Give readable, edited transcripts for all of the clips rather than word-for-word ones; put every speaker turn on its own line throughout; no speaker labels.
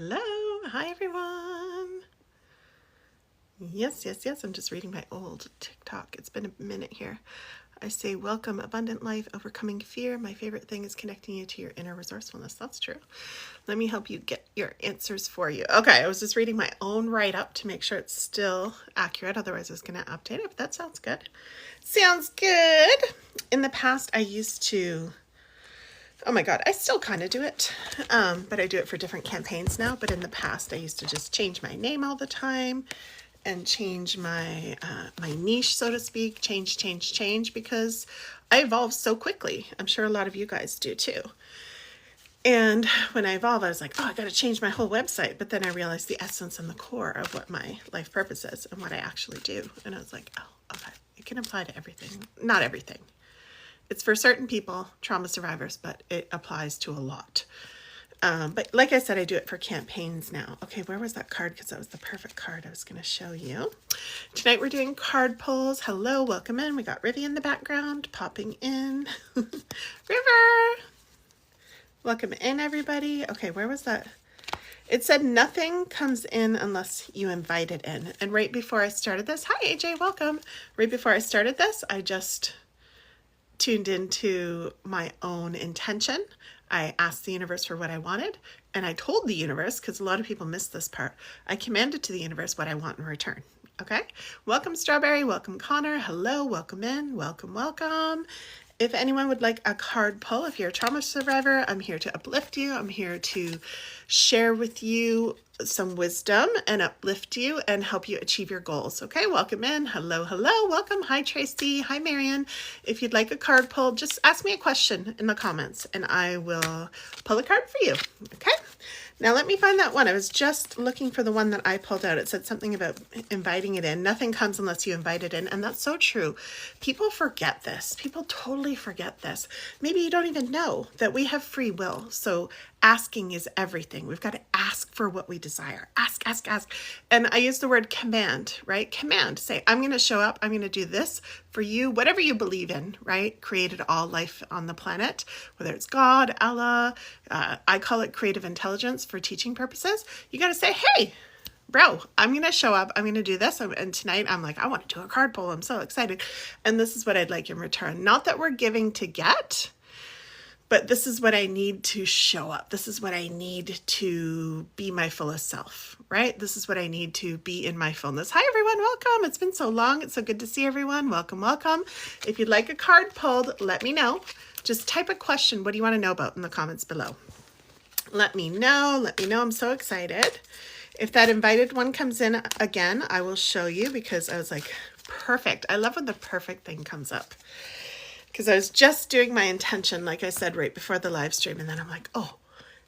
Hello, hi everyone. Yes, I'm just reading my old TikTok. It's been a minute here. I say, welcome, abundant life, overcoming fear. My favorite thing is connecting you to your inner resourcefulness. That's true. Let me help you get your answers for you. Okay, I was just reading my own write-up to make sure it's still accurate. Otherwise, I was going to update it, but that sounds good. Sounds good. In the past, I used to... Oh my God, I still kind of do it, but I do it for different campaigns now. But in the past, I used to just change my name all the time and change my my niche, so to speak, change, because I evolve so quickly. I'm sure a lot of you guys do too. And when I evolved, I was like, oh, I got to change my whole website. But then I realized the essence and the core of what my life purpose is and what I actually do. And I was like, oh, okay, it can apply to everything. Not everything. It's for certain people, trauma survivors, but it applies to a lot. But like I said, I do it for campaigns now. Okay, where was that card? Because that was the perfect card I was going to show you. Tonight we're doing card pulls. Hello, welcome in. We got Rivy in the background popping in. River! Welcome in, everybody. Okay, where was that? It said nothing comes in unless you invite it in. And right before I started this, hi AJ, welcome. Right before I started this, I just tuned into my own intention. I asked the universe for what I wanted, and I told the universe, because a lot of people miss this part, I commanded to the universe what I want in return. Okay? Welcome, Strawberry. Welcome, Connor. Hello. Welcome in. Welcome. If anyone would like a card pull, if you're a trauma survivor, I'm here to uplift you. I'm here to share with you some wisdom and uplift you and help you achieve your goals. Okay, welcome in. Hello. Welcome. Hi, Tracy. Hi, Marion. If you'd like a card pull, just ask me a question in the comments and I will pull a card for you. Okay. Now let me find that one. I was just looking for the one that I pulled out. It said something about inviting it in. Nothing comes unless you invite it in. And that's so true. People forget this. People totally forget this. Maybe you don't even know that we have free will. So asking is everything. We've got to ask for what we desire. Ask. And I use the word command, right? Command. Say, I'm going to show up. I'm going to do this for you, whatever you believe in, right? Created all life on the planet, whether it's God, Allah, I call it creative intelligence for teaching purposes. You got to say, hey, bro, I'm going to show up. I'm going to do this. And tonight I'm like, I want to do a card pull. I'm so excited. And this is what I'd like in return. Not that we're giving to get, but this is what I need to show up. This is what I need to be my fullest self, right? This is what I need to be in my fullness. Hi, everyone. Welcome. It's been so long. It's so good to see everyone. Welcome. If you'd like a card pulled, let me know. Just type a question. What do you want to know about in the comments below? Let me know. I'm so excited. If that invited one comes in again, I will show you because I was like, perfect. I love when the perfect thing comes up. Because I was just doing my intention, like I said, right before the live stream. And then I'm like, oh,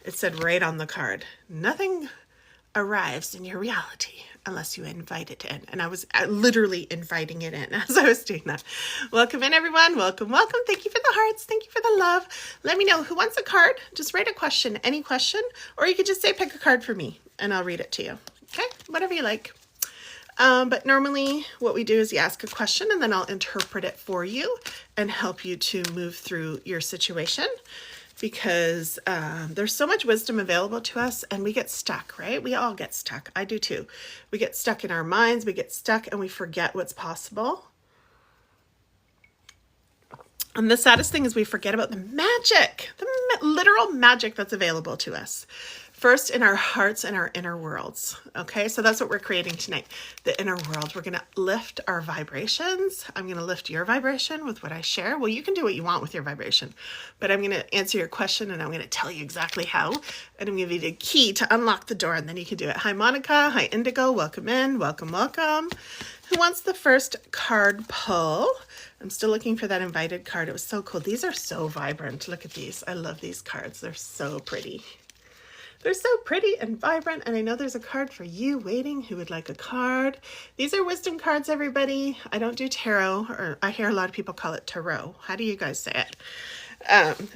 it said right on the card, nothing arrives in your reality unless you invite it in. And I was literally inviting it in as I was doing that. Welcome in, everyone. Welcome. Thank you for the hearts. Thank you for the love. Let me know who wants a card. Just write a question, any question, or you could just say, pick a card for me and I'll read it to you. Okay, whatever you like. But normally what we do is you ask a question and then I'll interpret it for you and help you to move through your situation because there's so much wisdom available to us and we get stuck, right? We all get stuck. I do too. We get stuck in our minds. We get stuck and we forget what's possible. And the saddest thing is we forget about the magic, the literal magic that's available to us. First in our hearts and our inner worlds. Okay, so that's what we're creating tonight, the inner world. We're going to lift our vibrations. I'm going to lift your vibration with what I share. Well, you can do what you want with your vibration, but I'm going to answer your question and I'm going to tell you exactly how. And I'm going to give you the key to unlock the door and then you can do it. Hi, Monica. Hi, Indigo. Welcome in. Welcome. Who wants the first card pull? I'm still looking for that invited card. It was so cool. These are so vibrant. Look at these. I love these cards. They're so pretty. They're so pretty and vibrant, and I know there's a card for you waiting who would like a card. These are wisdom cards, everybody. I don't do tarot, or I hear a lot of people call it tarot. How do you guys say it?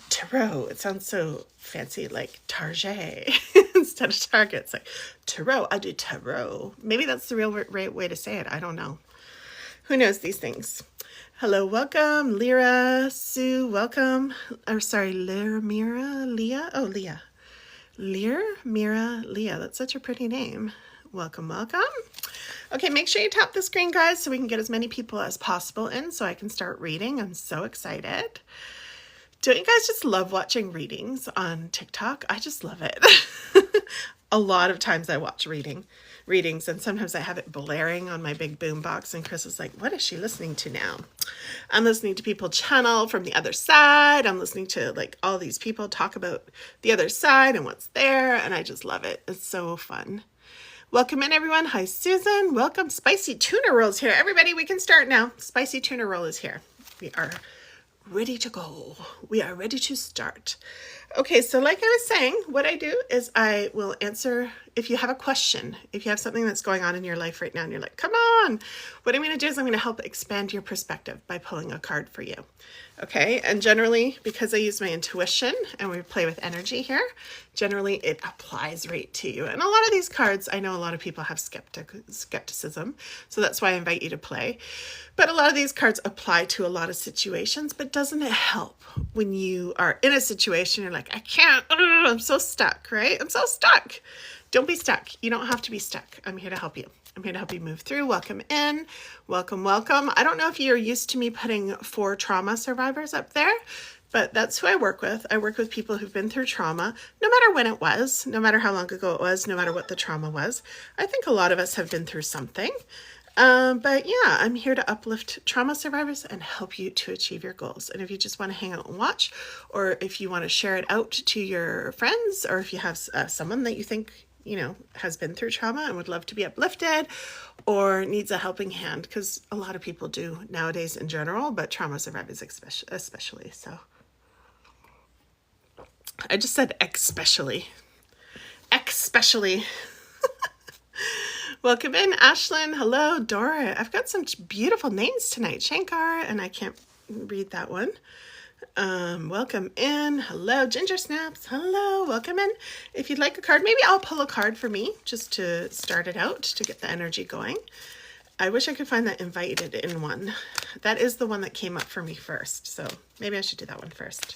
Tarot. It sounds so fancy, like Target instead of Target. It's like tarot. I do tarot. Maybe that's the real right way to say it. I don't know. Who knows these things? Hello, welcome. Lyra, Sue, welcome. Or sorry, Lyra, Mira, Leah. Oh, Leah. Lear, Mira, Leah. That's such a pretty name. Welcome, welcome. Okay, make sure you tap the screen, guys, so we can get as many people as possible in so I can start reading. I'm so excited. Don't you guys just love watching readings on TikTok? I just love it. A lot of times I watch readings, and sometimes I have it blaring on my big boom box, and Chris is like, what is she listening to now? I'm listening to people channel from the other side. I'm listening to like all these people talk about the other side and what's there, and I just love it. It's so fun. Welcome in, everyone. Hi, Susan. Welcome. Spicy tuna rolls here. Everybody, we can start now. Spicy tuna roll is here. We are ready to go. We are ready to start. Okay, so like I was saying, what I do is I will answer if you have a question, if you have something that's going on in your life right now and you're like, come on, what I'm going to do is I'm going to help expand your perspective by pulling a card for you. Okay, and generally, because I use my intuition and we play with energy here, generally it applies right to you. And a lot of these cards, I know a lot of people have skepticism, so that's why I invite you to play. But a lot of these cards apply to a lot of situations, but doesn't it help when you are in a situation, you're like, I can't, I'm so stuck, right? I'm so stuck. Don't be stuck. You don't have to be stuck. I'm here to help you. I'm here to help you move through. Welcome in. Welcome, welcome. I don't know if you're used to me putting 4 trauma survivors up there, but that's who I work with. I work with people who've been through trauma, no matter when it was, no matter how long ago it was, no matter what the trauma was. I think a lot of us have been through something. But yeah, I'm here to uplift trauma survivors and help you to achieve your goals. And if you just want to hang out and watch, or if you want to share it out to your friends, or if you have someone that you think, you know, has been through trauma and would love to be uplifted or needs a helping hand, because a lot of people do nowadays in general, but trauma survivors especially. So I just said especially. Welcome in, Ashlyn. Hello, Dora. I've got some beautiful names tonight. Shankar, and I can't read that one. Welcome in. Hello, Ginger Snaps. Hello, welcome in. If you'd like a card, maybe I'll pull a card for me just to start it out, to get the energy going. I wish I could find that invited in one. That is the one that came up for me first, so maybe I should do that one first.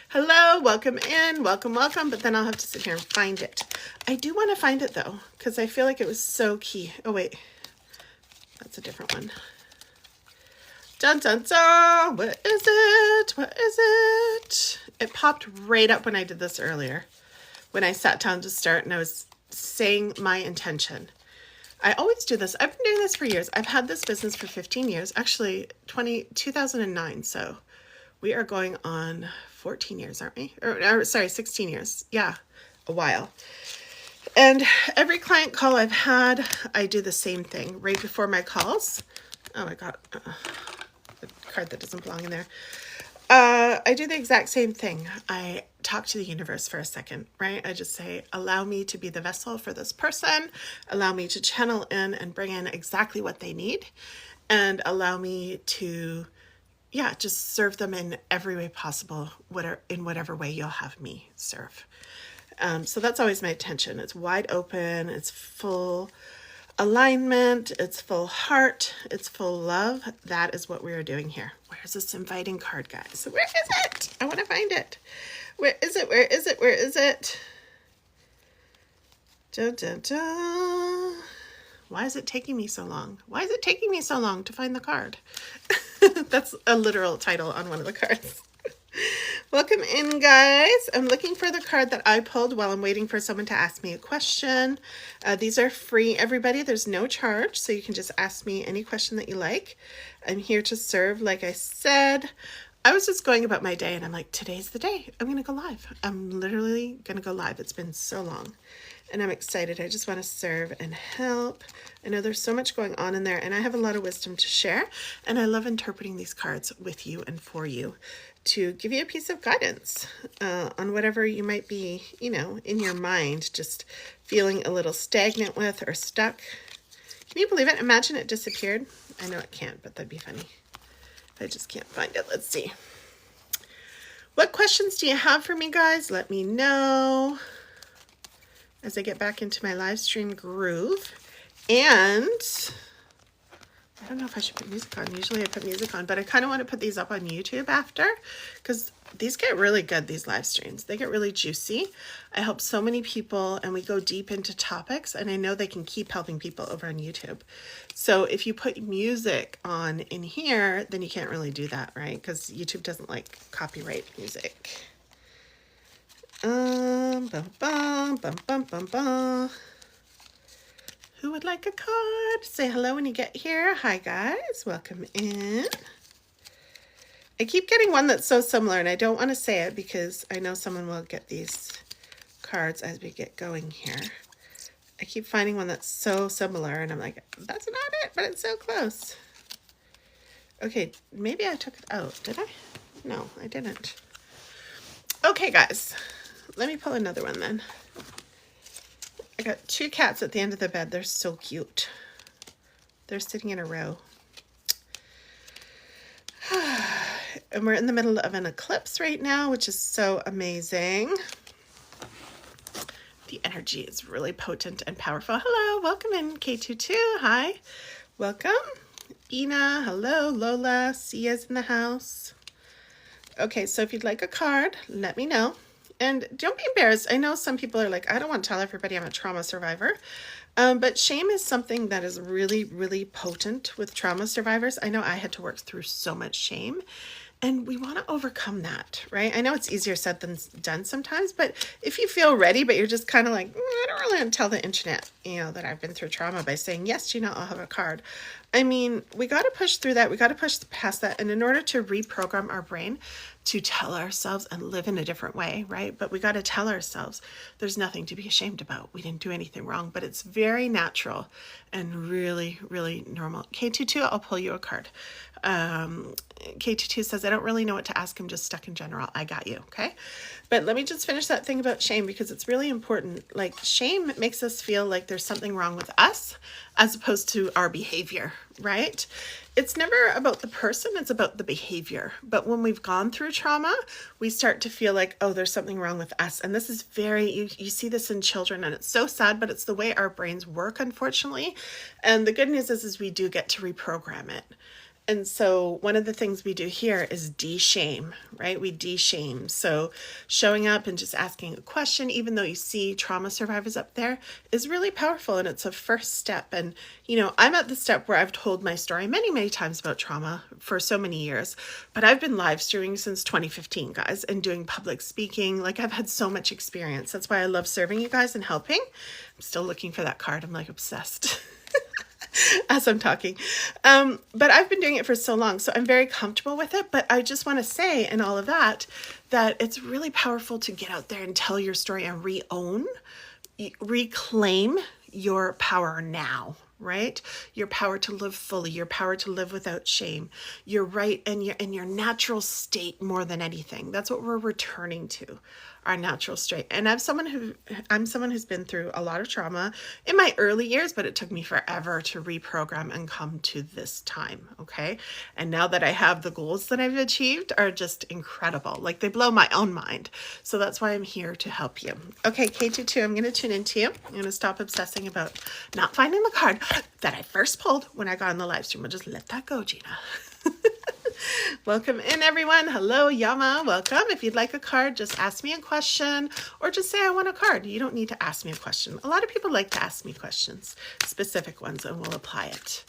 Hello, welcome in, welcome, welcome, but then I'll have to sit here and find it. I do want to find it though, because I feel like it was so key. Oh wait, that's a different one. Dun dun dun, what is it? What is it? It popped right up when I did this earlier, when I sat down to start and I was saying my intention. I always do this. I've been doing this for years. I've had this business for 15 years, actually 2009, so we are going on 14 years, aren't we? Or sorry, 16 years. Yeah, a while. And every client call I've had, I do the same thing right before my calls. Oh my God, the card that doesn't belong in there. I do the exact same thing. I talk to the universe for a second, right? I just say, allow me to be the vessel for this person. Allow me to channel in and bring in exactly what they need. And allow me to, yeah, just serve them in every way possible, in whatever way you'll have me serve. So that's always my intention. It's wide open. It's full alignment. It's full heart. It's full love. That is what we are doing here. Where's this inviting card, guys? Where is it? I want to find it. Where is it? Where is it? Where is it? Dun, dun, dun. Why is it taking me so long? Why is it taking me so long to find the card? That's a literal title on one of the cards. Welcome in, guys. I'm looking for the card that I pulled while I'm waiting for someone to ask me a question. These are free, everybody. There's no charge, so you can just ask me any question that you like. I'm here to serve, like I said. I was just going about my day, and I'm like, today's the day. I'm going to go live. I'm literally going to go live. It's been so long, and I'm excited. I just want to serve and help. I know there's so much going on in there, and I have a lot of wisdom to share, and I love interpreting these cards with you and for you to give you a piece of guidance on whatever you might be, you know, in your mind, just feeling a little stagnant with or stuck. Can you believe it? Imagine it disappeared. I know it can't, but that'd be funny. I just can't find it. Let's see. What questions do you have for me, guys? Let me know as I get back into my live stream groove. And I don't know if I should put music on. Usually I put music on, but I kind of want to put these up on YouTube after, because these get really good, these live streams. They get really juicy. I help so many people and we go deep into topics, and I know they can keep helping people over on YouTube. So if you put music on in here, then you can't really do that, right? Because YouTube doesn't like copyright music. Bum, bum, bum, bum, bum, bum. Who would like a card? Say hello when you get here. Hi guys, welcome in. I keep getting one that's so similar, and I don't want to say it because I know someone will get these cards as we get going here. I keep finding one that's so similar, and I'm like, that's not it, but it's so close. Okay, maybe I took it out. Did I? No, I didn't. Okay, guys, let me pull another one then. I got two cats at the end of the bed. They're so cute. They're sitting in a row. And we're in the middle of an eclipse right now, which is so amazing. The energy is really potent and powerful. Hello, welcome in K22. Hi, welcome. Ina, hello. Lola, Sia's in the house. Okay, so if you'd like a card, let me know. And don't be embarrassed. I know some people are like, I don't want to tell everybody I'm a trauma survivor. But shame is something that is really, really potent with trauma survivors. I know I had to work through so much shame, and we want to overcome that, right? I know it's easier said than done sometimes, but if you feel ready, but you're just kind of like, I don't really want to tell the internet, that I've been through trauma by saying, yes, Gina, I'll have a card. I mean, we got to push through that. We got to push past that. And in order to reprogram our brain to tell ourselves and live in a different way, right? But we got to tell ourselves there's nothing to be ashamed about. We didn't do anything wrong, but it's very natural and really, really normal. K22, I'll pull you a card. K22 says, I don't really know what to ask. I'm just stuck in general. I got you. Okay. But let me just finish that thing about shame, because it's really important. Like, shame makes us feel like there's something wrong with us as opposed to our behavior, right? It's never about the person, it's about the behavior. But when we've gone through trauma, we start to feel like, oh, there's something wrong with us. And this is you see this in children, and it's so sad, but it's the way our brains work, unfortunately. And the good news is we do get to reprogram it. And so one of the things we do here is de-shame, right? We de-shame. So showing up and just asking a question, even though you see trauma survivors up there, is really powerful. And it's a first step. And, I'm at the step where I've told my story many, many times about trauma for so many years. But I've been live streaming since 2015, guys, and doing public speaking. Like, I've had so much experience. That's why I love serving you guys and helping. I'm still looking for that card. I'm like obsessed. As I'm talking. But I've been doing it for so long, so I'm very comfortable with it. But I just want to say in all of that it's really powerful to get out there and tell your story and reclaim your power now, right? Your power to live fully, your power to live without shame, your right and your natural state more than anything. That's what we're returning to. Our natural state. And I'm someone who's been through a lot of trauma in my early years, but it took me forever to reprogram and come to this time. Okay. And now that I have the goals that I've achieved are just incredible. Like, they blow my own mind. So that's why I'm here to help you. Okay. K22, I'm going to tune into you. I'm going to stop obsessing about not finding the card that I first pulled when I got on the live stream. We'll just let that go, Gina. Welcome in, everyone. Hello, Yama. Welcome. If you'd like a card, just ask me a question or just say I want a card. You don't need to ask me a question. A lot of people like to ask me questions, specific ones, and we'll apply it.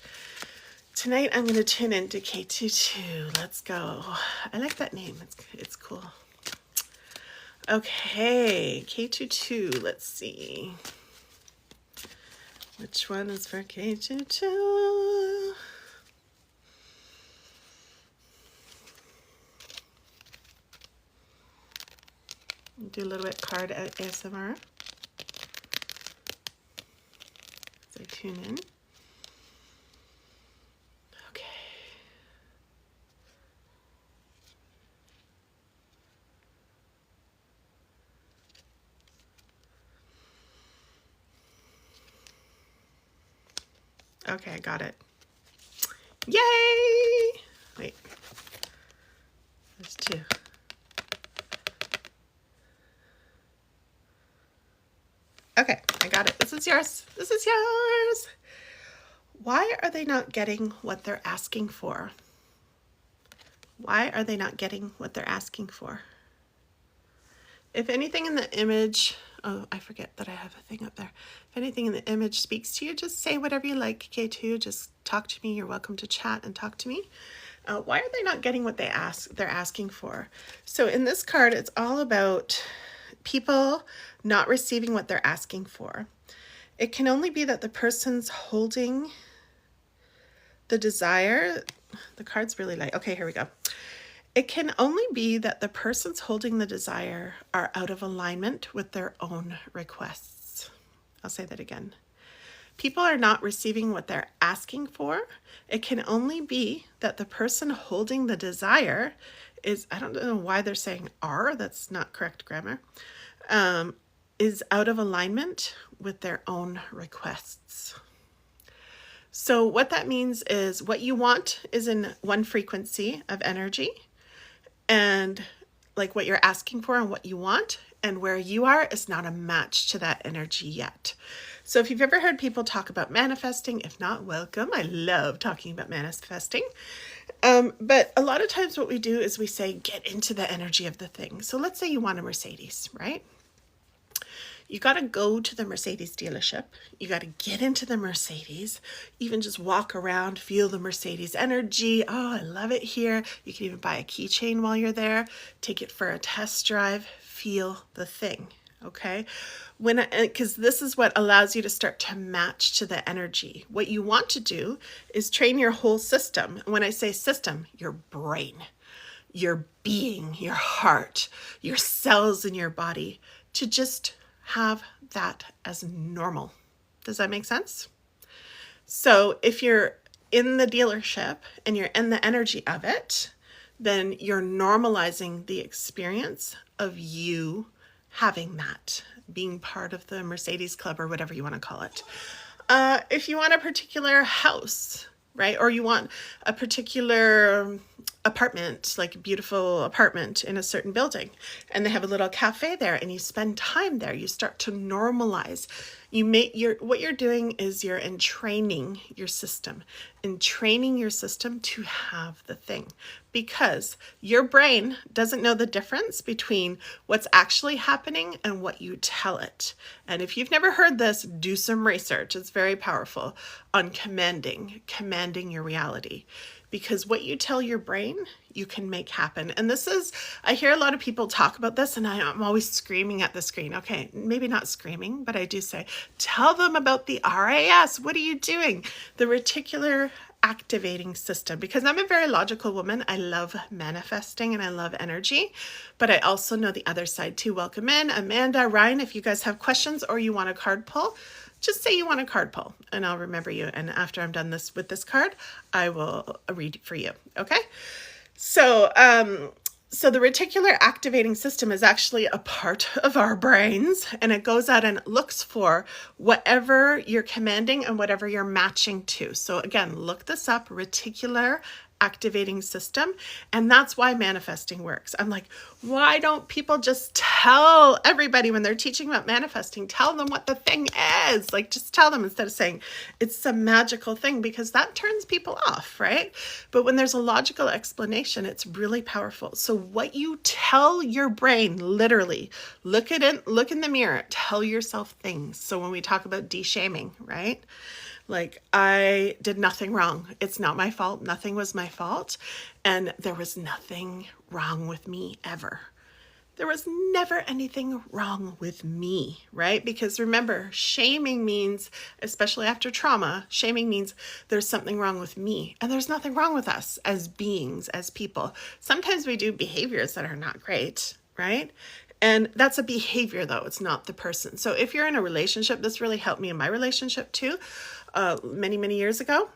Tonight, I'm going to tune into K22. Let's go. I like that name. It's cool. Okay, K22. Let's see. Which one is for K22? Do a little bit card ASMR as I tune in. Okay. Okay, I got it. Yay! Wait. There's two. Okay, I got it. This is yours. This is yours. Why are they not getting what they're asking for? Why are they not getting what they're asking for? If anything in the image, oh, I forget that I have a thing up there. If anything in the image speaks to you, just say whatever you like, K2. Just talk to me. You're welcome to chat and talk to me. Why are they not getting what they're asking for? So in this card, it's all about people not receiving what they're asking for. It can only be that the person's holding the desire. The card's really light. Okay, here we go. It can only be that the persons holding the desire are out of alignment with their own requests. I'll say that again. People are not receiving what they're asking for. It can only be that the person holding the desire is, I don't know why they're saying are, that's not correct grammar, is out of alignment with their own requests. So what that means is what you want is in one frequency of energy, and like what you're asking for and what you want, and where you are is not a match to that energy yet. So if you've ever heard people talk about manifesting, if not, welcome. I love talking about manifesting. But a lot of times what we do is we say, get into the energy of the thing. So let's say you want a Mercedes, right? You got to go to the Mercedes dealership. You got to get into the Mercedes, even just walk around, feel the Mercedes energy. Oh, I love it here. You can even buy a keychain while you're there, take it for a test drive, feel the thing. Okay. Because this is what allows you to start to match to the energy. What you want to do is train your whole system. When I say system, your brain, your being, your heart, your cells in your body, to just have that as normal. Does that make sense? So if you're in the dealership and you're in the energy of it, then you're normalizing the experience of you having that, being part of the Mercedes Club or whatever you want to call it. If you want a particular house, right? Or you want a particular apartment, like a beautiful apartment in a certain building, and they have a little cafe there, and you spend time there, you start to normalize. What you're doing is you're entraining your system to have the thing, because your brain doesn't know the difference between what's actually happening and what you tell it. And if you've never heard this, do some research. It's very powerful on commanding your reality. Because what you tell your brain, you can make happen. And this is, I hear a lot of people talk about this, and I'm always screaming at the screen. Okay, maybe not screaming, but I do say, tell them about the RAS. What are you doing? The reticular activating system. Because I'm a very logical woman. I love manifesting and I love energy, but I also know the other side too. Welcome in. Amanda, Ryan, if you guys have questions or you want a card pull, just say you want a card pull and I'll remember you. And after I'm done with this card, I will read for you. Okay. So the reticular activating system is actually a part of our brains, and it goes out and looks for whatever you're commanding and whatever you're matching to. So again, look this up, reticular activating system. And that's why manifesting works. I'm like, why don't people just tell everybody when they're teaching about manifesting, tell them what the thing is? Like, just tell them instead of saying it's some magical thing, because that turns people off, right? But when there's a logical explanation, it's really powerful. So what you tell your brain, literally, look in the mirror, tell yourself things. So when we talk about de-shaming, right? Like, I did nothing wrong. It's not my fault. Nothing was my fault. And there was nothing wrong with me ever. There was never anything wrong with me, right? Because remember, shaming means, especially after trauma, shaming means there's something wrong with me. And there's nothing wrong with us as beings, as people. Sometimes we do behaviors that are not great, right? And that's a behavior, though. It's not the person. So if you're in a relationship, this really helped me in my relationship too. Many, many years ago,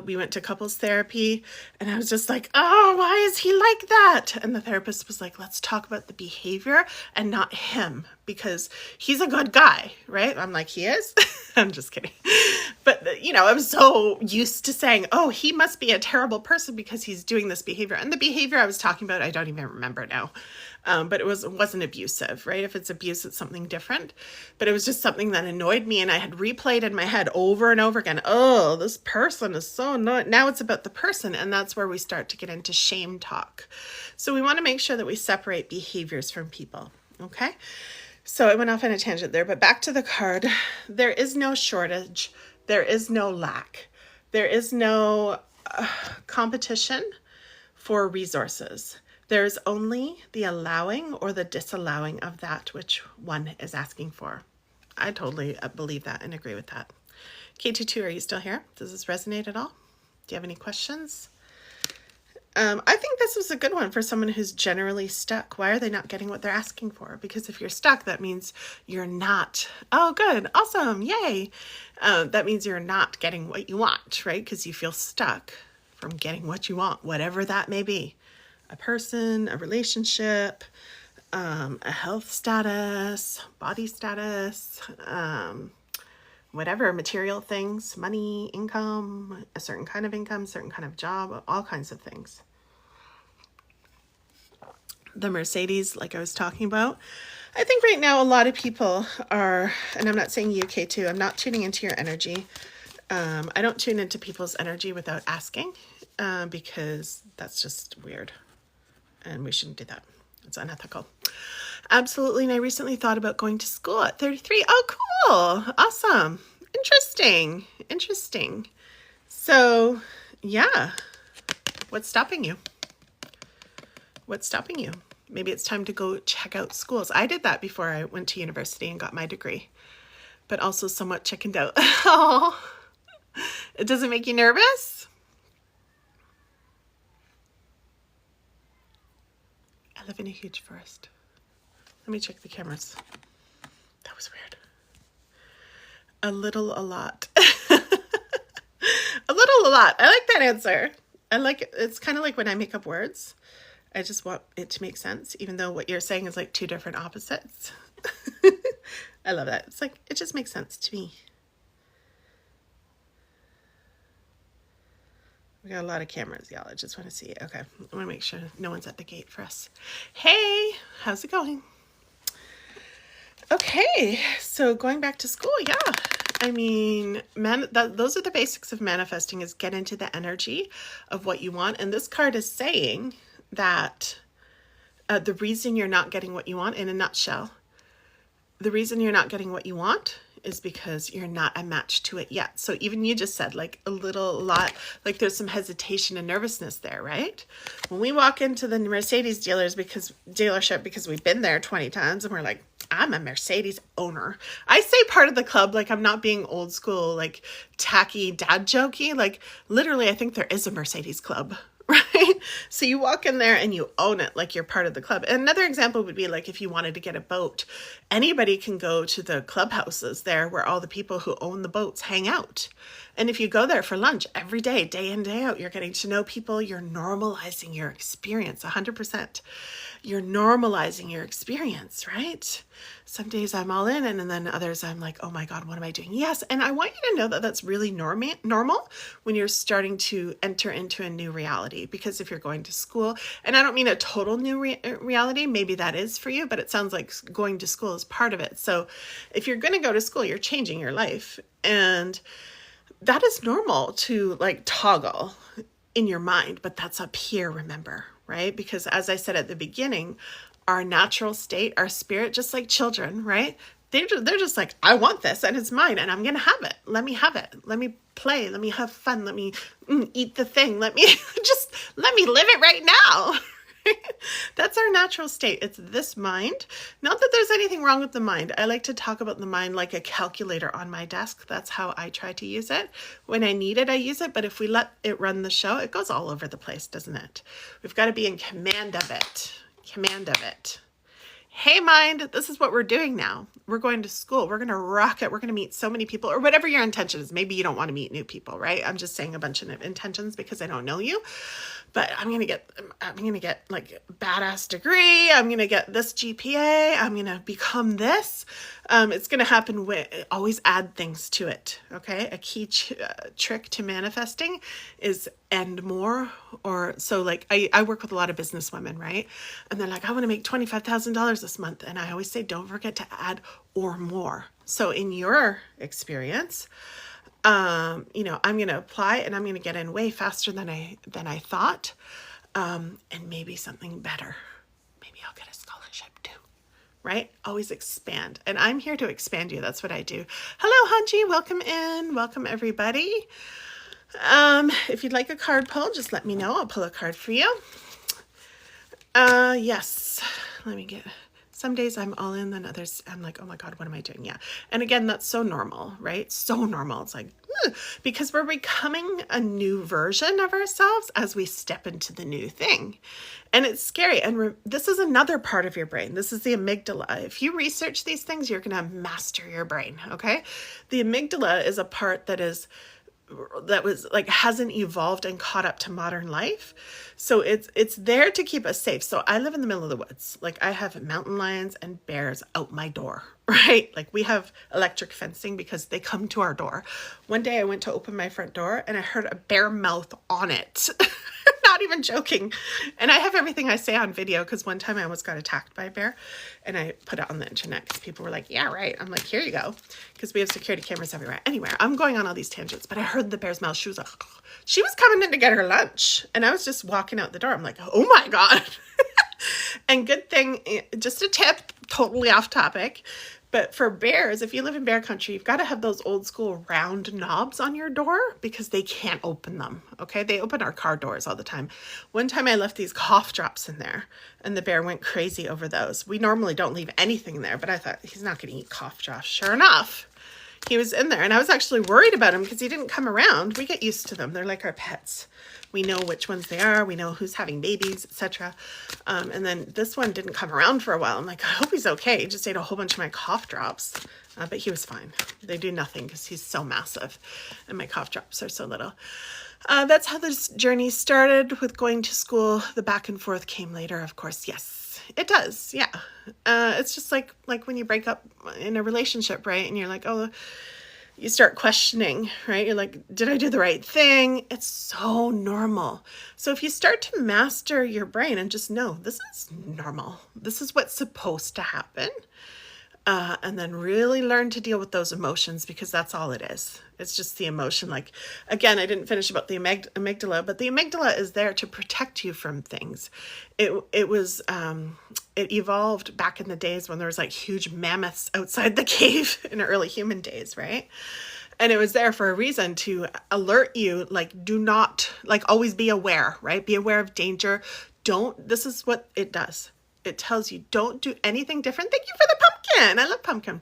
we went to couples therapy, and I was just like, oh, why is he like that? And the therapist was like, let's talk about the behavior and not him, because he's a good guy, right? I'm like, he is? I'm just kidding. But, I'm so used to saying, oh, he must be a terrible person because he's doing this behavior. And the behavior I was talking about, I don't even remember now. but it wasn't abusive, right? If it's abuse, it's something different. But it was just something that annoyed me, and I had replayed in my head over and over again. Oh, this person is so annoying. Now it's about the person, and that's where we start to get into shame talk. So we want to make sure that we separate behaviors from people, okay? So I went off on a tangent there, but back to the card. There is no shortage. There is no lack. There is no competition for resources. There's only the allowing or the disallowing of that which one is asking for. I totally believe that and agree with that. K22, are you still here? Does this resonate at all? Do you have any questions? I think this was a good one for someone who's generally stuck. Why are they not getting what they're asking for? Because if you're stuck, that means you're not. Oh, good. Awesome. Yay. That means you're not getting what you want, right? Because you feel stuck from getting what you want, whatever that may be. A person, a relationship, a health status, body status, whatever, material things, money, income, a certain kind of job, all kinds of things. The Mercedes, like I was talking about, I think right now a lot of people are, and I'm not saying you, K2, I'm not tuning into your energy. I don't tune into people's energy without asking, because that's just weird, and we shouldn't do that. It's unethical. Absolutely. And I recently thought about going to school at 33. Oh, cool. Awesome. Interesting. So, yeah. What's stopping you? Maybe it's time to go check out schools. I did that before I went to university and got my degree, but also somewhat chickened out. Oh, it doesn't make you nervous? I live in a huge forest. Let me check the cameras. That was weird. A little, a lot. A little, a lot. I like that answer. I like it. It's kind of like when I make up words. I just want it to make sense, even though what you're saying is like two different opposites. I love that. It's like, it just makes sense to me. We got a lot of cameras, y'all. I just want to see it. Okay. I want to make sure no one's at the gate for us. Hey, how's it going? Okay. So going back to school. Yeah. I mean, those are the basics of manifesting, is get into the energy of what you want. And this card is saying that the reason you're not getting what you want, in a nutshell, the reason you're not getting what you want is because you're not a match to it yet. So even you just said like a lot, like there's some hesitation and nervousness there, right? When we walk into the Mercedes dealership because we've been there 20 times and we're like, I'm a Mercedes owner. I say part of the club, like I'm not being old school, like tacky dad jokey. Like literally, I think there is a Mercedes club, right? So you walk in there and you own it like you're part of the club. And another example would be like if you wanted to get a boat, anybody can go to the clubhouses there where all the people who own the boats hang out. And if you go there for lunch every day, day in, day out, you're getting to know people. You're normalizing your experience 100%. You're normalizing your experience, right? Some days I'm all in, and then others I'm like, oh my God, what am I doing? Yes. And I want you to know that that's really normal when you're starting to enter into a new reality. Because if you're going to school, and I don't mean a total new reality, maybe that is for you, but it sounds like going to school is part of it. So if you're going to go to school, you're changing your life. And that is normal to like toggle in your mind, but that's up here, remember, right? Because as I said at the beginning, our natural state, our spirit, just like children, right? They're just like, I want this and it's mine and I'm going to have it. Let me have it. Let me play. Let me have fun. Let me eat the thing. Let me live it right now. That's our natural state. It's this mind. Not that there's anything wrong with the mind. I like to talk about the mind like a calculator on my desk. That's how I try to use it. When I need it, I use it. But if we let it run the show, it goes all over the place, doesn't it? We've got to be in command of it. Command of it. Hey, mind, this is what we're doing now. We're going to school. We're going to rock it. We're going to meet so many people, or whatever your intention is. Maybe you don't want to meet new people, right? I'm just saying a bunch of intentions because I don't know you. But I'm going to get like a badass degree. I'm going to get this GPA. I'm going to become this. It's going to happen always add things to it. Okay. A key trick to manifesting is and more. Or so like I work with a lot of business women, right? And they're like, I want to make $25,000 this month. And I always say, don't forget to add or more. So in your experience, you know, I'm going to apply and I'm going to get in way faster than I thought. And maybe something better. Maybe I'll get a scholarship too, right? Always expand. And I'm here to expand you. That's what I do. Hello, Hanji. Welcome in. Welcome, everybody. If you'd like a card pull, just let me know. I'll pull a card for you. Yes. Let me get... Some days I'm all in, then others I'm like, oh my God, what am I doing? Yeah. And again, that's so normal, right? So normal. It's like, because we're becoming a new version of ourselves as we step into the new thing. And it's scary. And this is another part of your brain. This is the amygdala. If you research these things, you're going to master your brain. Okay. The amygdala is a part that was like hasn't evolved and caught up to modern life. So it's there to keep us safe. So I live in the middle of the woods. Like I have mountain lions and bears out my door, right? Like we have electric fencing because they come to our door. One day I went to open my front door and I heard a bear mouth on it. Not even joking. And I have everything I say on video because one time I almost got attacked by a bear and I put it on the internet because people were like, yeah, right. I'm like, here you go. Because we have security cameras everywhere. Anyway, I'm going on all these tangents, but I heard the bear's mouth. She was like, she was coming in to get her lunch. And I was just walking out the door. I'm like, oh my God. And good thing, just a tip, totally off topic. But for bears, if you live in bear country, you've got to have those old school round knobs on your door because they can't open them. Okay. They open our car doors all the time. One time I left these cough drops in there and the bear went crazy over those. We normally don't leave anything there, but I thought he's not going to eat cough drops. Sure enough, he was in there and I was actually worried about him because he didn't come around. We get used to them. They're like our pets. We know which ones they are. We know who's having babies, etc. And then this one didn't come around for a while. I'm like, I hope he's okay. He just ate a whole bunch of my cough drops, but he was fine. They do nothing because he's so massive and my cough drops are so little. That's how this journey started with going to school. The back and forth came later, of course. Yes, it does. Yeah. It's just like when you break up in a relationship, right? And you're like, oh, you start questioning, right? You're like, did I do the right thing? It's so normal. So if you start to master your brain and just know this is normal, this is what's supposed to happen, and then really learn to deal with those emotions because that's all it is. It's just the emotion. Like, again, I didn't finish about the amygdala, but the amygdala is there to protect you from things. It evolved back in the days when there was like huge mammoths outside the cave in early human days, right? And it was there for a reason to alert you, like, do not, like, always be aware, right? Be aware of danger. This is what it does. It tells you, don't do anything different. Thank you for the pumpkin. I love pumpkin.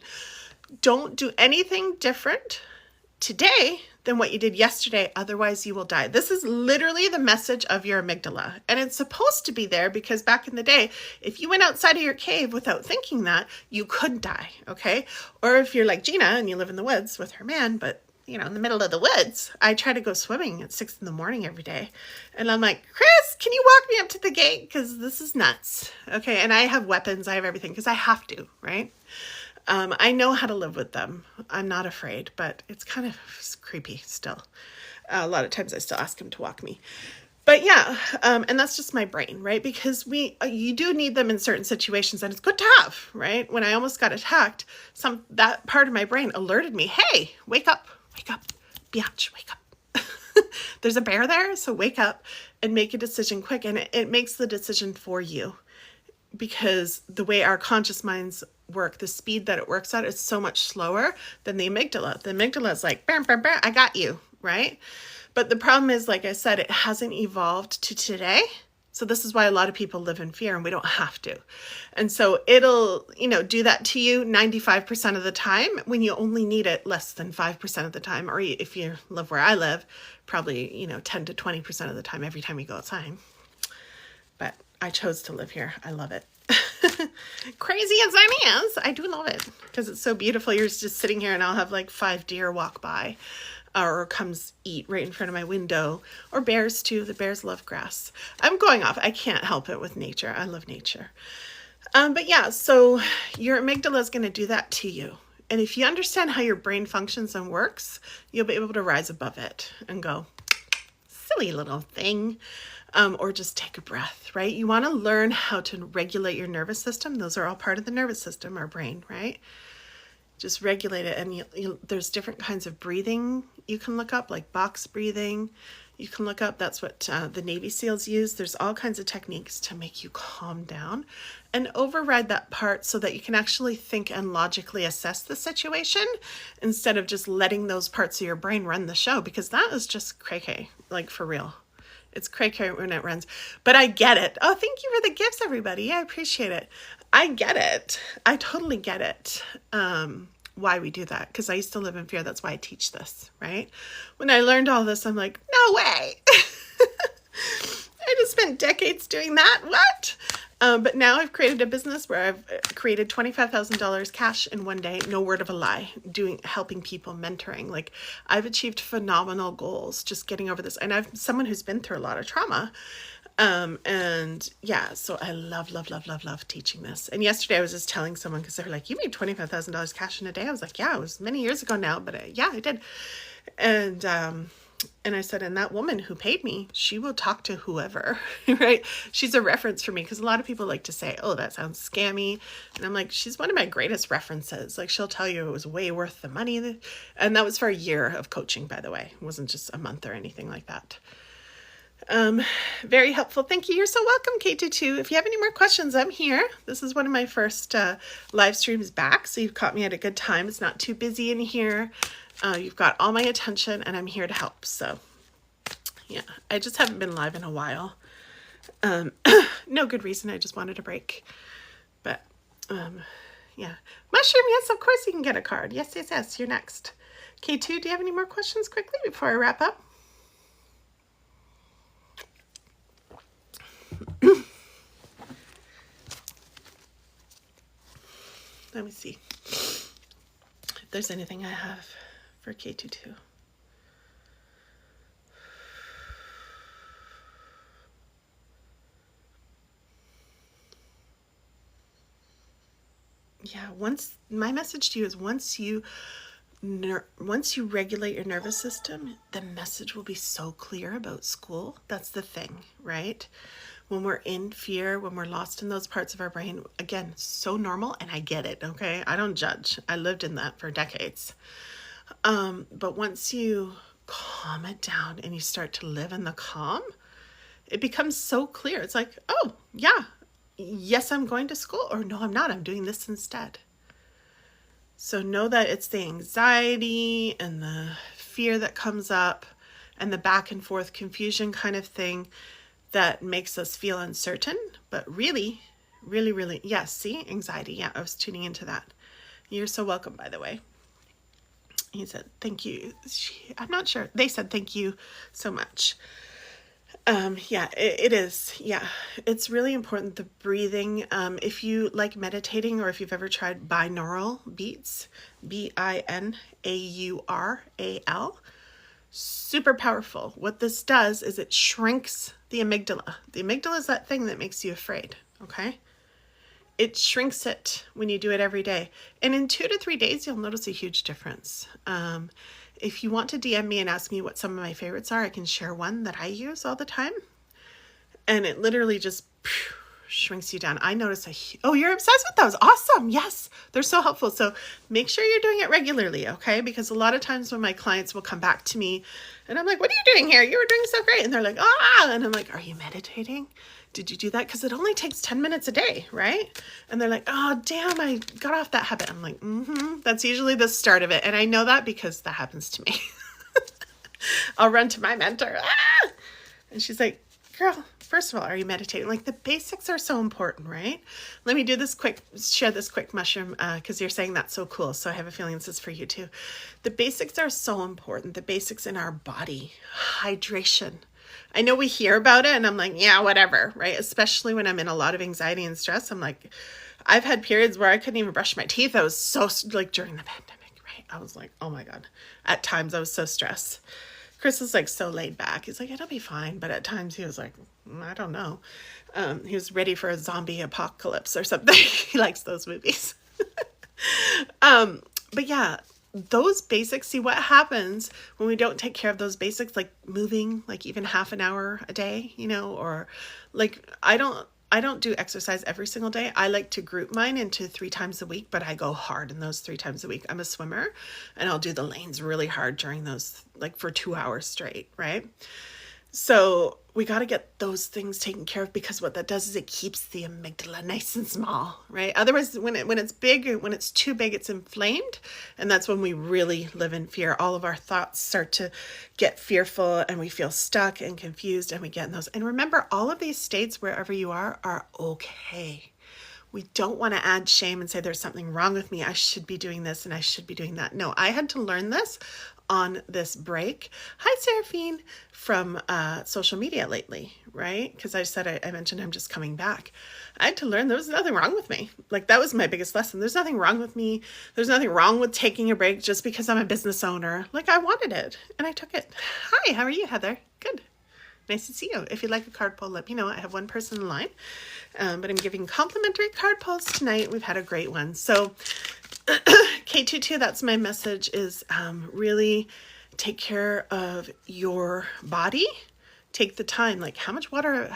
Don't do anything different today than what you did yesterday. Otherwise you will die. This is literally the message of your amygdala. And it's supposed to be there because back in the day, if you went outside of your cave without thinking that, you could die. Okay. Or if you're like Gina and you live in the woods with her man, but you know, in the middle of the woods, I try to go swimming at 6 a.m. every day. And I'm like, Chris, can you walk me up to the gate? Because this is nuts. Okay. And I have weapons. I have everything because I have to, right? I know how to live with them. I'm not afraid, but it's kind of creepy still. A lot of times I still ask him to walk me. But yeah, and that's just my brain, right? Because you do need them in certain situations and it's good to have, right? When I almost got attacked, that part of my brain alerted me, hey, wake up, biatch, wake up. There's a bear there, so wake up and make a decision quick. And it makes the decision for you because the way our conscious minds work, the speed that it works at is so much slower than the amygdala. The amygdala is like, bam, bam, bam, I got you, right? But the problem is, like I said, it hasn't evolved to today. So this is why a lot of people live in fear and we don't have to. And so it'll, do that to you 95% of the time when you only need it less than 5% of the time. Or if you live where I live, probably, 10 to 20% of the time, every time you go outside. But I chose to live here. I love it. Crazy as that is, I do love it because it's so beautiful. You're just sitting here and I'll have like 5 deer walk by or comes eat right in front of my window, or bears too. The bears love grass. I'm going off. I can't help it with nature. I love nature. But yeah, so your amygdala is going to do that to you. And if you understand how your brain functions and works, you'll be able to rise above it and go, silly little thing. Or just take a breath, right? You want to learn how to regulate your nervous system. Those are all part of the nervous system, our brain, right? Just regulate it. And there's different kinds of breathing you can look up, like box breathing. You can look up, that's what the Navy SEALs use. There's all kinds of techniques to make you calm down and override that part so that you can actually think and logically assess the situation instead of just letting those parts of your brain run the show, because that is just cray-cray, like for real. It's cray-cray when it runs. But I get it. Oh, thank you for the gifts, everybody. I appreciate it. I get it. I totally get it. Why we do that. Because I used to live in fear. That's why I teach this, right? When I learned all this, I'm like, no way. I just spent decades doing that. What? But now I've created a business where I've created $25,000 cash in one day, no word of a lie, helping people, mentoring. Like, I've achieved phenomenal goals just getting over this. And I'm someone who's been through a lot of trauma. And yeah, so I love teaching this. And yesterday I was just telling someone, because they were like, you made $25,000 cash in a day. I was like, yeah, it was many years ago now, but yeah, I did. And I said, and that woman who paid me, she will talk to whoever, right? She's a reference for me, because a lot of people like to say, oh, that sounds scammy. And I'm like, she's one of my greatest references. Like, she'll tell you it was way worth the money. And that was for a year of coaching, by the way. It wasn't just a month or anything like that. Very helpful. Thank you. You're so welcome, K22. If you have any more questions, I'm here. This is one of my first live streams back, so you've caught me at a good time. It's not too busy in here. You've got all my attention, and I'm here to help. So yeah, I just haven't been live in a while. No good reason. I just wanted a break. But yeah. Mushroom, yes, of course you can get a card. Yes, you're next. K2, do you have any more questions quickly before I wrap up? Let me see if there's anything I have for K22. Yeah, my message to you is once you regulate your nervous system, the message will be so clear about school. That's the thing, right? When we're in fear, when we're lost in those parts of our brain, again, so normal, and I get it, okay? I don't judge. I lived in that for decades. But once you calm it down and you start to live in the calm, it becomes so clear. It's like, oh, yeah, yes, I'm going to school, or no, I'm not. I'm doing this instead. So know that it's the anxiety and the fear that comes up and the back and forth confusion kind of thing that makes us feel uncertain, but really, yes, see, anxiety. Yeah, I was tuning into that. You're so welcome, by the way. He said, thank you. I'm not sure. They said, thank you so much. Yeah, it is. Yeah, it's really important. The breathing, if you like meditating, or if you've ever tried binaural beats, BINAURAL, super powerful. What this does is it shrinks the amygdala. The amygdala is that thing that makes you afraid, okay? It shrinks it when you do it every day. And in 2 to 3 days, you'll notice a huge difference. If you want to DM me and ask me what some of my favorites are, I can share one that I use all the time. And it literally just shrinks you down. I notice oh, you're obsessed with those. Awesome. Yes, they're so helpful. So make sure you're doing it regularly, okay? Because a lot of times when my clients will come back to me and I'm like, what are you doing here? You were doing so great. And they're like, ah, and I'm like, are you meditating? Did you do that? Because it only takes 10 minutes a day, right? And they're like, oh, damn, I got off that habit. I'm like, that's usually the start of it. And I know that because that happens to me. I'll run to my mentor. Ah! And she's like, girl, first of all, are you meditating? Like, the basics are so important, right? Let me share this quick mushroom, because you're saying that's so cool. So I have a feeling this is for you too. The basics are so important. The basics in our body, hydration. I know we hear about it and I'm like, yeah, whatever, right? Especially when I'm in a lot of anxiety and stress. I'm like, I've had periods where I couldn't even brush my teeth. I was so, like, during the pandemic, right? I was like, oh my God. At times I was so stressed. Chris was like so laid back. He's like, it'll be fine. But at times he was like, I don't know. He was ready for a zombie apocalypse or something. He likes those movies. But yeah, those basics, see what happens when we don't take care of those basics, like moving, like even half an hour a day, you know, or like, I don't do exercise every single day. I like to group mine into 3 times a week, but I go hard in those 3 times a week. I'm a swimmer and I'll do the lanes really hard during those, like for 2 hours straight, right? So we got to get those things taken care of, because what that does is it keeps the amygdala nice and small, right? Otherwise, when it's big, when it's too big, it's inflamed. And that's when we really live in fear. All of our thoughts start to get fearful and we feel stuck and confused, and we get in those. And remember, all of these states, wherever you are okay. We don't want to add shame and say there's something wrong with me. I should be doing this and I should be doing that. No, I had to learn this on this break. Hi, Seraphine, from social media lately, right? Because I mentioned I'm just coming back. I had to learn there was nothing wrong with me. Like, that was my biggest lesson. There's nothing wrong with me. There's nothing wrong with taking a break just because I'm a business owner. Like, I wanted it and I took it. Hi, how are you, Heather? Good. Nice to see you. If you'd like a card pull, let me know. I have one person in line, but I'm giving complimentary card pulls tonight. We've had a great one. So K22, that's my message, is really take care of your body. Take the time, like how much water,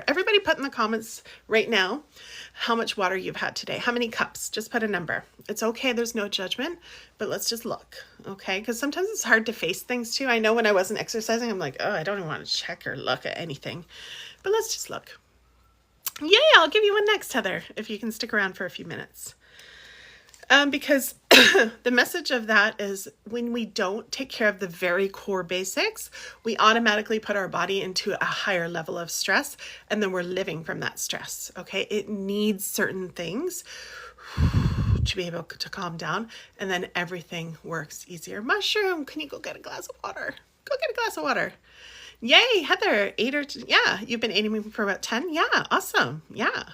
everybody put in the comments right now how much water you've had today. How many cups? Just put a number. It's okay. There's no judgment, but let's just look. Okay. Because sometimes it's hard to face things too. I know when I wasn't exercising, I'm like, oh, I don't even want to check or look at anything, but let's just look. Yeah, I'll give you one next, Heather, if you can stick around for a few minutes. Because the message of that is when we don't take care of the very core basics, we automatically put our body into a higher level of stress, and then we're living from that stress. Okay. It needs certain things to be able to calm down, and then everything works easier. Mushroom, can you go get a glass of water? Go get a glass of water. Yay, Heather, 8 or yeah, you've been aiming for about 10. Yeah. Awesome. Yeah.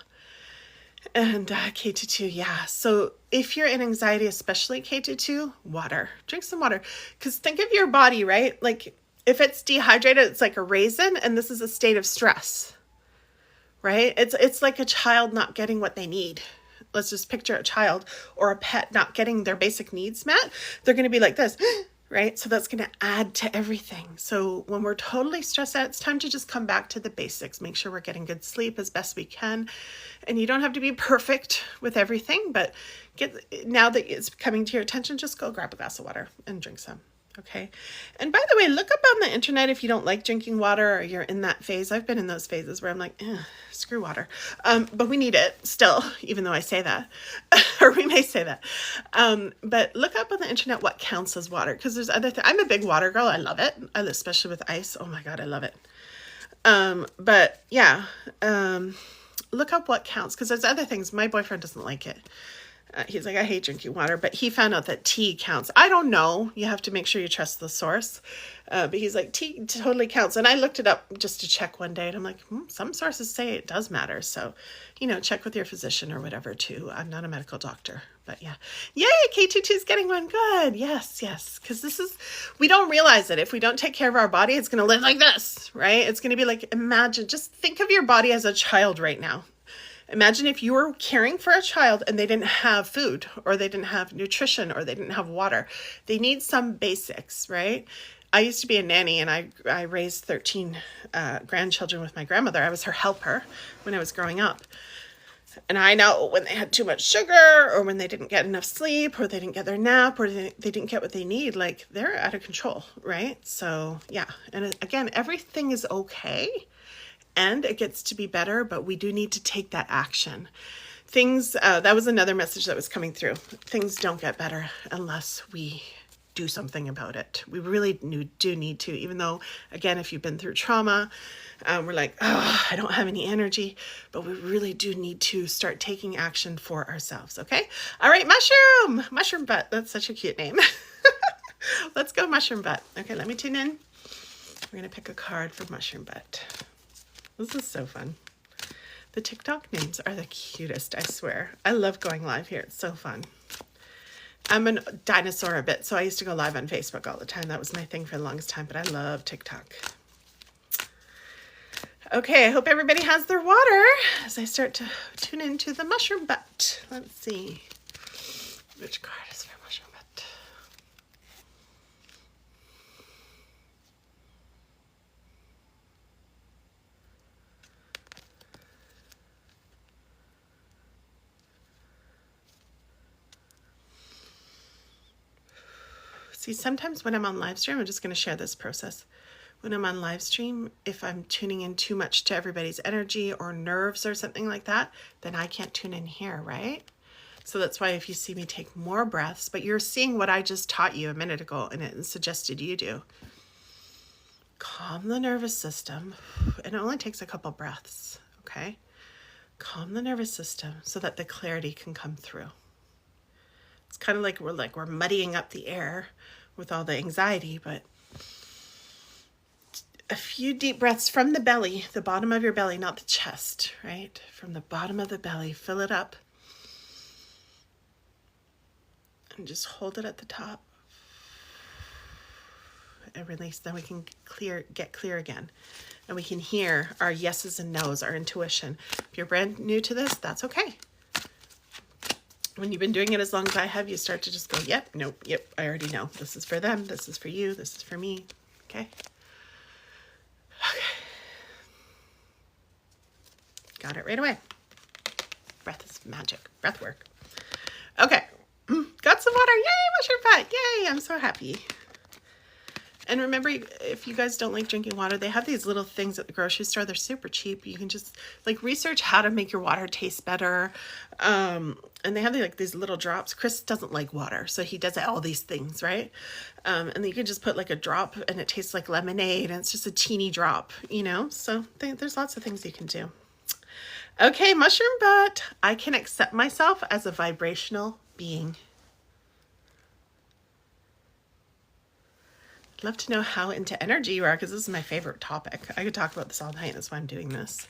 And K22, yeah. So if you're in anxiety, especially K22, water. Drink some water. Because think of your body, right? Like if it's dehydrated, it's like a raisin, and this is a state of stress, right? It's like a child not getting what they need. Let's just picture a child or a pet not getting their basic needs met. They're going to be like this, right? So that's going to add to everything. So when we're totally stressed out, it's time to just come back to the basics. Make sure we're getting good sleep as best we can. And you don't have to be perfect with everything, but now that it's coming to your attention, just go grab a glass of water and drink some. Okay. And by the way, look up on the internet if you don't like drinking water or you're in that phase. I've been in those phases where I'm like, screw water. But we need it still, even though I say that, or we may say that. But look up on the internet what counts as water, because there's other things. I'm a big water girl. I love it. Especially with ice. Oh my God, I love it. But yeah, look up what counts, because there's other things. My boyfriend doesn't like it. He's like, I hate drinking water, but he found out that tea counts. I don't know. You have to make sure you trust the source. But he's like, tea totally counts. And I looked it up just to check one day, and I'm like, some sources say it does matter. So, check with your physician or whatever too. I'm not a medical doctor, but yeah. Yay, K22 is getting one. Good. Yes. Because we don't realize it. If we don't take care of our body, it's going to live like this, right? It's going to be like, just think of your body as a child right now. Imagine if you were caring for a child and they didn't have food, or they didn't have nutrition, or they didn't have water. They need some basics, right? I used to be a nanny, and I raised 13 grandchildren with my grandmother. I was her helper when I was growing up. And I know when they had too much sugar, or when they didn't get enough sleep, or they didn't get their nap, or they didn't get what they need, like they're out of control, right? So yeah. And again, everything is okay. And it gets to be better, but we do need to take that action. Things, that was another message that was coming through. Things don't get better unless we do something about it. We really do need to, even though, again, if you've been through trauma, we're like, oh, I don't have any energy, but we really do need to start taking action for ourselves, okay? All right, Mushroom Butt. That's such a cute name. Let's go Mushroom Butt. Okay, let me tune in. We're going to pick a card for Mushroom Butt. This is so fun. The TikTok names are the cutest, I swear. I love going live here. It's so fun. I'm a dinosaur a bit, so I used to go live on Facebook all the time. That was my thing for the longest time, but I love TikTok. Okay, I hope everybody has their water as I start to tune into the Mushroom Butt. Let's see. Which card is for Mushroom Butt? See, sometimes when I'm on live stream, I'm just going to share this process. When I'm on live stream, if I'm tuning in too much to everybody's energy or nerves or something like that, then I can't tune in here, right? So that's why if you see me take more breaths, but you're seeing what I just taught you a minute ago and it suggested you do. Calm the nervous system. And it only takes a couple breaths, okay? Calm the nervous system so that the clarity can come through. It's kind of like we're muddying up the air with all the anxiety, but a few deep breaths from the belly, the bottom of your belly, not the chest, right? From the bottom of the belly, fill it up. And just hold it at the top. And release, then we can get clear again. And we can hear our yeses and nos, our intuition. If you're brand new to this, that's okay. When you've been doing it as long as I have, you start to just go, yep, nope, yep, I already know. This is for them, this is for you, this is for me, okay? Okay. Got it right away. Breath is magic. Breath work. Okay. Got some water. Yay, mushroom fat. Yay, I'm so happy. And remember, if you guys don't like drinking water, they have these little things at the grocery store. They're super cheap. You can just like research how to make your water taste better. And they have like these little drops. Chris doesn't like water, so he does all these things, right? And then you can just put like a drop and it tastes like lemonade and it's just a teeny drop, you know? So there's lots of things you can do. Okay, mushroom butt. I can accept myself as a vibrational being. I'd love to know how into energy you are, because this is my favorite topic. I could talk about this all night. That's why I'm doing this.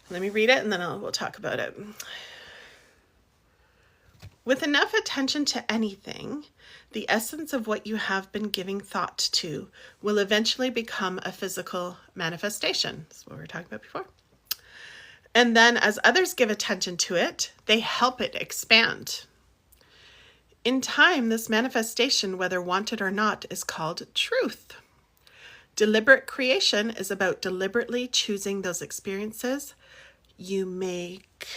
Let me read it and then we'll talk about it. With enough attention to anything, the essence of what you have been giving thought to will eventually become a physical manifestation. That's what we were talking about before. And then as others give attention to it, they help it expand. In time, this manifestation, whether wanted or not, is called truth. Deliberate creation is about deliberately choosing those experiences you make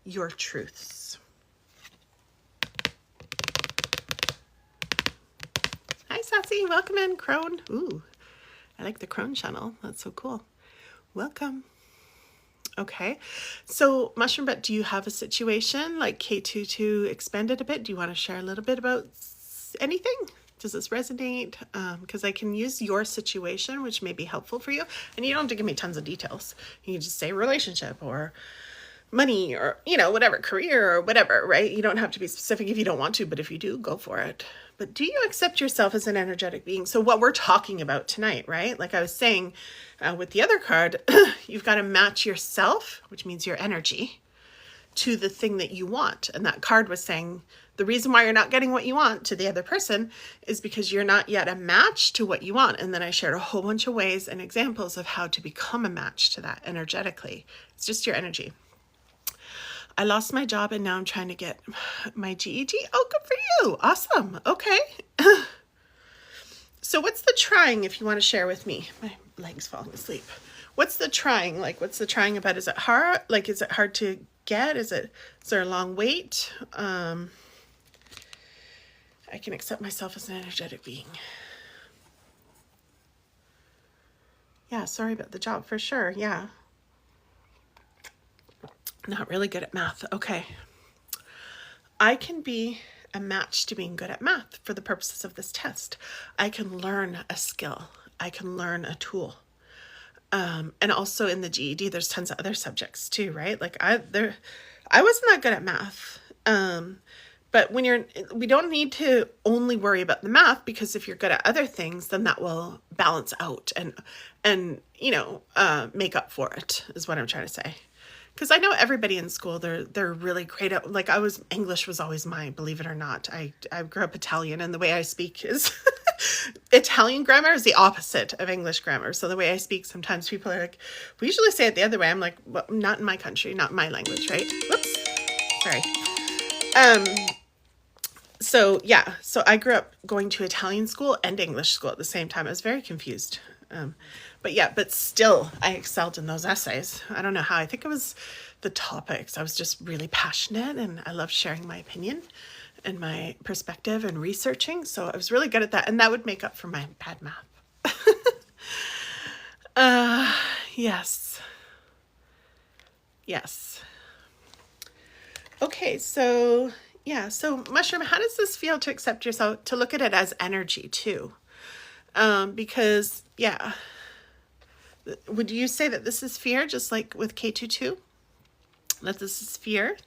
your truths. Hi, Sassy. Welcome in, Crone. Ooh, I like the Crone channel. That's so cool. Welcome. Okay, so Mushroom Butt, do you have a situation like K22 expanded a bit? Do you want to share a little bit about anything? Does this resonate? Because I can use your situation, which may be helpful for you. And you don't have to give me tons of details. You can just say relationship or money or, you know, whatever, career or whatever, right? You don't have to be specific if you don't want to, but if you do, go for it. But do you accept yourself as an energetic being? So what we're talking about tonight, right? Like I was saying with the other card, you've got to match yourself, which means your energy, to the thing that you want. And that card was saying the reason why you're not getting what you want to the other person is because you're not yet a match to what you want. And then I shared a whole bunch of ways and examples of how to become a match to that energetically. It's just your energy. I lost my job and now I'm trying to get my GED. Oh, good for you. Awesome. Okay. So what's the trying, if you want to share with me? My leg's falling asleep. What's the trying? Like, what's the trying about? Is it hard? Like, is it hard to get? Is there a long wait? I can accept myself as an energetic being. Yeah, sorry about the job for sure. Yeah. Not really good at math. Okay. I can be a match to being good at math for the purposes of this test. I can learn a skill. I can learn a tool. And also in the GED, there's tons of other subjects too, right? Like I wasn't that good at math. But we don't need to only worry about the math, because if you're good at other things, then that will balance out and you know, make up for it, is what I'm trying to say. Because I know everybody in school, they're really great at, like English was always mine, believe it or not. I grew up Italian, and the way I speak is, Italian grammar is the opposite of English grammar. So the way I speak, sometimes people are like, we usually say it the other way. I'm like, well, not in my country, not in my language, right? Whoops, sorry. So yeah, so I grew up going to Italian school and English school at the same time. I was very confused. But still, I excelled in those essays. I don't know how. I think it was the topics. I was just really passionate and I loved sharing my opinion. and my perspective and researching. So I was really good at that. And that would make up for my bad math. Yes. Yes. Okay, so yeah, so Mushroom, how does this feel to accept yourself, to look at it as energy too? Because, yeah, would you say that this is fear, just like with K22? That this is fear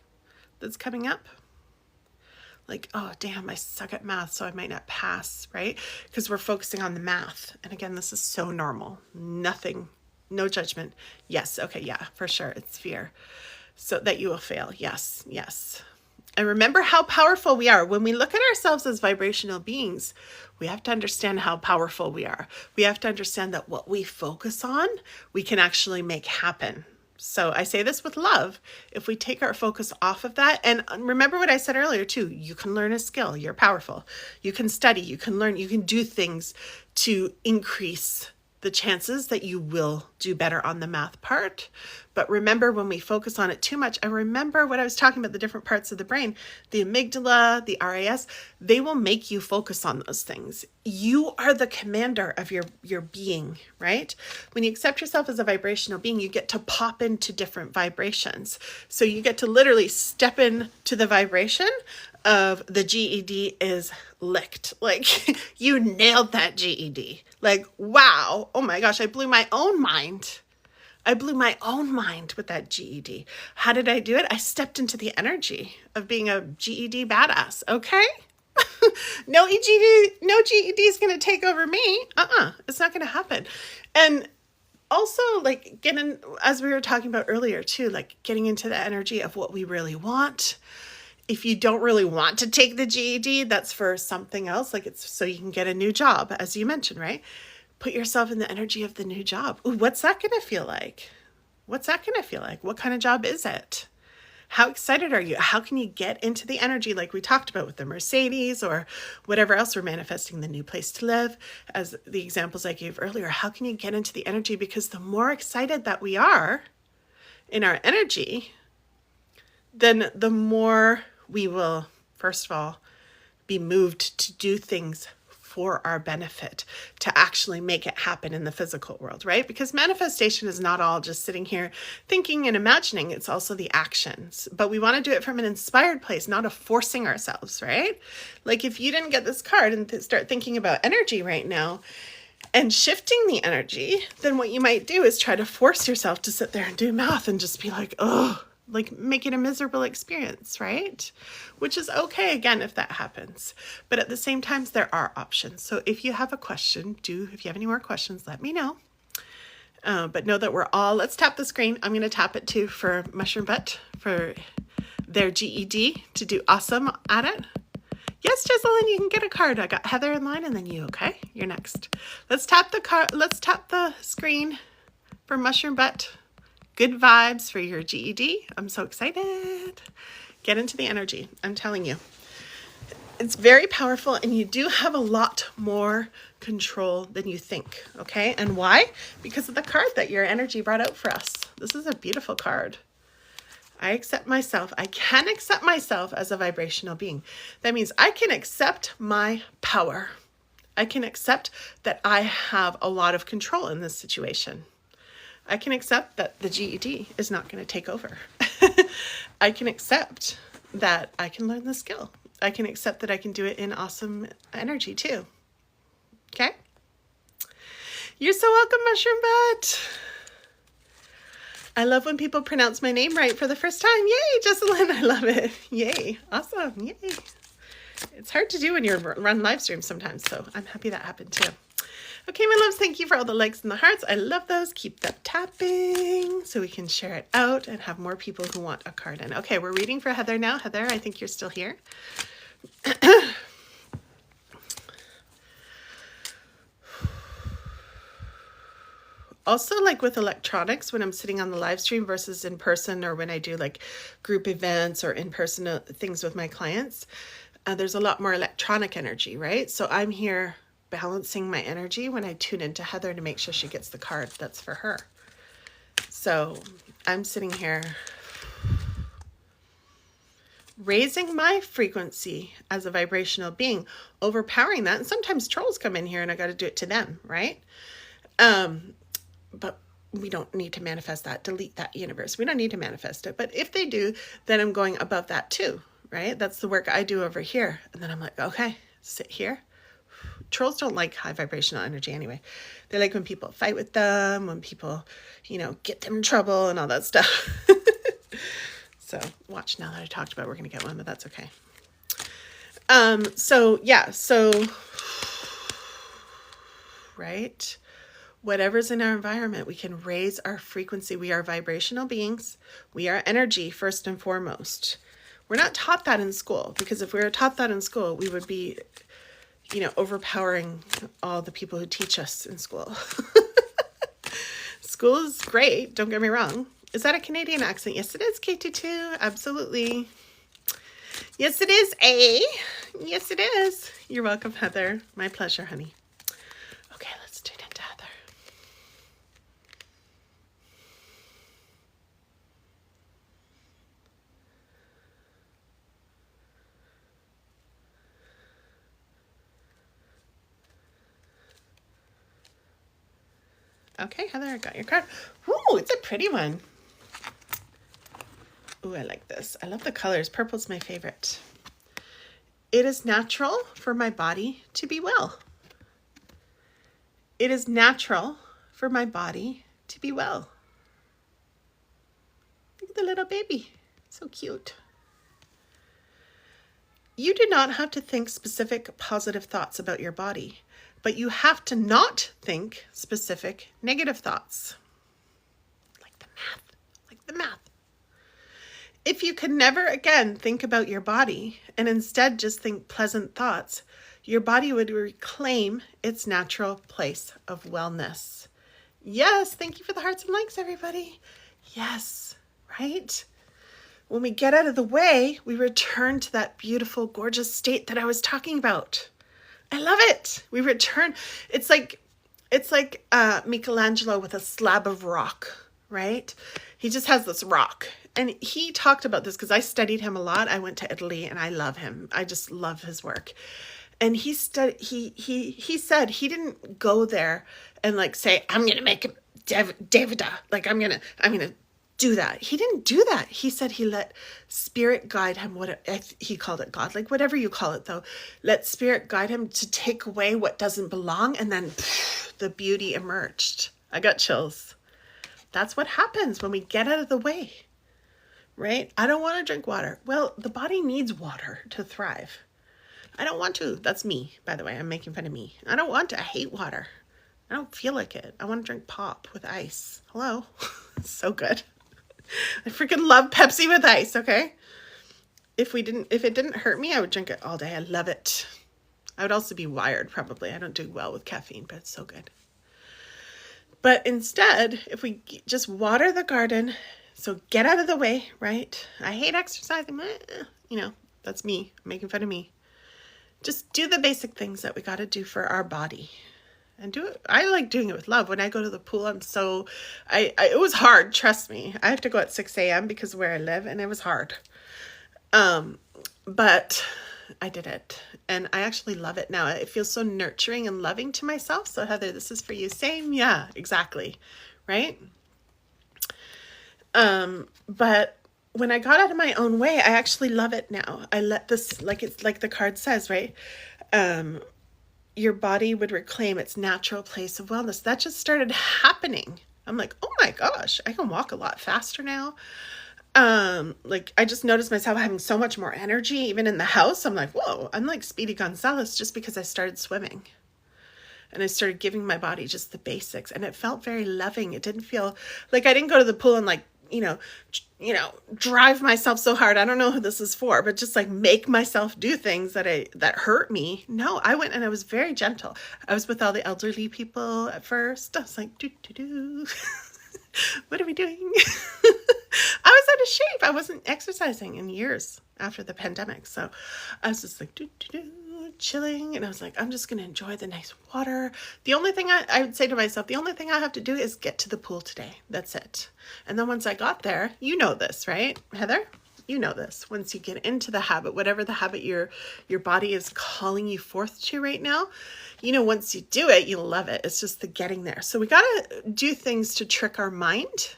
that's coming up? Like, oh, damn, I suck at math, so I might not pass, right? Because we're focusing on the math. And again, this is so normal. Nothing, no judgment. Yes, okay, yeah, for sure, it's fear. So that you will fail. Yes, yes. And remember how powerful we are. When we look at ourselves as vibrational beings, we have to understand how powerful we are. We have to understand that what we focus on, we can actually make happen. So I say this with love. If we take our focus off of that, and remember what I said earlier too, you can learn a skill. You're powerful. You can study, you can learn, you can do things to increase the chances that you will do better on the math part. But remember, when we focus on it too much, and remember what I was talking about, the different parts of the brain, the amygdala, the RAS, they will make you focus on those things. You are the commander of your being, right? When you accept yourself as a vibrational being, you get to pop into different vibrations. So you get to literally step into the vibration of the GED is licked. Like, you nailed that GED. Like, wow. Oh my gosh, I blew my own mind. I blew my own mind with that GED. How did I do it? I stepped into the energy of being a GED badass. Okay? No GED is going to take over me. It's not going to happen. And also, like, getting, as we were talking about earlier too, like getting into the energy of what we really want. If you don't really want to take the GED, that's for something else. Like, it's so you can get a new job, as you mentioned, right? Put yourself in the energy of the new job. Ooh, what's that going to feel like? What's that going to feel like? What kind of job is it? How excited are you? How can you get into the energy like we talked about with the Mercedes or whatever else we're manifesting, the new place to live, as the examples I gave earlier? How can you get into the energy? Because the more excited that we are in our energy, then the more we will, first of all, be moved to do things for our benefit, to actually make it happen in the physical world, right? Because manifestation is not all just sitting here thinking and imagining, it's also the actions. But we want to do it from an inspired place, not a forcing ourselves, right? Like, if you didn't get this card and start thinking about energy right now and shifting the energy, then what you might do is try to force yourself to sit there and do math and just be like, oh, like make it a miserable experience, right? Which is okay, again, if that happens. But at the same time, there are options. So if you have a question, if you have any more questions, let me know. But know that we're all, let's tap the screen. I'm going to tap it too for Mushroom Butt, for their GED, to do awesome at it. Yes, Jesselyn, you can get a card. I got Heather in line and then you, okay? You're next. Let's tap the card. Let's tap the screen for Mushroom Butt. Good vibes for your GED. I'm so excited. Get into the energy. I'm telling you. It's very powerful, and you do have a lot more control than you think, okay? And why? Because of the card that your energy brought out for us. This is a beautiful card. I accept myself. I can accept myself as a vibrational being. That means I can accept my power. I can accept that I have a lot of control in this situation. I can accept that the GED is not going to take over. I can accept that I can learn the skill. I can accept that I can do it in awesome energy too. Okay? You're so welcome, Mushroom Butt. I love when people pronounce my name right for the first time. Yay, Jesselyn, I love it. Yay, awesome, yay. It's hard to do when you run live streams sometimes, so I'm happy that happened too. Okay, my loves, thank you for all the likes and the hearts. I love those. Keep them tapping so we can share it out and have more people who want a card in. Okay, we're reading for Heather now. Heather, I think you're still here. Also, like with electronics, when I'm sitting on the live stream versus in person, or when I do like group events or in-person things with my clients, there's a lot more electronic energy, right? So I'm here balancing my energy when I tune into Heather to make sure she gets the card that's for her. So I'm sitting here raising my frequency as a vibrational being, overpowering that. And sometimes trolls come in here and I got to do it to them, right? But we don't need to manifest that, delete that universe. We don't need to manifest it. But if they do, then I'm going above that too, right? That's the work I do over here. And then I'm like, okay, sit here. Trolls don't like high vibrational energy anyway. They like when people fight with them, when people, get them in trouble and all that stuff. So watch, now that I talked about it, we're going to get one, but that's okay. So right? Whatever's in our environment, we can raise our frequency. We are vibrational beings. We are energy first and foremost. We're not taught that in school, because if we were taught that in school, we would be, overpowering all the people who teach us in school. School is great. Don't get me wrong. Is that a Canadian accent? Yes, it is, K22. Absolutely. Yes, it is, A. Yes, it is. You're welcome, Heather. My pleasure, honey. Okay, let's tune into Heather. Okay, Heather, I got your card. Ooh, it's a pretty one. Ooh, I like this. I love the colors. Purple's my favorite. It is natural for my body to be well. It is natural for my body to be well. Look at the little baby. So cute. You do not have to think specific positive thoughts about your body, but you have to not think specific negative thoughts. Like the math. If you could never again think about your body and instead just think pleasant thoughts, your body would reclaim its natural place of wellness. Yes, thank you for the hearts and likes, everybody. Yes, right? When we get out of the way, we return to that beautiful, gorgeous state that I was talking about. I love it. We return. It's like Michelangelo with a slab of rock, right? He just has this rock. And he talked about this because I studied him a lot. I went to Italy and I love him. I just love his work. And he said he didn't go there and like say, I'm going to make him Davida. Like I'm going to do that. He didn't do that. He said he let spirit guide him. He called it God, like whatever you call it though. Let spirit guide him to take away what doesn't belong. And then the beauty emerged. I got chills. That's what happens when we get out of the way. Right? I don't want to drink water. Well, the body needs water to thrive. I don't want to. That's me, by the way. I'm making fun of me. I don't want to. I hate water. I don't feel like it. I want to drink pop with ice. Hello? So good. I freaking love Pepsi with ice, okay? If it didn't hurt me, I would drink it all day. I love it. I would also be wired, probably. I don't do well with caffeine, but it's so good. But instead, if we just water the garden, so get out of the way, right? I hate exercising. That's me. I'm making fun of me. Just do the basic things that we got to do for our body. And do it. I like doing it with love. When I go to the pool, it was hard, trust me. I have to go at 6 a.m. because of where I live, and it was hard. But I did it. And I actually love it now. It feels so nurturing and loving to myself. So Heather, this is for you. Same? Yeah, exactly. Right? But when I got out of my own way, I actually love it now. I let this, like the card says, right? Your body would reclaim its natural place of wellness. That just started happening. I'm like, oh my gosh, I can walk a lot faster now. I just noticed myself having so much more energy, even in the house. I'm like, whoa, I'm like Speedy Gonzalez just because I started swimming. And I started giving my body just the basics. And it felt very loving. It didn't feel like I didn't go to the pool and drive myself so hard. I don't know who this is for, but just like make myself do things that hurt me. No, I went and I was very gentle. I was with all the elderly people at first. I was like, what are we doing? I was out of shape. I wasn't exercising in years after the pandemic. So I was just like, chilling. And I was like, I'm just going to enjoy the nice water. The only thing I would say to myself, the only thing I have to do is get to the pool today. That's it. And then once I got there, you know this, right, Heather? You know this. Once you get into the habit, whatever the habit your body is calling you forth to right now, you know, once you do it, you love it. It's just the getting there. So we got to do things to trick our mind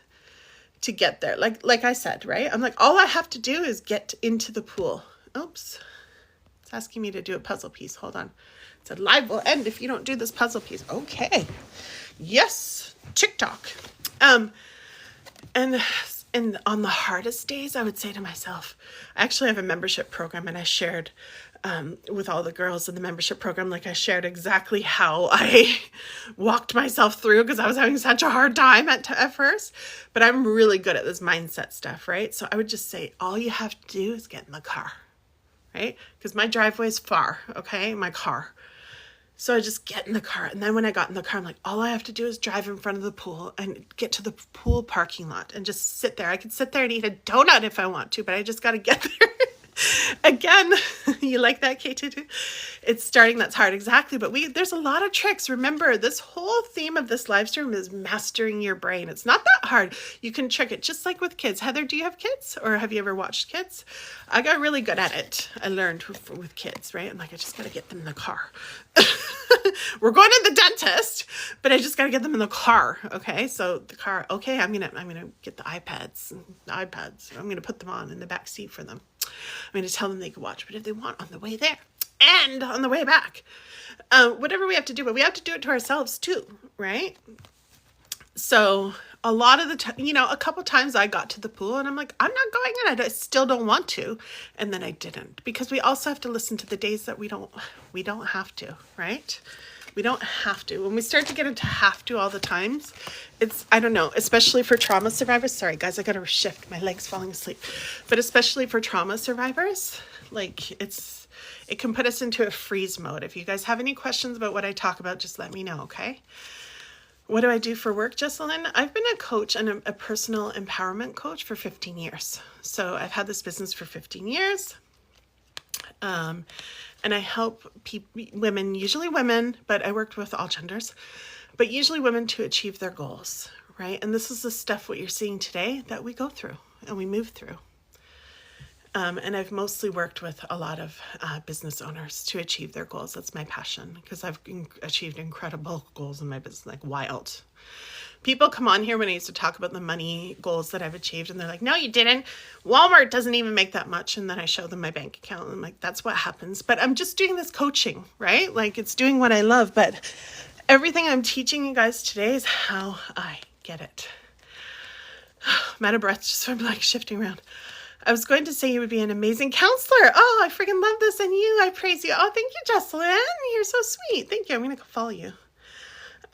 to get there. Like I said, right? I'm like, all I have to do is get into the pool. Oops. It's asking me to do a puzzle piece. Hold on. It said live will end if you don't do this puzzle piece. Okay. Yes. TikTok. And on the hardest days, I would say to myself, I actually have a membership program, and I shared with all the girls in the membership program, like I shared exactly how I walked myself through because I was having such a hard time at first. But I'm really good at this mindset stuff, right? So I would just say, all you have to do is get in the car, right? Because my driveway is far, okay? My car. So I just get in the car. And then when I got in the car, I'm like, all I have to do is drive in front of the pool and get to the pool parking lot and just sit there. I could sit there and eat a donut if I want to, but I just got to get there. Again, you like that, K22? It's starting, that's hard. Exactly. But there's a lot of tricks. Remember, this whole theme of this live stream is mastering your brain. It's not that hard. You can trick it just like with kids. Heather, do you have kids, or have you ever watched kids? I got really good at it. I learned with kids, right? I'm like, I just got to get them in the car. We're going to the dentist, but I just got to get them in the car. Okay. So the car, okay, I'm going to get the iPads. I'm going to put them on in the back seat for them. I'm going to tell them they can watch, but if they want, on the way there and on the way back, whatever we have to do, but we have to do it to ourselves too, right? So a lot of the time, a couple times I got to the pool and I'm like, I'm not going in. I still don't want to. And then I didn't, because we also have to listen to the days that we don't have to, right? We don't have to. When we start to get into have to all the times, I don't know, especially for trauma survivors. Sorry, guys, I got to shift. My leg's falling asleep. But especially for trauma survivors, like it can put us into a freeze mode. If you guys have any questions about what I talk about, just let me know, okay? What do I do for work, Jesselyn? I've been a coach and a personal empowerment coach for 15 years. So I've had this business for 15 years. And I help women, usually women, but I worked with all genders, but usually women to achieve their goals, right? And this is the stuff what you're seeing today that we go through and we move through. And I've mostly worked with a lot of business owners to achieve their goals. That's my passion, because I've achieved incredible goals in my business, like wild. People come on here when I used to talk about the money goals that I've achieved, and they're like, no, you didn't. Walmart doesn't even make that much. And then I show them my bank account, and I'm like, that's what happens. But I'm just doing this coaching, right? Like, it's doing what I love. But everything I'm teaching you guys today is how I get it. I'm out of breath just from like shifting around. I was going to say you would be an amazing counselor. Oh, I freaking love this. And you, I praise you. Oh, thank you, Jesselyn. You're so sweet. Thank you. I'm going to go follow you.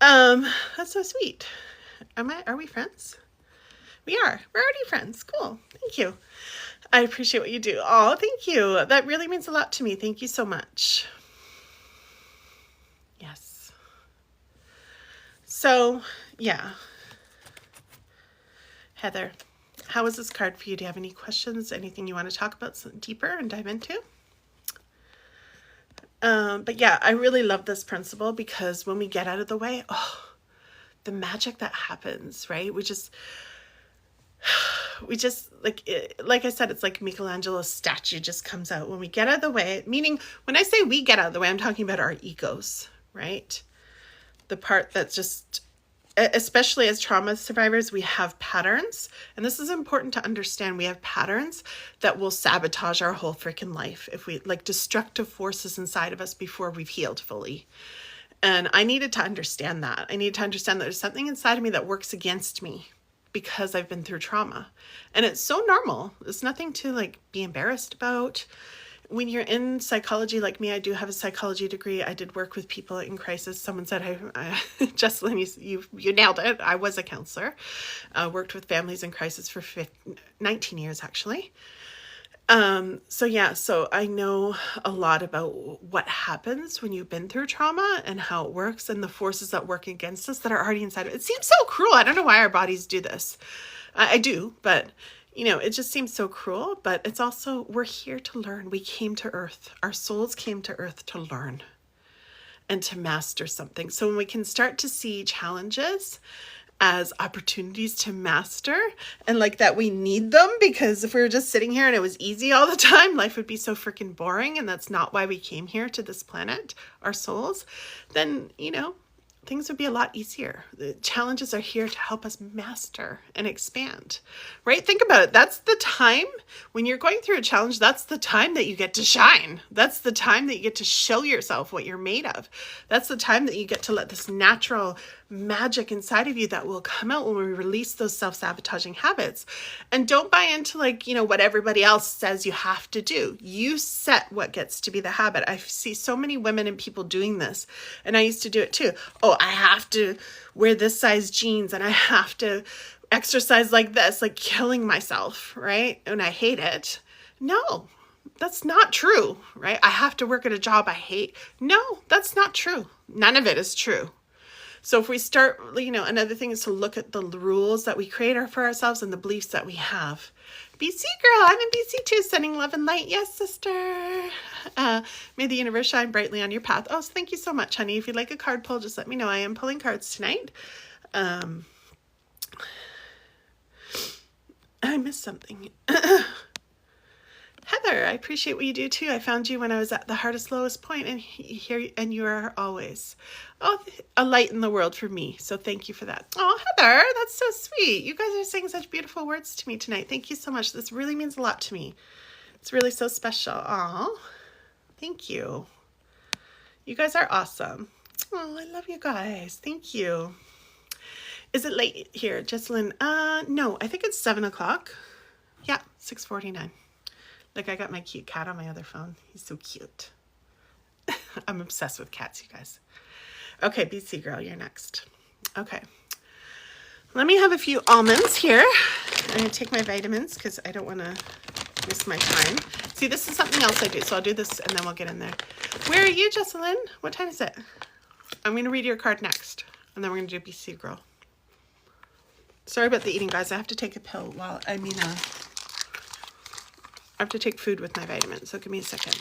That's so sweet. Are we friends? We are. We're already friends. Cool. Thank you. I appreciate what you do. Oh, thank you. That really means a lot to me. Thank you so much. Yes. So, yeah. Heather, how was this card for you? Do you have any questions? Anything you want to talk about deeper and dive into? But yeah, I really love this principle, because when we get out of the way, the magic that happens, right? We just like I said, it's like Michelangelo's statue just comes out when we get out of the way. Meaning, when I say we get out of the way, I'm talking about our egos, right? The part that's just, especially as trauma survivors, we have patterns. And this is important to understand. We have patterns that will sabotage our whole freaking life. If we like destructive forces inside of us before we've healed fully. And I needed to understand that. I needed to understand that there's something inside of me that works against me because I've been through trauma. And it's so normal. It's nothing to like be embarrassed about. When you're in psychology like me, I do have a psychology degree. I did work with people in crisis. Someone said, Jesselyn, you nailed it. I was a counselor. Worked with families in crisis for 19 years, actually. So I know a lot about what happens when you've been through trauma and how it works and the forces that work against us that are already inside of it. It seems so cruel. I don't know why our bodies do this. I do, but it just seems so cruel, but it's also, we're here to learn. We came to earth. Our souls came to earth to learn and to master something. So when we can start to see challenges as opportunities to master, and like that we need them, because if we were just sitting here and it was easy all the time, life would be so freaking boring, and that's not why we came here to this planet, our souls, then, you know, things would be a lot easier. The challenges are here to help us master and expand, right? Think about it. That's the time when you're going through a challenge. That's the time that you get to shine. That's the time that you get to show yourself what you're made of. That's the time that you get to let this natural magic inside of you that will come out when we release those self-sabotaging habits. And don't buy into, like, you know, what everybody else says you have to do. You set what gets to be the habit. I see so many women and people doing this, and I used to do it too. Oh, I have to wear this size jeans, and I have to exercise like this, like killing myself, right? And I hate it. No, that's not true, right? I have to work at a job I hate. No, that's not true. None of it is true. So if we start, you know, another thing is to look at the rules that we create for ourselves and the beliefs that we have. BC girl, I'm in BC too, sending love and light. Yes, sister. May the universe shine brightly on your path. Oh, thank you so much, honey. If you'd like a card pull, just let me know. I am pulling cards tonight. I missed something. Heather, I appreciate what you do too. I found you when I was at the hardest, lowest point, and here, and you are always, oh, a light in the world for me. So thank you for that. Oh, Heather, that's so sweet. You guys are saying such beautiful words to me tonight. Thank you so much. This really means a lot to me. It's really so special. Aw, thank you. You guys are awesome. Oh, I love you guys. Thank you. Is it late here, Jessalyn? No, I think it's 7 o'clock. Yeah, 6:49. Like, I got my cute cat on my other phone. He's so cute. I'm obsessed with cats, you guys. Okay, BC girl, you're next. Okay. Let me have a few almonds here. I'm going to take my vitamins because I don't want to miss my time. See, this is something else I do, so I'll do this and then we'll get in there. Where are you, Jessalyn? What time is it? I'm going to read your card next, and then we're going to do BC girl. Sorry about the eating, guys. I have to take a pill while, I have to take food with my vitamins, so give me a second.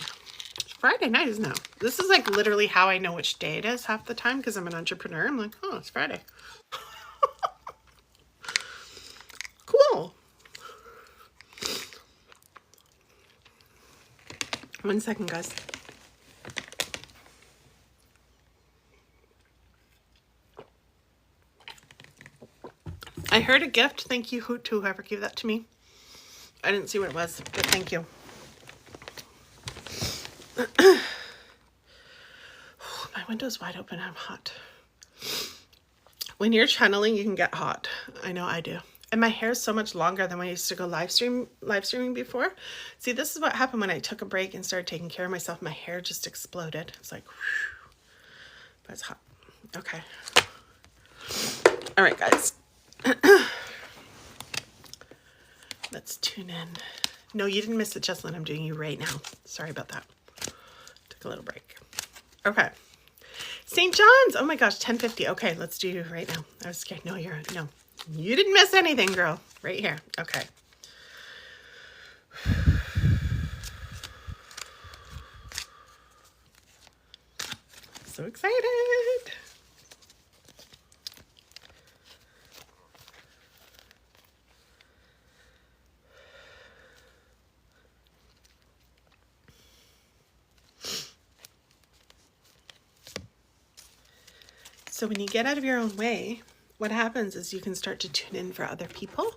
It's Friday night, isn't it? This is like literally how I know which day it is half the time, because I'm an entrepreneur. I'm like, oh, it's Friday. Cool. 1 second, guys. I heard a gift. Thank you to whoever gave that to me. I didn't see what it was, but thank you. My window's wide open. I'm hot. When you're channeling, you can get hot. I know I do. And my hair is so much longer than when I used to go live streaming before. See, this is what happened when I took a break and started taking care of myself. My hair just exploded. It's like, whew. But it's hot. Okay. All right, guys. Let's tune in. No, you didn't miss it, Jessalyn. I'm doing you right now. Sorry about that. Took a little break. Okay. St. John's. Oh my gosh, 10:50. Okay, let's do you right now. I was scared. No, you didn't miss anything, girl. Right here. Okay. So excited. So when you get out of your own way, what happens is you can start to tune in for other people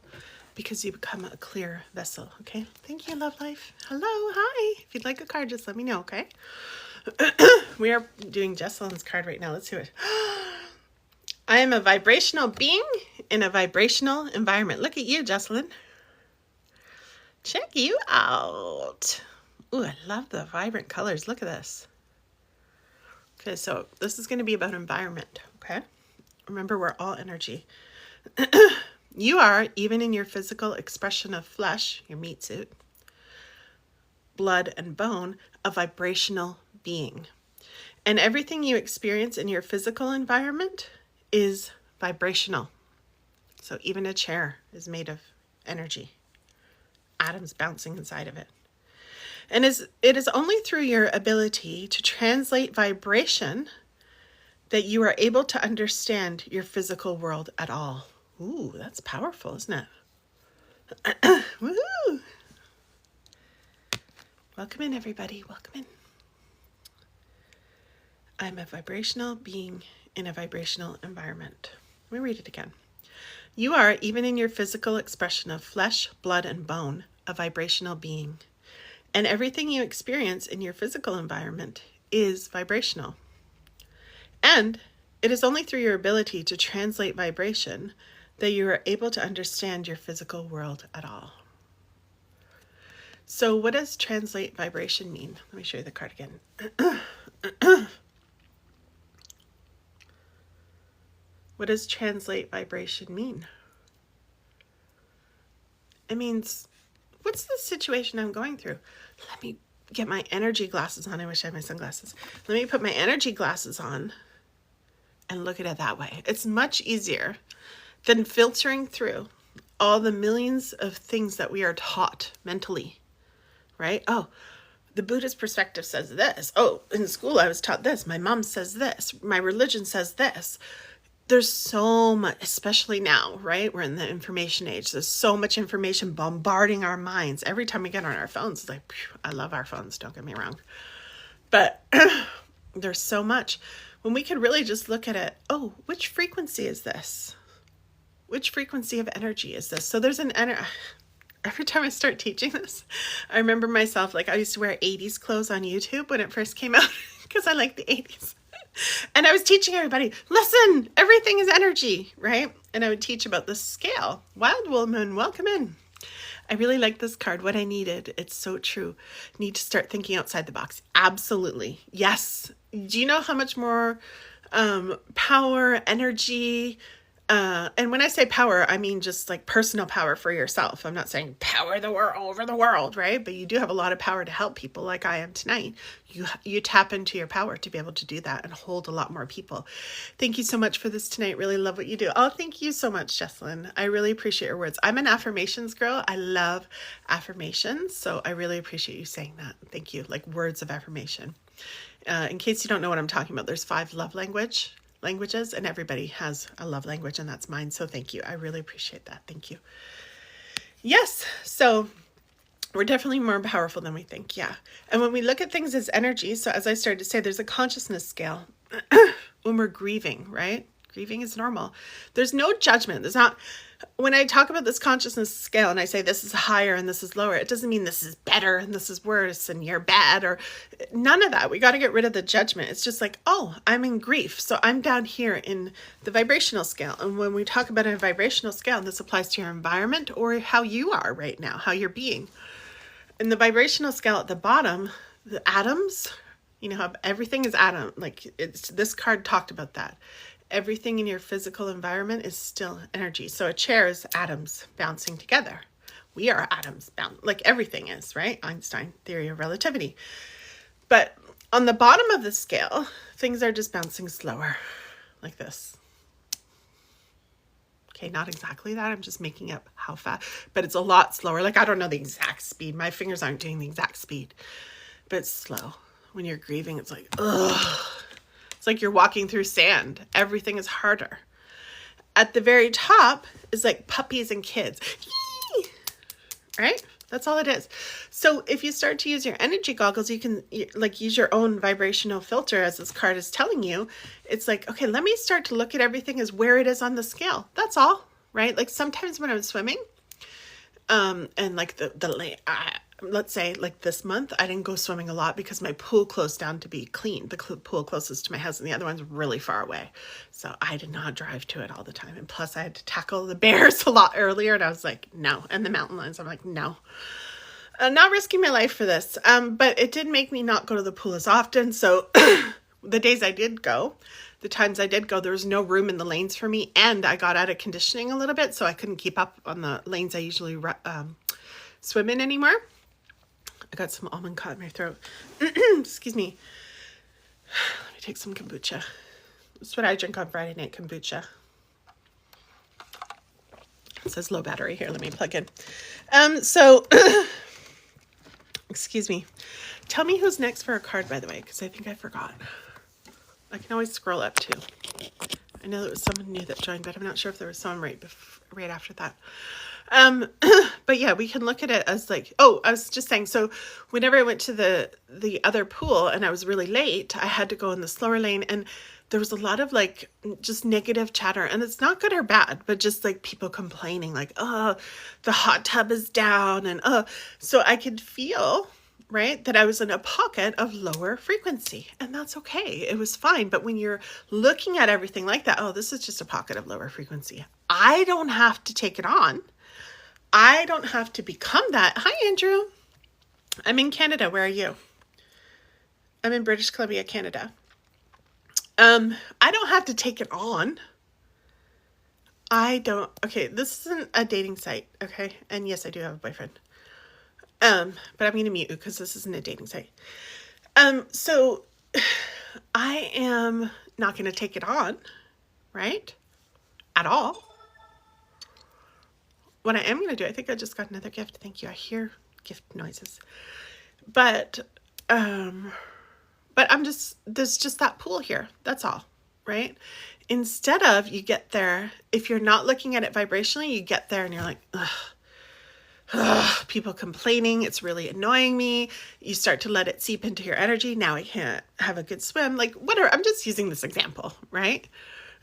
because you become a clear vessel, okay? Thank you, love life. Hello, hi. If you'd like a card, just let me know, okay? We are doing Jessalyn's card right now. Let's do it. I am a vibrational being in a vibrational environment. Look at you, Jessalyn. Check you out. Ooh, I love the vibrant colors. Look at this. Okay, so this is going to be about environment, okay? Remember, we're all energy. You are, even in your physical expression of flesh, your meat suit, blood and bone, a vibrational being. And everything you experience in your physical environment is vibrational. So even a chair is made of energy, atoms bouncing inside of it. And it is only through your ability to translate vibration that you are able to understand your physical world at all. Ooh, that's powerful, isn't it? Woo! Welcome in, everybody. Welcome in. I'm a vibrational being in a vibrational environment. Let me read it again. You are, even in your physical expression of flesh, blood, and bone, a vibrational being. And everything you experience in your physical environment is vibrational. And it is only through your ability to translate vibration that you are able to understand your physical world at all. So what does translate vibration mean? Let me show you the card again. What does translate vibration mean? It means, what's the situation I'm going through? Let me get my energy glasses on. I wish I had my sunglasses. Let me put my energy glasses on and look at it that way. It's much easier than filtering through all the millions of things that we are taught mentally, right? Oh, the Buddhist perspective says this. Oh, in school I was taught this. My mom says this. My religion says this. There's so much, especially now, right? We're in the information age. There's so much information bombarding our minds. Every time we get on our phones, it's like, phew, I love our phones, don't get me wrong. But there's so much. When we could really just look at it, oh, which frequency is this? Which frequency of energy is this? So there's an energy. Every time I start teaching this, I remember myself, like I used to wear 80s clothes on YouTube when it first came out because I like the 80s. And I was teaching everybody, listen, everything is energy, right? And I would teach about the scale. Wild woman, welcome in. I really like this card. What I needed. It's so true. Need to start thinking outside the box. Absolutely. Yes. Do you know how much more power, energy, and when I say power, I mean just like personal power for yourself. I'm not saying power the world over the world, right? But you do have a lot of power to help people like I am tonight. You tap into your power to be able to do that and hold a lot more people. Thank you so much for this tonight. Really love what you do. Oh, thank you so much, Jesselyn. I really appreciate your words. I'm an affirmations girl. I love affirmations. So I really appreciate you saying that. Thank you. Like words of affirmation. In case you don't know what I'm talking about, there's 5 love languages, and everybody has a love language, and that's mine. So thank you. I really appreciate that. Thank you. Yes. So we're definitely more powerful than we think. Yeah. And when we look at things as energy, so as I started to say, there's a consciousness scale when we're grieving, right? Grieving is normal. There's no judgment. There's not, when I talk about this consciousness scale and I say this is higher and this is lower, it doesn't mean this is better and this is worse and you're bad or none of that. We got to get rid of the judgment. It's just like, oh, I'm in grief. So I'm down here in the vibrational scale. And when we talk about a vibrational scale, this applies to your environment or how you are right now, how you're being. In the vibrational scale at the bottom, the atoms, you know, how everything is atom. Like this card talked about that. Everything in your physical environment is still energy. So a chair is atoms bouncing together. We are atoms bound, like everything is, right? Einstein theory of relativity. But on the bottom of the scale, things are just bouncing slower, like this. Okay, not exactly that. I'm just making up how fast, but it's a lot slower. Like I don't know the exact speed. My fingers aren't doing the exact speed, but it's slow. When you're grieving, it's like, ugh. It's like you're walking through sand. Everything is harder. At the very top is like puppies and kids. Yee! Right? That's all it is. So if you start to use your energy goggles, you can like use your own vibrational filter as this card is telling you. It's like, okay, let me start to look at everything as where it is on the scale. That's all, right? Like sometimes when I'm swimming, and like let's say like this month, I didn't go swimming a lot because my pool closed down to be clean. The pool closest to my house and the other one's really far away. So I did not drive to it all the time. And plus I had to tackle the bears a lot earlier and I was like, no. And the mountain lions, I'm like, no. I'm not risking my life for this. But it did make me not go to the pool as often. So the days I did go, the times I did go, there was no room in the lanes for me. And I got out of conditioning a little bit. So I couldn't keep up on the lanes I usually swim in anymore. I got some almond caught in my throat. Excuse me. Let me take some kombucha. That's what I drink on Friday night, kombucha. It says low battery here. Let me plug in. Excuse me. Tell me who's next for a card, by the way, because I think I forgot. I can always scroll up too. I know there was someone new that joined, but I'm not sure if there was someone right after that. But yeah, we can look at it as like, oh, I was just saying, so whenever I went to the other pool and I was really late, I had to go in the slower lane, and there was a lot of like just negative chatter, and it's not good or bad, but just like people complaining like, oh, the hot tub is down, and so I could feel, right, that I was in a pocket of lower frequency, and that's okay. It was fine. But when you're looking at everything like that, oh, this is just a pocket of lower frequency. I don't have to take it on. I don't have to become that. Hi, Andrew. I'm in Canada. Where are you? I'm in British Columbia, Canada. I don't have to take it on. Okay, this isn't a dating site, okay? And yes, I do have a boyfriend. But I'm going to mute you because this isn't a dating site. So I am not going to take it on, right? At all. What I am going to do, I think I just got another gift. Thank you. I hear gift noises. But there's just that pool here. That's all, right? Instead of you get there, if you're not looking at it vibrationally, you get there and you're like, ugh, people complaining, it's really annoying me. You start to let it seep into your energy. Now I can't have a good swim. Like whatever, I'm just using this example, right?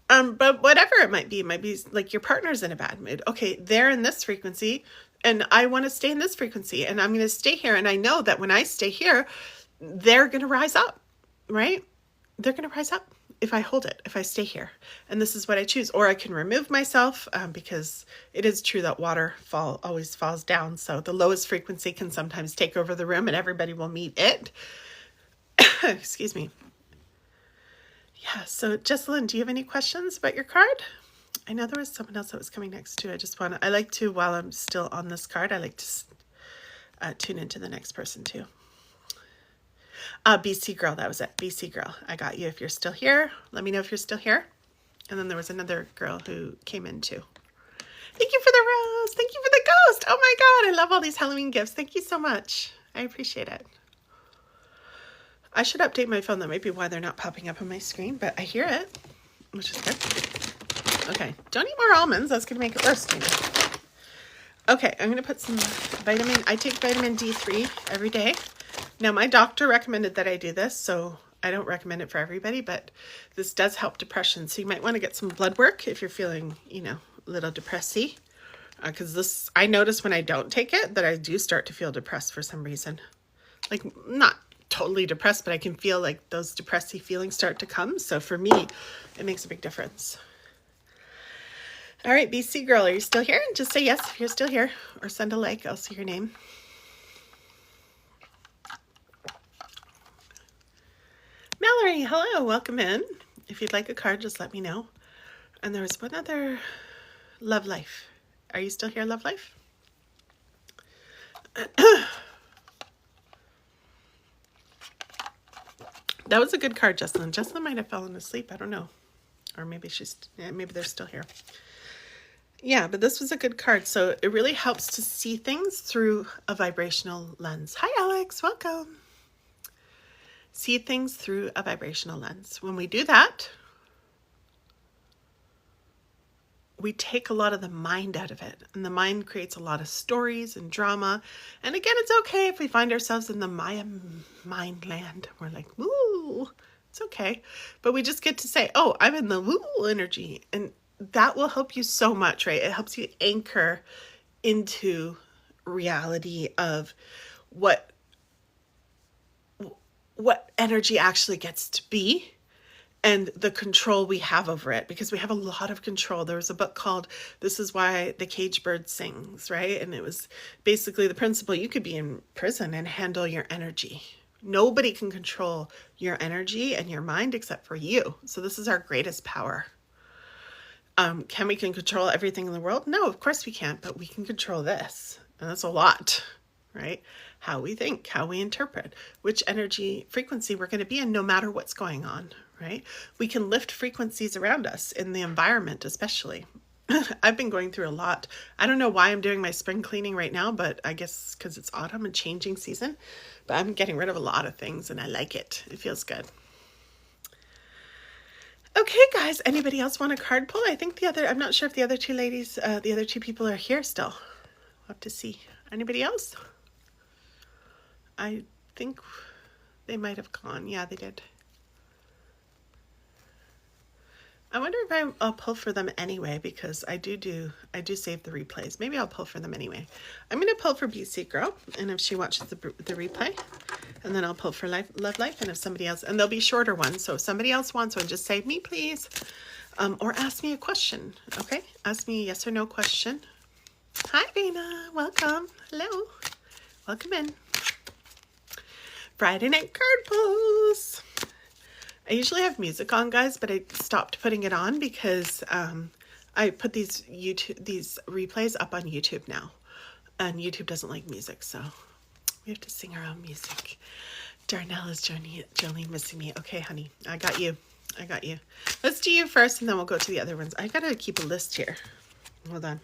But whatever it might be like your partner's in a bad mood. Okay, they're in this frequency and I want to stay in this frequency and I'm going to stay here. And I know that when I stay here, they're going to rise up, right? They're going to rise up if I hold it, if I stay here. And this is what I choose. Or I can remove myself because it is true that water always falls down. So the lowest frequency can sometimes take over the room and everybody will meet it. Excuse me. Yeah, so Jessalyn, do you have any questions about your card? I know there was someone else that was coming next too. I like to, while I'm still on this card, I like to tune into the next person too. BC Girl, that was it. BC Girl, I got you. If you're still here, let me know if you're still here. And then there was another girl who came in too. Thank you for the rose. Thank you for the ghost. Oh my God, I love all these Halloween gifts. Thank you so much. I appreciate it. I should update my phone. That might be why they're not popping up on my screen, but I hear it, which is good. Okay, don't eat more almonds. That's going to make it worse. Okay, I'm going to put some vitamin. I take vitamin D3 every day. Now, my doctor recommended that I do this, so I don't recommend it for everybody, but this does help depression. So you might want to get some blood work if you're feeling, a little depressy. Because I notice when I don't take it that I do start to feel depressed for some reason. Like, not totally depressed, but I can feel like those depressy feelings start to come. So for me, it makes a big difference. All right, BC Girl, are you still here? Just say yes if you're still here, or send a like. I'll see your name. Mallory, hello, welcome in. If you'd like a card, just let me know. And there was one other, Love Life. Are you still here, Love Life? That was a good card, Jessalyn. Jessalyn might have fallen asleep. I don't know. Or maybe maybe they're still here. Yeah, but this was a good card. So it really helps to see things through a vibrational lens. Hi, Alex. Welcome. See things through a vibrational lens. When we do that, we take a lot of the mind out of it. And the mind creates a lot of stories and drama. And again, it's okay if we find ourselves in the Maya mind land. We're like, woo, it's okay. But we just get to say, oh, I'm in the woo energy. And that will help you so much, right? It helps you anchor into reality of what energy actually gets to be and the control we have over it, because we have a lot of control. There was a book called This Is Why the Caged Bird Sings, right? And it was basically the principle you could be in prison and handle your energy. Nobody can control your energy and your mind except for you. So this is our greatest power. Can we control everything in the world? No, of course we can't, but we can control this. And that's a lot, right? How we think, how we interpret, which energy frequency we're going to be in no matter what's going on, right? We can lift frequencies around us in the environment, especially. I've been going through a lot. I don't know why I'm doing my spring cleaning right now, but I guess because it's autumn and changing season. But I'm getting rid of a lot of things and I like it. It feels good. Okay, guys, anybody else want a card pull? I think I'm not sure if the other two ladies, the other two people are here still. We'll have to see. Anybody else? I think they might have gone. Yeah, they did. I wonder if I'll pull for them anyway, because I do save the replays. Maybe I'll pull for them anyway. I'm going to pull for BC Girl, and if she watches the replay, and then I'll pull for Love Life, and if somebody else, and they'll be shorter ones, so if somebody else wants one, just say me, please, or ask me a question, okay? Ask me a yes or no question. Hi, Vena. Welcome. Hello. Welcome in. Friday night card pulls. I usually have music on, guys, but I stopped putting it on because I put these replays up on YouTube now, and YouTube doesn't like music, so we have to sing our own music. Darnell is Jolene missing me. Okay, honey, I got you. I got you. Let's do you first, and then we'll go to the other ones. I gotta keep a list here. Hold on.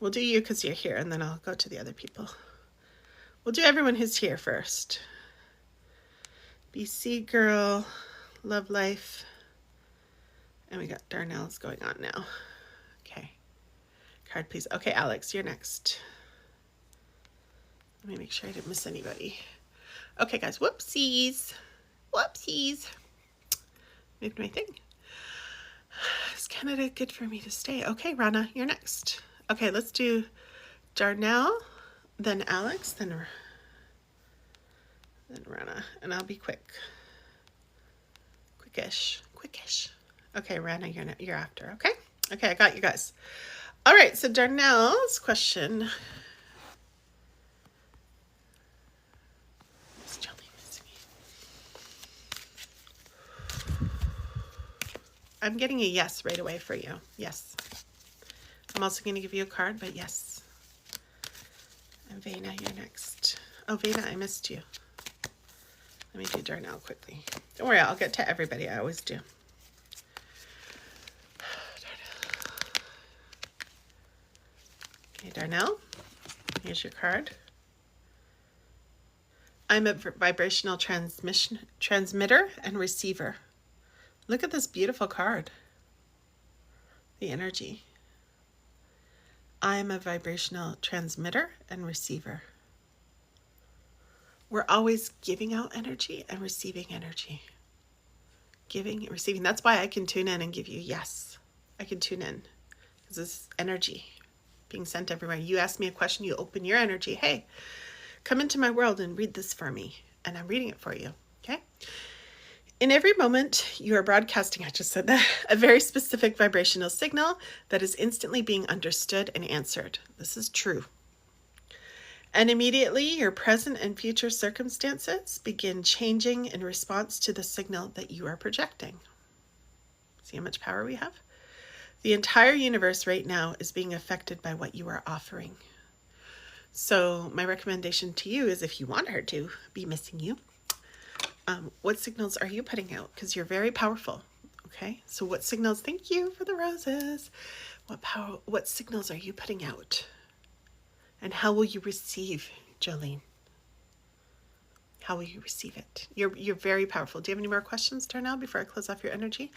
We'll do you because you're here, and then I'll go to the other people. We'll do everyone who's here first. BC Girl, Love Life, and we got Darnell's going on now. Okay, card please. Okay, Alex, you're next. Let me make sure I didn't miss anybody. Okay, guys, whoopsies. Whoopsies. Moved my thing. Is Canada good for me to stay? Okay, Rana, you're next. Okay, let's do Darnell, then Alex, then Rana, and I'll be quick. Quickish. Okay, Rana, you're after, okay? Okay, I got you guys. All right, so Darnell's question. Is Jolene missing me? I'm getting a yes right away for you. Yes. I'm also going to give you a card, but yes. And Vena, you're next. Oh, Vena, I missed you. Let me do Darnell quickly. Don't worry, I'll get to everybody. I always do. Okay, Darnell, here's your card. I'm a vibrational transmitter and receiver. Look at this beautiful card. The energy. I'm a vibrational transmitter and receiver. We're always giving out energy and receiving energy. Giving and receiving. That's why I can tune in and give you yes. I can tune in because it's energy being sent everywhere. You ask me a question, you open your energy. Hey, come into my world and read this for me. And I'm reading it for you. Okay? In every moment, you are broadcasting, I just said that, a very specific vibrational signal that is instantly being understood and answered. This is true. And immediately your present and future circumstances begin changing in response to the signal that you are projecting. See how much power we have? The entire universe right now is being affected by what you are offering. So my recommendation to you is, if you want her to be missing you, what signals are you putting out? Because you're very powerful. Okay, so what signals? Thank you for the roses. What signals are you putting out? And how will you receive, Jolene? How will you receive it? You're very powerful. Do you have any more questions, Darnell, before I close off your energy?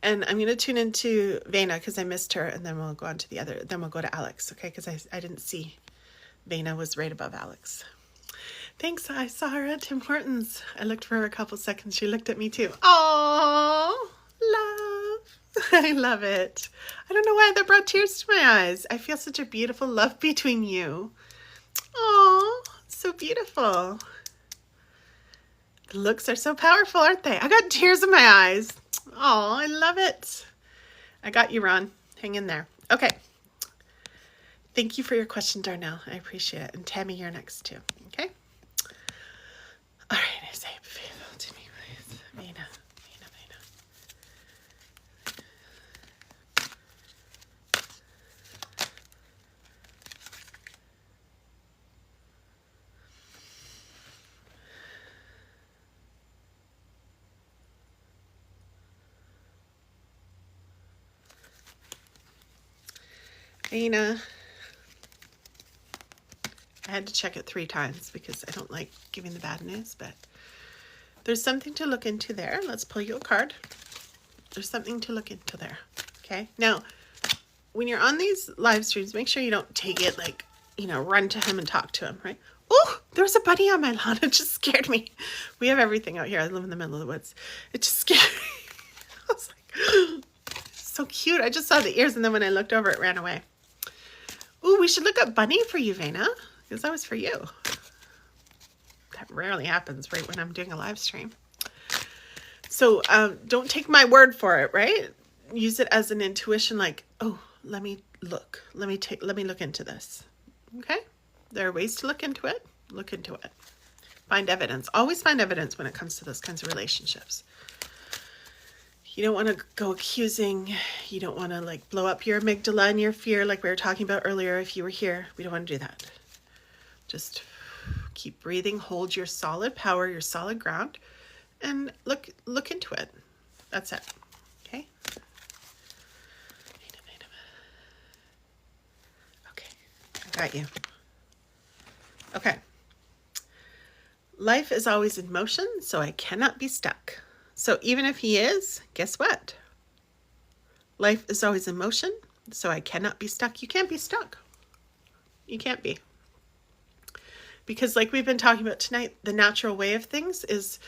And I'm going to tune into Vena because I missed her, and then we'll go on to the other. Then we'll go to Alex, okay? Because I didn't see Vena was right above Alex. Thanks. I saw her at Tim Hortons. I looked for her a couple seconds. She looked at me too. Oh, love. I love it. I don't know why that brought tears to my eyes. I feel such a beautiful love between you. Oh, so beautiful. The looks are so powerful, aren't they? I got tears in my eyes. Oh, I love it. I got you, Ron. Hang in there. Okay. Thank you for your question, Darnell. I appreciate it. And Tammy, you're next too. Okay? All right. I say faithful to me, please. Vena. Vena. I had to check it 3 times because I don't like giving the bad news, but There's something to look into there. Let's pull you a card. There's something to look into there. Okay. Now, when you're on these live streams, make sure you don't take it like, you know, run to him and talk to him, right? Oh, there's a bunny on my lawn. It just scared me. We have everything out here. I live in the middle of the woods. It just scared me. I was like, so cute. I just saw the ears, and then when I looked over, it ran away. Ooh, we should look up bunny for you, Vena, because that was for you. That rarely happens right when I'm doing a live stream. So don't take my word for it, right? Use it as an intuition, like, oh, let me look. Let me look into this. Okay? There are ways to look into it. Look into it. Find evidence. Always find evidence when it comes to those kinds of relationships. You don't want to go accusing. You don't want to like blow up your amygdala and your fear like we were talking about earlier if you were here. We don't want to do that. Just keep breathing. Hold your solid power, your solid ground, and look into it. That's it. Okay? Okay. I got you. Okay. Life is always in motion, so I cannot be stuck. So even if he is, guess what? Life is always in motion, so I cannot be stuck. You can't be stuck. You can't be. Because like we've been talking about tonight, the natural way of things is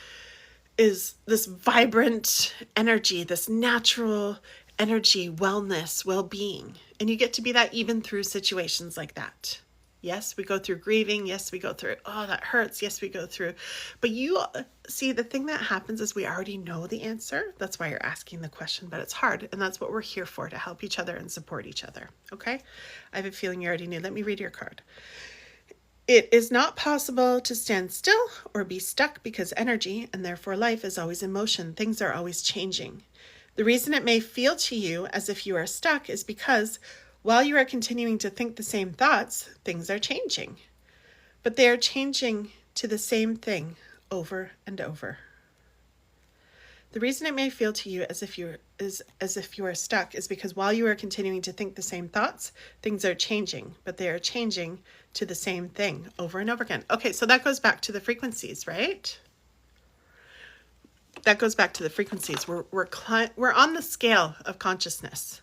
this vibrant energy, this natural energy, wellness, well-being. And you get to be that even through situations like that. Yes, we go through grieving. Yes, we go through, oh, that hurts. Yes, we go through. But you see, the thing that happens is we already know the answer. That's why you're asking the question, but it's hard. And that's what we're here for, to help each other and support each other. Okay? I have a feeling you already knew. Let me read your card. It is not possible to stand still or be stuck because energy, and therefore life, is always in motion. Things are always changing. The reason it may feel to you as if you are stuck is because while you are continuing to think the same thoughts, things are changing. But they are changing to the same thing over and over. The reason it may feel to you as if you are stuck is because while you are continuing to think the same thoughts, things are changing, but they are changing to the same thing over and over again. Okay, so that goes back to the frequencies, right? That goes back to the frequencies. We're on the scale of consciousness.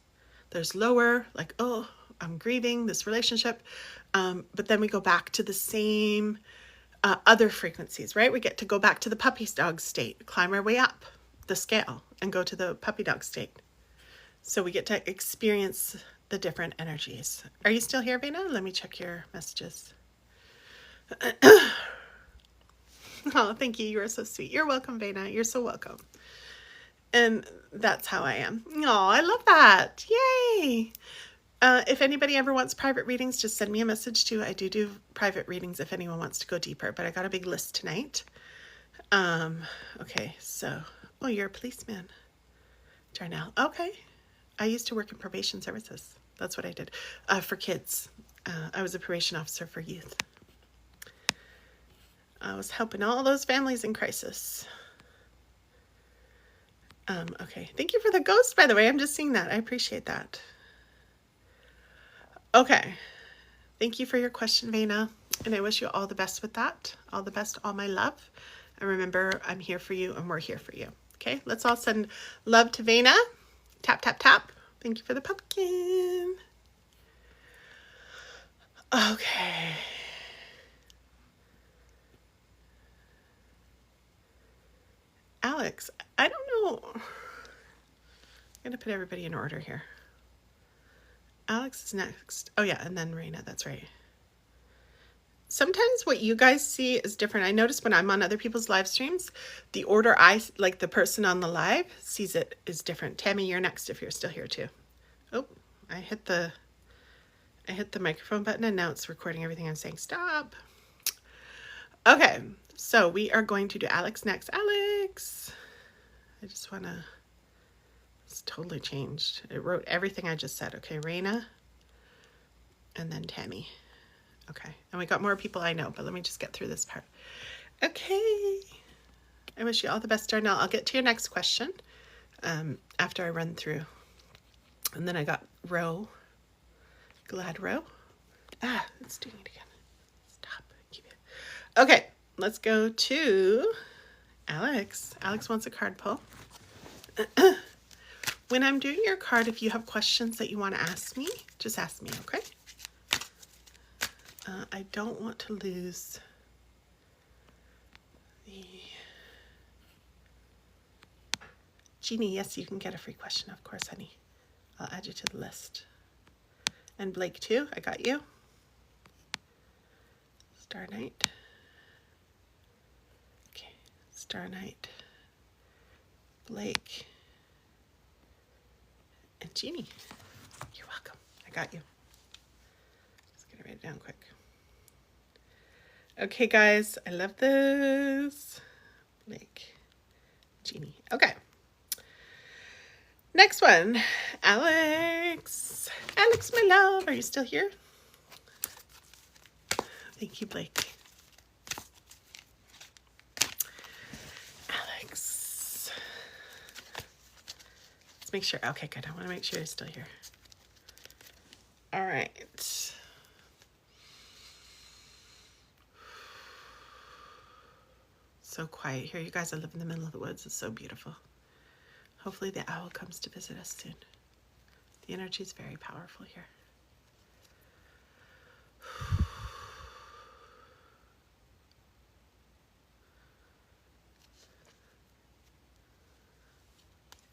There's lower, like, oh, I'm grieving this relationship. But then we go back to the same other frequencies, right? We get to go back to the puppy dog state, climb our way up the scale and go to the puppy dog state. So we get to experience the different energies. Are you still here, Vena? Let me check your messages. Oh, thank you. You are so sweet. You're welcome, Vena. You're so welcome. And that's how I am. Oh, I love that. Yay. If anybody ever wants private readings, just send me a message too. I do private readings if anyone wants to go deeper, but I got a big list tonight. Okay, so, oh, you're a policeman. Darnell. Okay. I used to work in probation services. That's what I did. For kids. I was a probation officer for youth. I was helping all those families in crisis. Okay. Thank you for the ghost, by the way. I'm just seeing that. I appreciate that. Okay. Thank you for your question, Vena. And I wish you all the best with that. All the best, all my love. And remember, I'm here for you and we're here for you. Okay. Let's all send love to Vena. Tap, tap, tap. Thank you for the pumpkin. Okay. Alex, I don't know. I'm going to put everybody in order here. Alex is next. Oh yeah, and then Raina, that's right. Sometimes what you guys see is different. I notice when I'm on other people's live streams, the order like the person on the live sees it is different. Tammy, you're next if you're still here too. Oh, I hit the microphone button and now it's recording everything I'm saying. Stop. Okay, so we are going to do Alex next. Alex, I just want to, it's totally changed. It wrote everything I just said. Okay, Raina, and then Tammy. Okay, and we got more people I know, but let me just get through this part. Okay, I wish you all the best, Darnell. I'll get to your next question after I run through. And then I got Row, Glad Row. Ah, it's doing it again. Stop. Keep it. Okay, let's go to Alex. Alex wants a card pull. When I'm doing your card, if you have questions that you want to ask me, just ask me, okay? I don't want to lose the... Jeannie, yes, you can get a free question, of course, honey. I'll add you to the list. And Blake, too. I got you. Star Knight. Okay, Star Knight. Blake. And Jeannie. You're welcome. I got you. Just gonna write it down quick. Okay, guys. I love this. Blake. Jeannie. Okay. Next one. Alex. Alex, my love. Are you still here? Thank you, Blake. Alex. Let's make sure. Okay, good. I want to make sure you're still here. All right. So quiet here. You guys, I live in the middle of the woods. It's so beautiful. Hopefully the owl comes to visit us soon. The energy is very powerful here.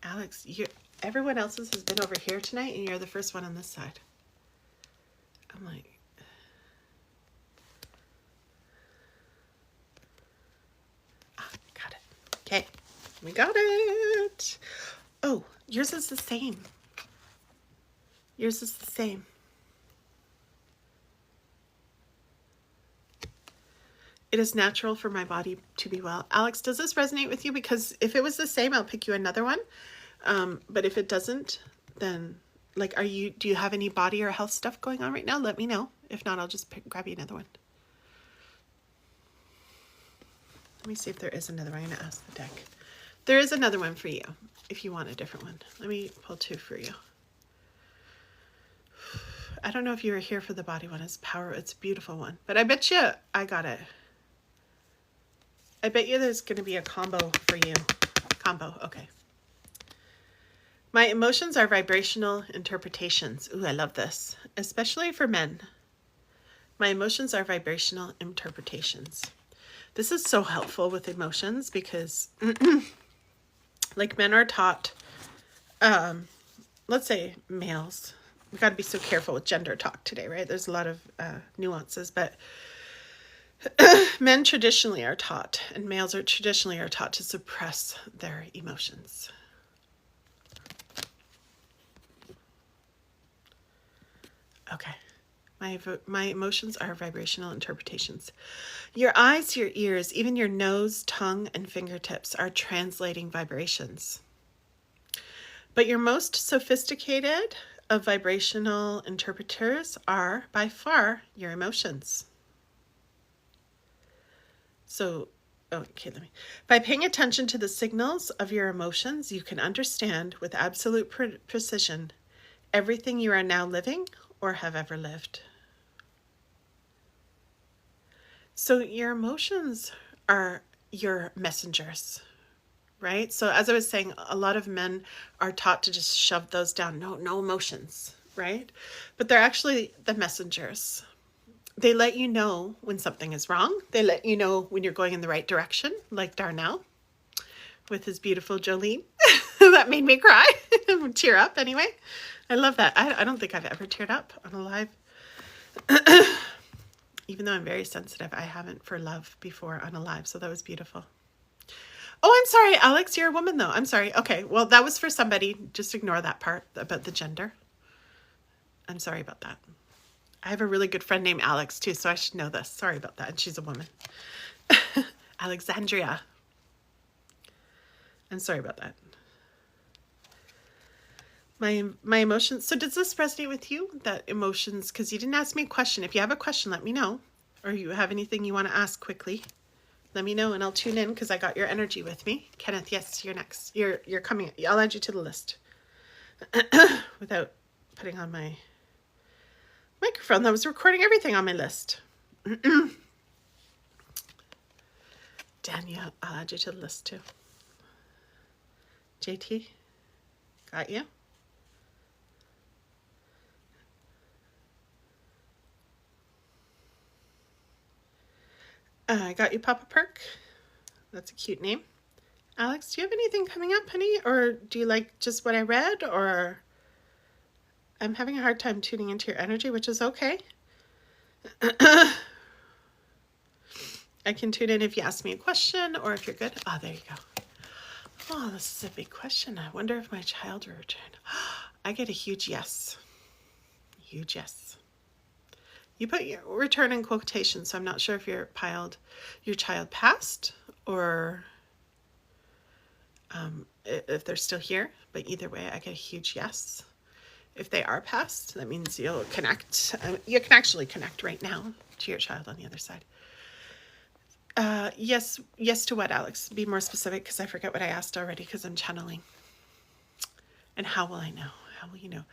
Alex, everyone else's has been over here tonight, and you're the first one on this side. I'm like... got it. Okay, we got it. Oh, yours is the same. Yours is the same. It is natural for my body to be well. Alex, does this resonate with you? Because if it was the same, I'll pick you another one. But if it doesn't, then like, do you have any body or health stuff going on right now? Let me know. If not, I'll just grab you another one. Let me see if there is another one. I'm going to ask the deck. There is another one for you if you want a different one. Let me pull two for you. I don't know if you were here for the body one. It's a beautiful one. But I bet you I got it. I bet you there's going to be a combo for you. Combo, okay. My emotions are vibrational interpretations. Ooh, I love this. Especially for men. My emotions are vibrational interpretations. This is so helpful with emotions because like men are taught, let's say males, we've got to be so careful with gender talk today, right? There's a lot of nuances, but men traditionally are taught and males are traditionally taught to suppress their emotions. Okay. My emotions are vibrational interpretations. Your eyes, your ears, even your nose, tongue, and fingertips are translating vibrations. But your most sophisticated of vibrational interpreters are, by far, your emotions. So, by paying attention to the signals of your emotions, you can understand with absolute precision everything you are now living or have ever lived. So your emotions are your messengers, right? So as I was saying, a lot of men are taught to just shove those down. No emotions, right? But they're actually the messengers. They let you know when something is wrong. They let you know when you're going in the right direction, like Darnell with his beautiful Jolene. That made me cry. Tear up anyway. I love that. I don't think I've ever teared up on a live. Even though I'm very sensitive, I haven't for love before on a live, so that was beautiful. Oh, I'm sorry, Alex, you're a woman though. I'm sorry. Okay, well, that was for somebody. Just ignore that part about the gender. I'm sorry about that. I have a really good friend named Alex too, so I should know this. Sorry about that, and she's a woman. Alexandria. I'm sorry about that. My emotions. So does this resonate with you? That emotions, because you didn't ask me a question. If you have a question, let me know. Or you have anything you want to ask quickly, let me know and I'll tune in because I got your energy with me. Kenneth, yes, you're next. You're coming. I'll add you to the list. Without putting on my microphone that was recording everything on my list. Danielle, I'll add you to the list too. JT, got you. I got you, Papa Perk. That's a cute name. Alex, do you have anything coming up, honey? Or do you like just what I read? Or I'm having a hard time tuning into your energy, which is okay. I can tune in if you ask me a question or if you're good. Oh, there you go. Oh, this is a big question. I wonder if my child will return. I get a huge yes. Huge yes. You put your return in quotation, so I'm not sure if your child passed or if they're still here. But either way, I get a huge yes. If they are passed, that means you'll connect. You can actually connect right now to your child on the other side. Yes to what, Alex? Be more specific, because I forget what I asked already because I'm channeling. And how will I know? How will you know?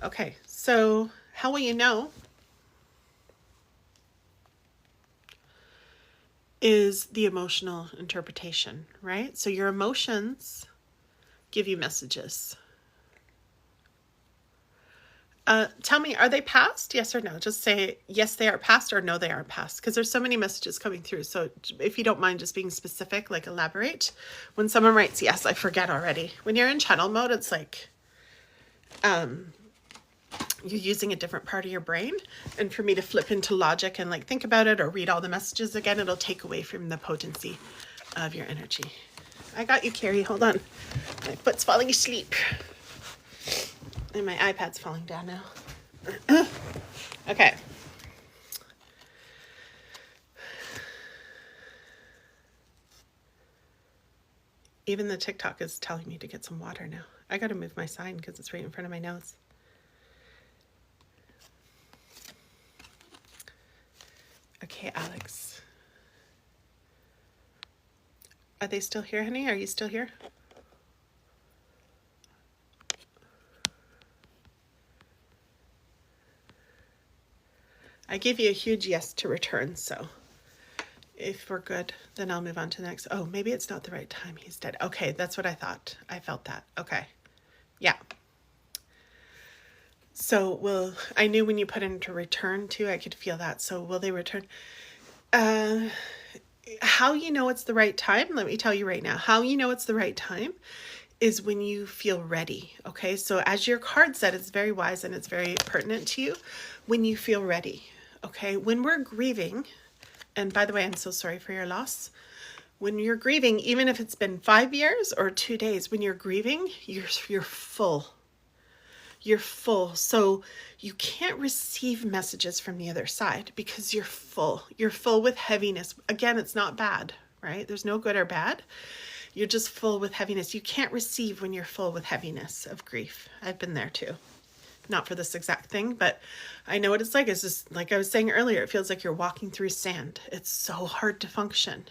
Okay, so how will you know is the emotional interpretation, right? So your emotions give you messages. Tell me, are they past? Yes or no? Just say, yes, they are past, or no, they aren't past. Because there's so many messages coming through. So if you don't mind just being specific, like elaborate. When someone writes yes, I forget already. When you're in channel mode, it's like you're using a different part of your brain. And for me to flip into logic and like think about it or read all the messages again, it'll take away from the potency of your energy. I got you, Carrie. Hold on. My foot's falling asleep. And my iPad's falling down now. Okay. Even the TikTok is telling me to get some water now. I got to move my sign because it's right in front of my nose. Okay, Alex. Are they still here, honey? Are you still here? I gave you a huge yes to return, so if we're good, then I'll move on to the next. Oh, maybe it's not the right time. He's dead. Okay, that's what I thought. I felt that. Okay. Yeah. So I knew when you put into return too, I could feel that. So will they return? How you know it's the right time, let me tell you right now. How you know it's the right time is when you feel ready. Okay, so as your card said, it's very wise and it's very pertinent to you. When you feel ready. Okay, when we're grieving, and by the way, I'm so sorry for your loss. When you're grieving, even if it's been 5 years or 2 days, when you're grieving, you're full. You're full. So you can't receive messages from the other side because you're full. You're full with heaviness. Again, it's not bad, right? There's no good or bad. You're just full with heaviness. You can't receive when you're full with heaviness of grief. I've been there too. Not for this exact thing, but I know what it's like. It's just like I was saying earlier, it feels like you're walking through sand. It's so hard to function.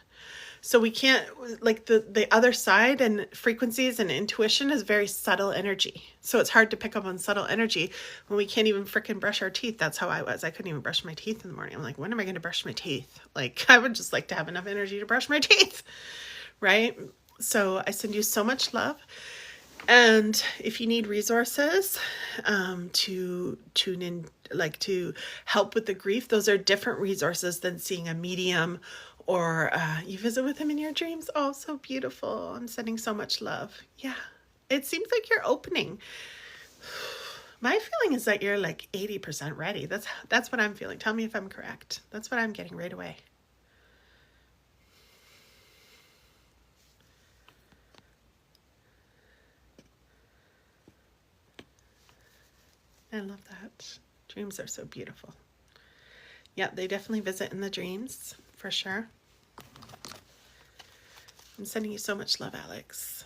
So we can't, like the other side and frequencies and intuition is very subtle energy. So it's hard to pick up on subtle energy when we can't even frickin' brush our teeth. That's how I was. I couldn't even brush my teeth in the morning. I'm like, when am I going to brush my teeth? Like, I would just like to have enough energy to brush my teeth, right? So I send you so much love. And if you need resources to tune in, like to help with the grief, those are different resources than seeing a medium or you visit with him in your dreams. Oh, so beautiful. I'm sending so much love. Yeah, it seems like you're opening. My feeling is that you're like 80% ready. That's what I'm feeling. Tell me if I'm correct. That's what I'm getting right away. I love that. Dreams are so beautiful. Yeah, they definitely visit in the dreams, for sure. I'm sending you so much love, Alex.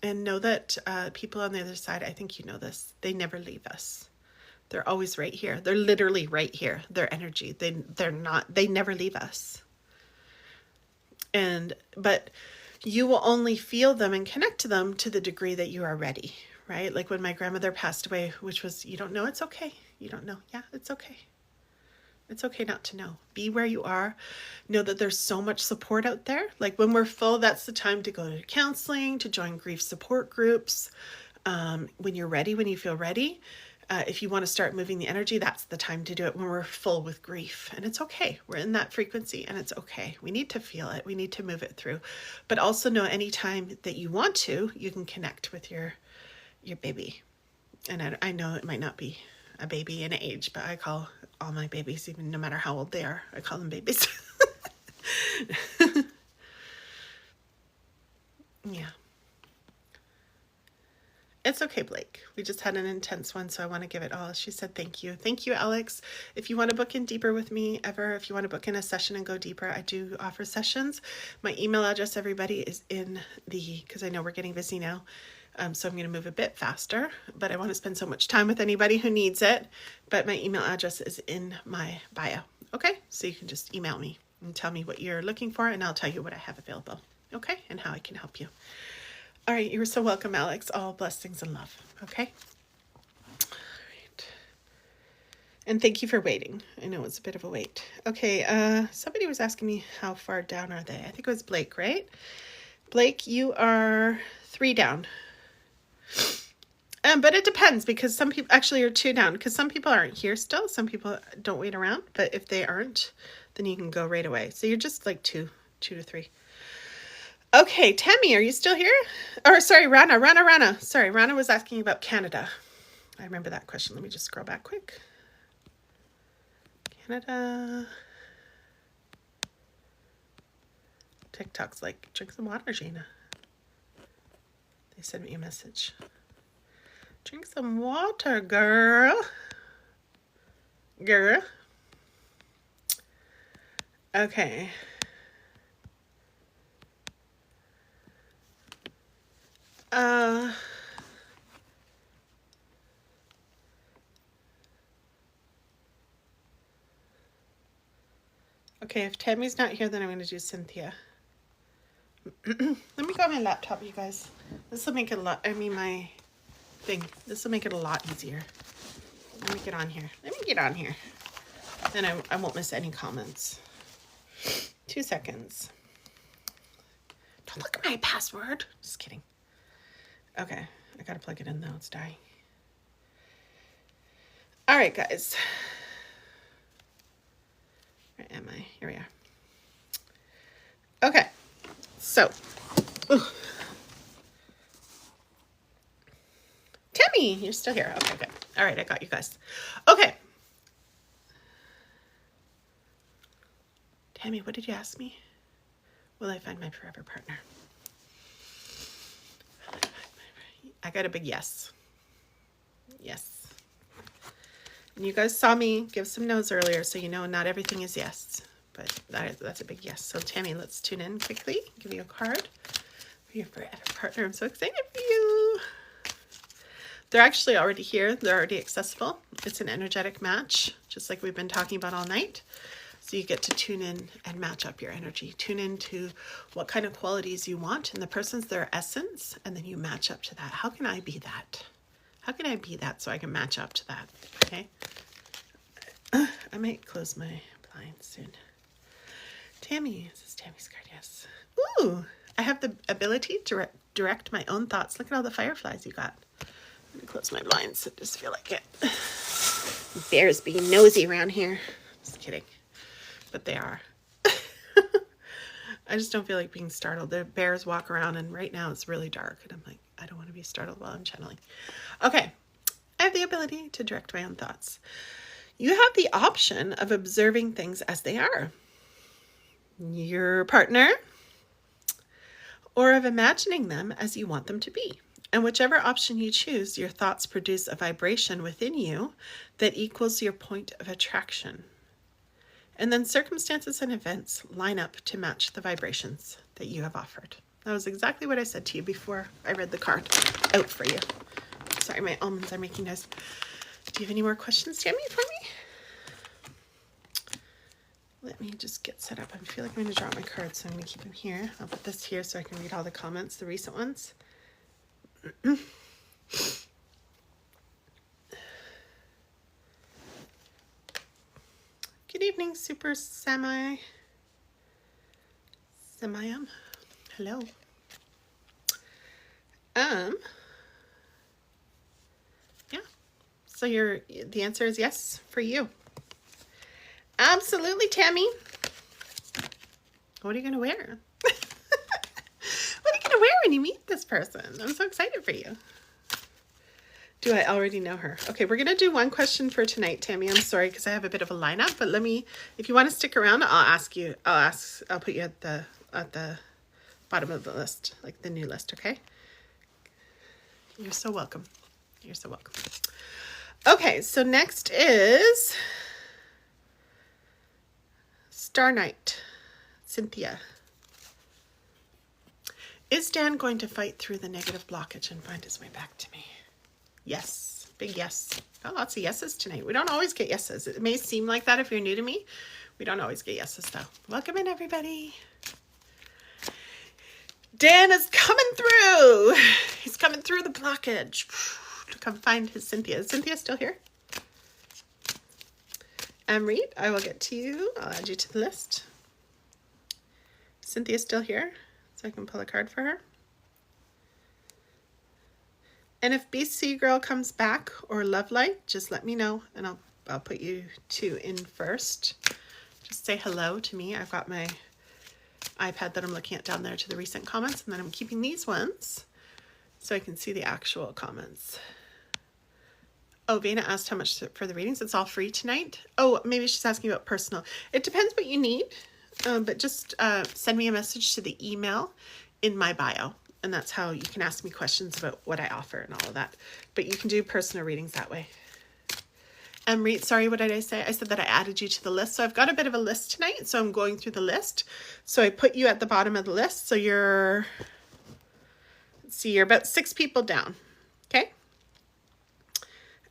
And know that people on the other side, I think you know this, they never leave us. They're always right here. They're literally right here. Their energy, they never leave us. But you will only feel them and connect to them to the degree that you are ready. Right? Like when my grandmother passed away, which was, you don't know, it's okay. You don't know. Yeah, it's okay. It's okay not to know. Be where you are. Know that there's so much support out there. Like when we're full, that's the time to go to counseling, to join grief support groups. When you're ready, when you feel ready. If you want to start moving the energy, that's the time to do it when we're full with grief. And it's okay. We're in that frequency and it's okay. We need to feel it. We need to move it through. But also know anytime that you want to, you can connect with your baby. And I know it might not be a baby in age, but I call all my babies, even no matter how old they are, I call them babies. Yeah. It's okay, Blake. We just had an intense one, so I want to give it all. She said, thank you. Thank you, Alex. If you want to book in deeper with me ever, if you want to book in a session and go deeper, I do offer sessions. My email address, everybody, is in because I know we're getting busy now. So I'm going to move a bit faster, but I want to spend so much time with anybody who needs it. But my email address is in my bio. Okay, so you can just email me and tell me what you're looking for, and I'll tell you what I have available. Okay, and how I can help you. All right, you're so welcome, Alex. All blessings and love. Okay. All right. And thank you for waiting. I know it's a bit of a wait. Okay, somebody was asking me how far down are they? I think it was Blake, right? Blake, you are 3 down. But it depends because some people actually are 2 down because some people aren't here still. Some people don't wait around, but if they aren't, then you can go right away. So you're just like 2 to 3. Okay, Tammy, are you still here? Or sorry, Rana. Sorry, Rana was asking about Canada. I remember that question. Let me just scroll back quick. Canada. TikTok's like, drink some water, Gina. They sent me a message. Drink some water, girl. Girl. Okay. Okay, if Tammy's not here, then I'm going to do Cynthia. Let me go on my laptop, you guys. This will make it a lot, my thing. This will make it a lot easier. Let me get on here. Then I won't miss any comments. 2 seconds. Don't look at my password. Just kidding. Okay, I gotta plug it in though. It's dying. All right, guys. Where am I? Here we are. Okay, so. Tammy, you're still here. Okay, good. All right, I got you guys. Okay. Tammy, what did you ask me? Will I find my forever partner? I got a big yes. Yes. And you guys saw me give some no's earlier, so you know not everything is yes. But that's a big yes. So Tammy, let's tune in quickly. Give you a card for your forever partner. I'm so excited for you. They're actually already here. They're already accessible. It's an energetic match, just like we've been talking about all night. So you get to tune in and match up your energy. Tune into what kind of qualities you want and the person's their essence, and then you match up to that. How can I be that? How can I be that so I can match up to that? Okay. I might close my blinds soon. Tammy, this is Tammy's card, yes. Ooh, I have the ability to direct my own thoughts. Look at all the fireflies you got. I'm gonna close my blinds. I just feel like it. Bears being nosy around here. Just kidding. But they are. I just don't feel like being startled. The bears walk around and right now it's really dark and I'm like, I don't want to be startled while I'm channeling. Okay. I have the ability to direct my own thoughts. You have the option of observing things as they are. Your partner, or of imagining them as you want them to be. And whichever option you choose, your thoughts produce a vibration within you that equals your point of attraction. And then circumstances and events line up to match the vibrations that you have offered. That was exactly what I said to you before I read the card out for you. Sorry, my almonds are making noise. Do you have any more questions, Tammy, for me? Let me just get set up. I feel like I'm going to drop my cards, so I'm going to keep them here. I'll put this here so I can read all the comments, the recent ones. Good evening, Super Samayam. Hello. Yeah. So the answer is yes for you. Absolutely, Tammy. What are you going to wear? What are you going to wear when you meet this person? I'm so excited for you. Do I already know her? Okay, we're going to do one question for tonight, Tammy. I'm sorry because I have a bit of a lineup, but if you want to stick around, I'll put you at the bottom of the list, like the new list, okay? You're so welcome. You're so welcome. Okay, so next is Star Knight, Cynthia. Is Dan going to fight through the negative blockage and find his way back to me? Yes, big yes. Got lots of yeses tonight. We don't always get yeses. It may seem like that if you're new to me. We don't always get yeses though. Welcome in, everybody. Dan is coming through. He's coming through the blockage to come find his Cynthia. Is Cynthia still here? Reed, I will get to you. I'll add you to the list. Cynthia's still here, so I can pull a card for her. And if BC Girl comes back or Love Light, just let me know, and I'll put you two in first. Just say hello to me. I've got my iPad that I'm looking at down there to the recent comments, and then I'm keeping these ones so I can see the actual comments. Oh, Vena asked how much for the readings. It's all free tonight. Oh, maybe she's asking about personal. It depends what you need, but just send me a message to the email in my bio, and that's how you can ask me questions about what I offer and all of that. But you can do personal readings that way. Reed, sorry, what did I say? I said that I added you to the list. So I've got a bit of a list tonight, so I'm going through the list. So I put you at the bottom of the list. So you're about 6 people down. Okay.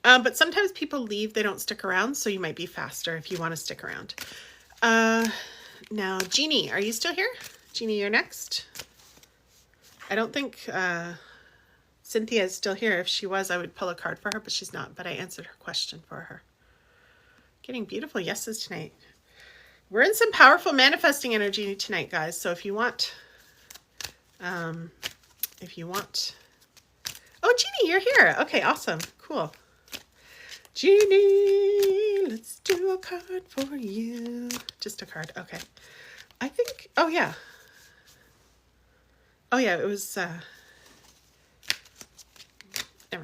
But sometimes people leave, they don't stick around. So you might be faster if you want to stick around. Now, Jeannie, are you still here? Jeannie, you're next. I don't think Cynthia is still here. If she was, I would pull a card for her, but she's not. But I answered her question for her. Getting beautiful yeses tonight. We're in some powerful manifesting energy tonight, guys. So if you want, oh, Jeannie, you're here. Okay, awesome. Cool. Jeannie, let's do a card for you. Just a card. Okay. I think, oh yeah, it was, never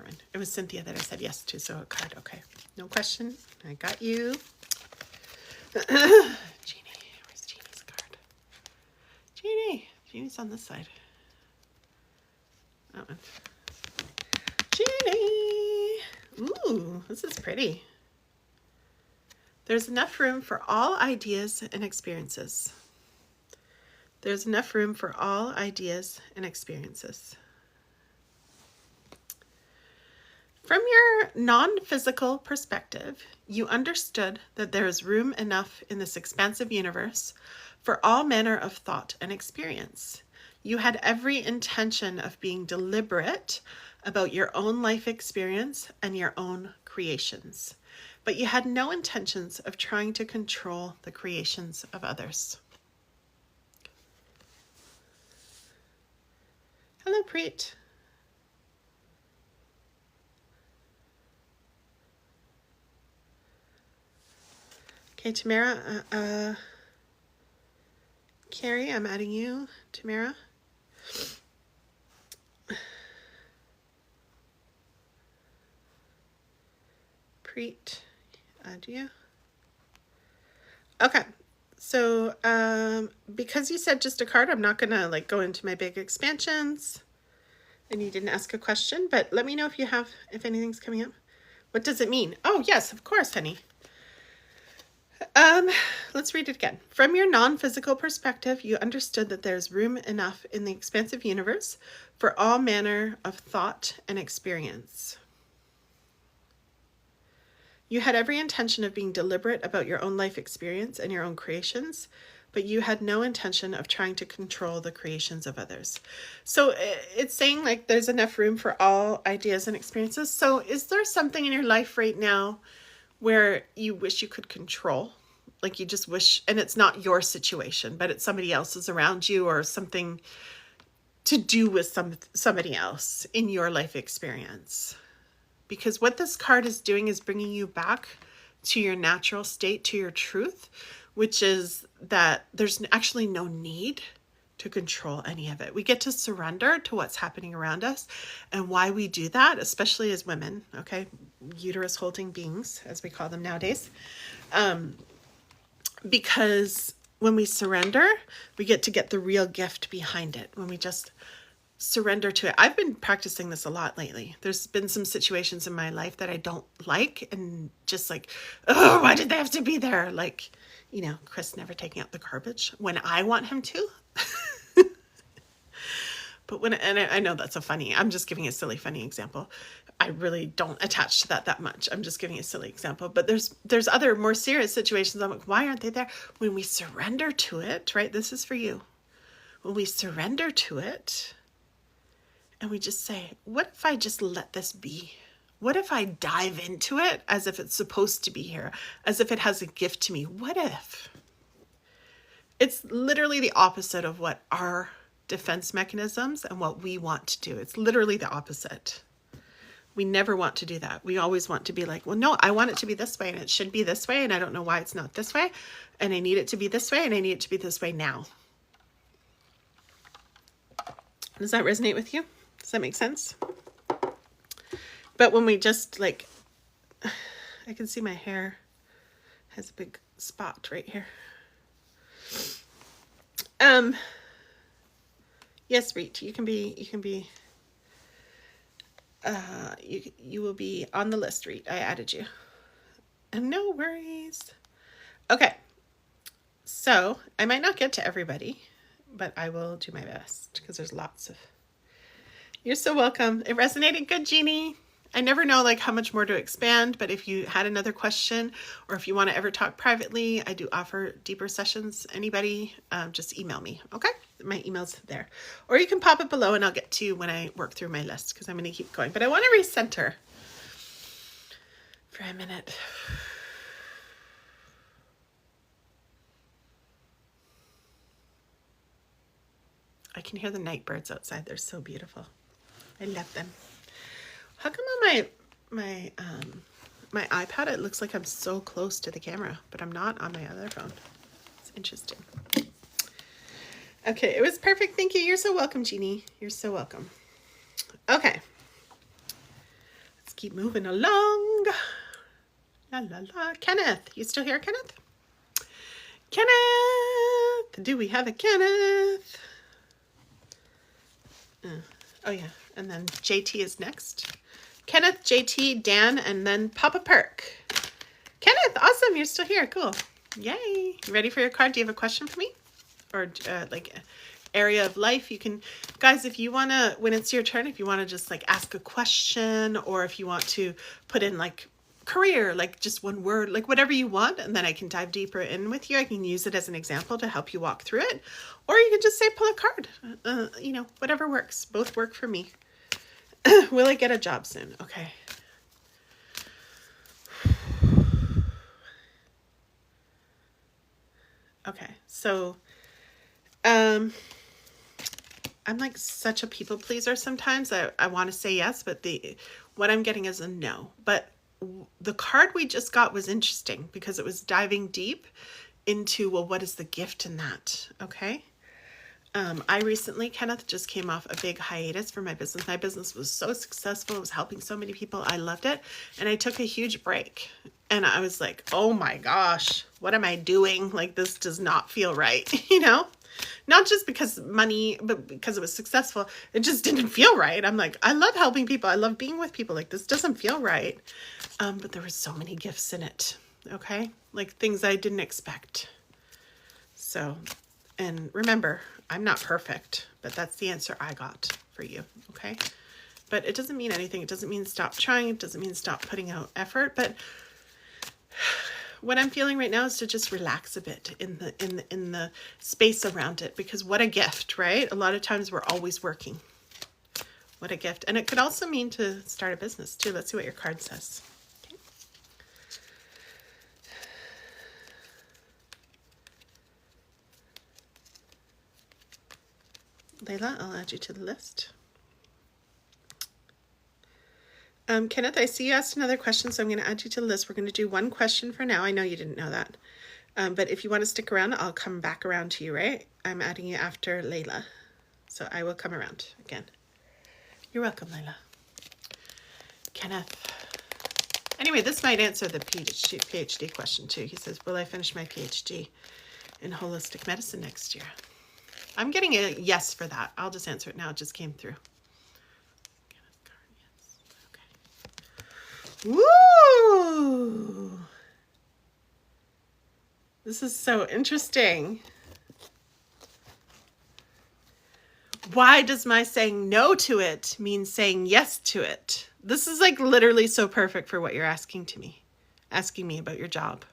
mind. It was Cynthia that I said yes to, so a card. Okay. No question. I got you. Jeannie. Where's Jeannie's card? Jeannie. Jeannie's on this side. That one. Jeannie. Ooh, this is pretty. There's enough room for all ideas and experiences. There's enough room for all ideas and experiences. From your non-physical perspective, you understood that there is room enough in this expansive universe for all manner of thought and experience. You had every intention of being deliberate about your own life experience and your own creations, but you had no intentions of trying to control the creations of others. Hello, Preet. Okay, Tamara, Carrie, I'm adding you, Tamara. Preet, add you. Okay, so because you said just a card, I'm not gonna go into my big expansions, and you didn't ask a question, but let me know if anything's coming up. What does it mean? Oh yes, of course, honey. Let's read it again. From your non-physical perspective, you understood that there's room enough in the expansive universe for all manner of thought and experience. You had every intention of being deliberate about your own life experience and your own creations, but you had no intention of trying to control the creations of others. So it's saying there's enough room for all ideas and experiences. So is there something in your life right now where you wish you could control? like you just wish, and it's not your situation, but it's somebody else's around you or something to do with somebody else in your life experience. Because what this card is doing is bringing you back to your natural state, to your truth, which is that there's actually no need to control any of it. We get to surrender to what's happening around us. And why we do that, especially as women, okay, uterus holding beings, as we call them nowadays, because when we surrender, we get to get the real gift behind it. When we just surrender to it. I've been practicing this a lot lately. There's been some situations in my life that I don't like, and just like, oh, why did they have to be there? Like, you know, Chris never taking out the garbage when I want him to. But when, and I know that's I'm just giving a silly, funny example. I really don't attach to that much. I'm just giving a silly example. But there's other more serious situations. I'm like, why aren't they there? When we surrender to it, right? This is for you. When we surrender to it, and we just say, what if I just let this be? What if I dive into it as if it's supposed to be here, as if it has a gift to me? What if? It's literally the opposite of what our defense mechanisms and what we want to do. It's literally the opposite. We never want to do that. We always want to be like, well, no, I want it to be this way, and it should be this way, and I don't know why it's not this way, and I need it to be this way, and I need it to be this way now. Does that resonate with you? Does that make sense? But when we just like, I can see my hair has a big spot right here. Yes, Reet, you will be on the list, Reet. I added you. And no worries. Okay. So I might not get to everybody, but I will do my best because there's lots of. You're so welcome. It resonated good, Jeannie. I never know like how much more to expand, but if you had another question or if you want to ever talk privately, I do offer deeper sessions. Anybody, just email me. Okay. My email's there, or you can pop it below and I'll get to you when I work through my list, because I'm going to keep going, but I want to recenter for a minute. I can hear the night birds outside. They're so beautiful. I love them. How come on my iPad it looks like I'm so close to the camera, but I'm not on my other phone? It's interesting. Okay, it was perfect. Thank you. You're so welcome, Jeannie. You're so welcome. Okay. Let's keep moving along. La la la. Kenneth, you still here, Kenneth? Kenneth! Do we have a Kenneth? Oh yeah, and then JT is next. Kenneth, JT, Dan, and then Papa Perk. Kenneth, awesome, you're still here. Cool. Yay. You ready for your card? Do you have a question for me? Or like area of life? You can, guys, if you want to, when it's your turn, if you want to just like ask a question, or if you want to put in like career, like just one word, like whatever you want, and then I can dive deeper in with you. I can use it as an example to help you walk through it, or you can just say pull a card. You know, whatever works. Both work for me. Will I get a job soon? Okay. Okay, so I'm like such a people pleaser sometimes. I want to say yes, but what I'm getting is a no. But the card we just got was interesting because it was diving deep into, well, what is the gift in that? Okay. I recently, Kenneth, just came off a big hiatus for my business. My business was so successful. It was helping so many people. I loved it. And I took a huge break. And I was like, oh my gosh, what am I doing? Like, this does not feel right. You know, not just because money, but because it was successful. It just didn't feel right. I'm like, I love helping people. I love being with people. Like, this doesn't feel right. But there were so many gifts in it. Okay. Like things I didn't expect. So, and remember, I'm not perfect, but that's the answer I got for you. Okay. But it doesn't mean anything. It doesn't mean stop trying. It doesn't mean stop putting out effort. But what I'm feeling right now is to just relax a bit in the space around it, because what a gift, right? A lot of times we're always working. What a gift. And it could also mean to start a business too. Let's see what your card says. Okay. Layla, I'll add you to the list. Kenneth, I see you asked another question, so I'm going to add you to the list. We're going to do one question for now. I know you didn't know that. But if you want to stick around, I'll come back around to you, right? I'm adding you after Layla. So I will come around again. You're welcome, Layla. Kenneth. Anyway, this might answer the PhD question too. He says, will I finish my PhD in holistic medicine next year? I'm getting a yes for that. I'll just answer it now. It just came through. Woo! This is so interesting. Why does my saying no to it mean saying yes to it? This is like literally so perfect for what you're asking me about your job.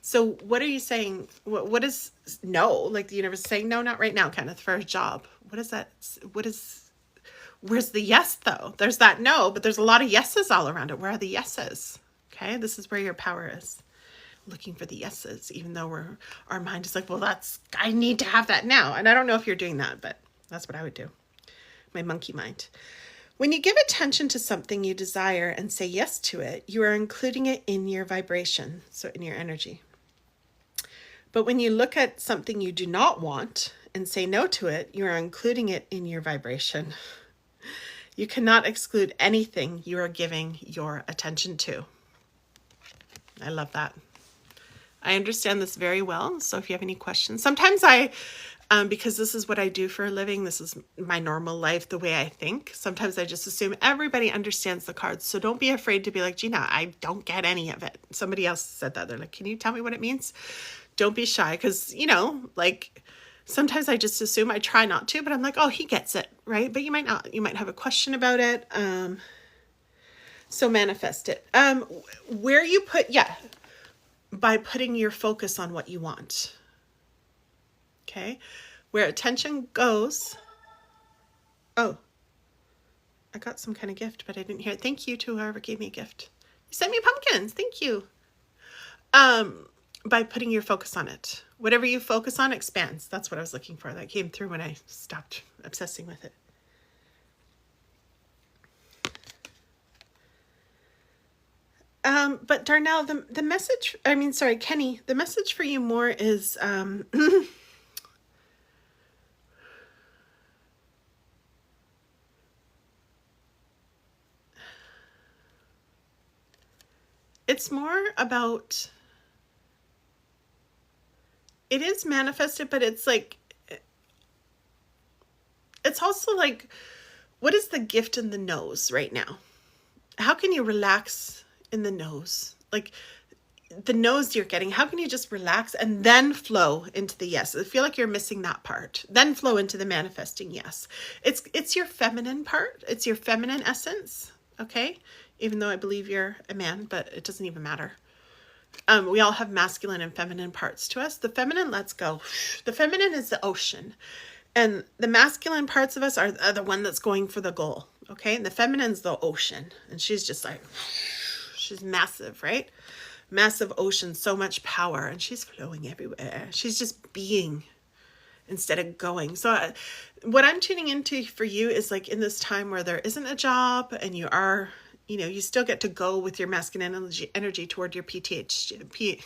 So what are you saying? What is no? Like the universe saying no, not right now, Kenneth, for a job. What is that? Where's the yes though? There's that no, but there's a lot of yeses all around it. Where are the yeses? Okay, this is where your power is. Looking for the yeses, even though our mind is like, well, I need to have that now. And I don't know if you're doing that, but that's what I would do. My monkey mind. When you give attention to something you desire and say yes to it, you are including it in your vibration, so in your energy. But when you look at something you do not want and say no to it, you are including it in your vibration. You cannot exclude anything you are giving your attention to. I love that. I understand this very well. So if you have any questions, sometimes because this is what I do for a living, this is my normal life, the way I think. Sometimes I just assume everybody understands the cards. So don't be afraid to be like, Gina, I don't get any of it. Somebody else said that. They're like, can you tell me what it means? Don't be shy. Because, like sometimes I just assume, I try not to, but I'm like, oh, he gets it, right? But you might not. You might have a question about it. So manifest it. Where you put, by putting your focus on what you want. Okay. Where attention goes. Oh, I got some kind of gift, but I didn't hear it. Thank you to whoever gave me a gift. You sent me pumpkins. Thank you. By putting your focus on it. Whatever you focus on expands. That's what I was looking for. That came through when I stopped obsessing with it. But Darnell, the message, Kenny, the message for you more is, it's more about, it is manifested, but it's like, it's also like, what is the gift in the nose right now? How can you relax in the nose? Like the nose you're getting, how can you just relax and then flow into the yes? I feel like you're missing that part. Then flow into the manifesting yes. It's your feminine part. It's your feminine essence. Okay. Even though I believe you're a man, but it doesn't even matter. We all have masculine and feminine parts to us. The feminine lets go. The feminine is the ocean. And the masculine parts of us are the one that's going for the goal. Okay. And the feminine's the ocean. And she's just like, she's massive, right? Massive ocean, so much power. And she's flowing everywhere. She's just being instead of going. So what I'm tuning into for you is like in this time where there isn't a job and you are, you still get to go with your masculine energy toward your PTSD.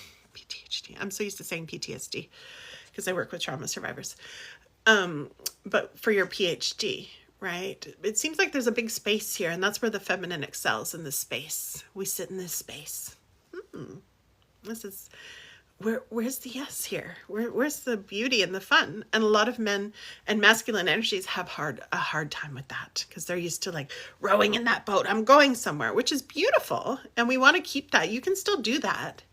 I'm so used to saying PTSD because I work with trauma survivors. But for your PhD, right? It seems like there's a big space here, and that's where the feminine excels, in this space. We sit in this space. This is where's the yes here? Where's the beauty and the fun? And a lot of men and masculine energies have a hard time with that because they're used to like rowing in that boat. I'm going somewhere, which is beautiful, and we want to keep that. You can still do that,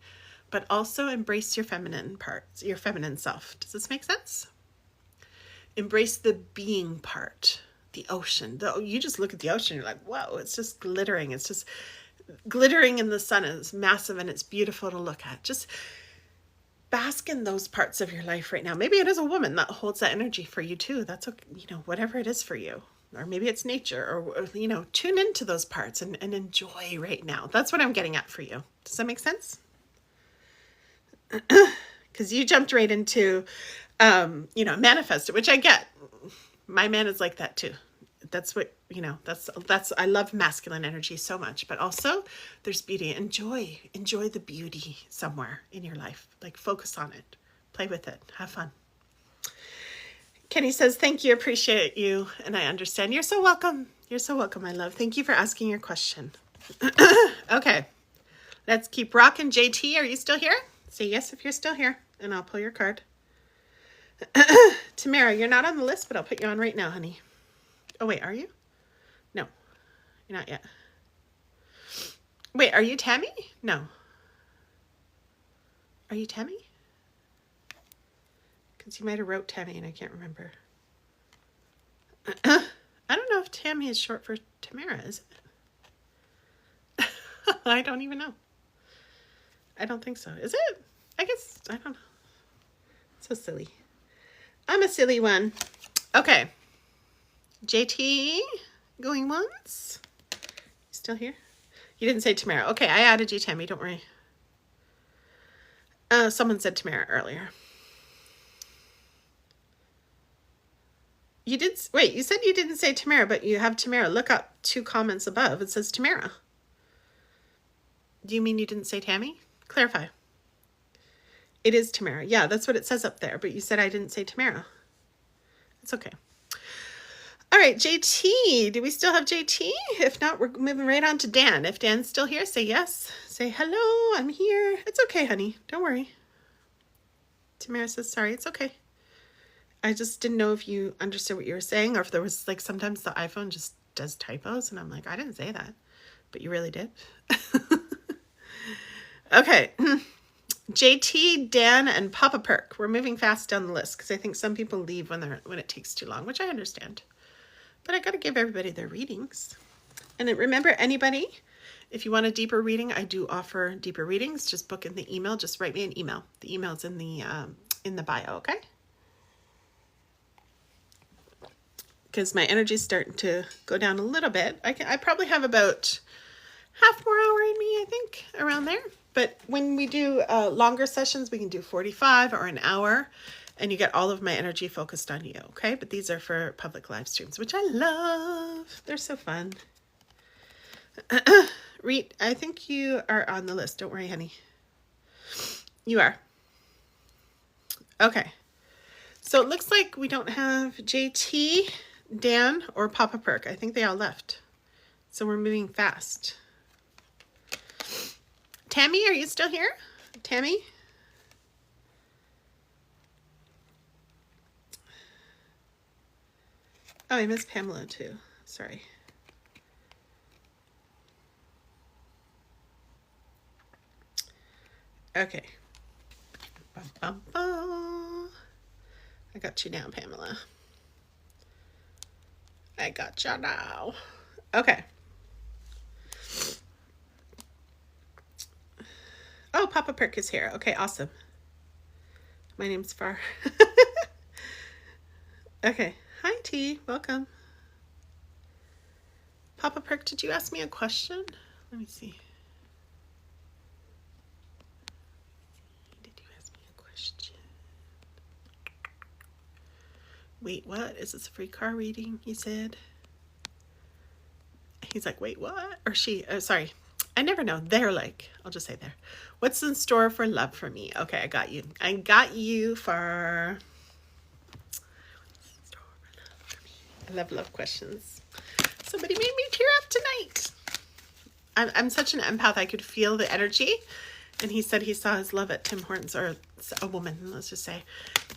but also embrace your feminine parts, your feminine self. Does this make sense? Embrace the being part, the ocean. You just look at the ocean, you're like, whoa, it's just glittering. It's just glittering in the sun. It's massive and it's beautiful to look at. Just bask in those parts of your life right now. Maybe it is a woman that holds that energy for you too. That's okay, whatever it is for you. Or maybe it's nature, or tune into those parts and enjoy right now. That's what I'm getting at for you. Does that make sense? because you jumped right into, you know, manifest it, which I get. My man is like that too. That's what, you know, that's, I love masculine energy so much, but also there's beauty. Enjoy the beauty somewhere in your life. Like focus on it, play with it, have fun. Kenny says, thank you, appreciate you, and I understand. You're so welcome. You're so welcome, my love. Thank you for asking your question. Okay, let's keep rocking. JT, are you still here? Say yes if you're still here, and I'll pull your card. Tamara, you're not on the list, but I'll put you on right now, honey. Oh, wait, are you? No, you're not yet. Wait, are you Tammy? No. Are you Tammy? Because you might have wrote Tammy and I can't remember. I don't know if Tammy is short for Tamara, is it? I don't even know. I don't think so. Is it? I guess, I don't know. So silly. I'm a silly one. Okay. JT, going once. Still here? You didn't say Tamara. Okay, I added you, Tammy. Don't worry. Someone said Tamara earlier. You did. Wait, you said you didn't say Tamara, but you have Tamara. Look up 2 comments above. It says Tamara. Do you mean you didn't say Tammy? Clarify. It is Tamara. Yeah, that's what it says up there. But you said I didn't say Tamara. It's okay. All right, JT. Do we still have JT? If not, we're moving right on to Dan. If Dan's still here, say yes. Say hello, I'm here. It's okay, honey. Don't worry. Tamara says, sorry, it's okay. I just didn't know if you understood what you were saying or if there was, like, sometimes the iPhone just does typos and I'm like, I didn't say that, but you really did. Okay. JT, Dan, and Papa Perk. We're moving fast down the list because I think some people leave when it takes too long, which I understand. But I got to give everybody their readings. And then remember, anybody, if you want a deeper reading, I do offer deeper readings. Just book in the email. Just write me an email. The email's in the bio, okay? Because my energy's starting to go down a little bit. I probably have about half more hour in me, I think, around there. But when we do longer sessions, we can do 45 or an hour, and you get all of my energy focused on you, okay? But these are for public live streams, which I love. They're so fun. Reet, I think you are on the list. Don't worry, honey. You are. Okay. So it looks like we don't have JT, Dan, or Papa Perk. I think they all left. So we're moving fast. Tammy, are you still here? Tammy? Oh, I missed Pamela too. Sorry. Okay. Bum, bum, bum. I got you now, Pamela. I got you now. Okay. Oh, Papa Perk is here. Okay, awesome. My name's Far. Okay. Hi, T. Welcome. Papa Perk, did you ask me a question? Let me see. Did you ask me a question? Wait, what? Is this a free car reading, you said? He's like, wait, what? Or she, oh, sorry. I never know. They're like, I'll just say there. What's in store for love for me? Okay, I got you. I got you for... What's in store for love for me? I love questions. Somebody made me tear up tonight. I'm such an empath. I could feel the energy. And he said he saw his love at Tim Hortons, or a woman, let's just say.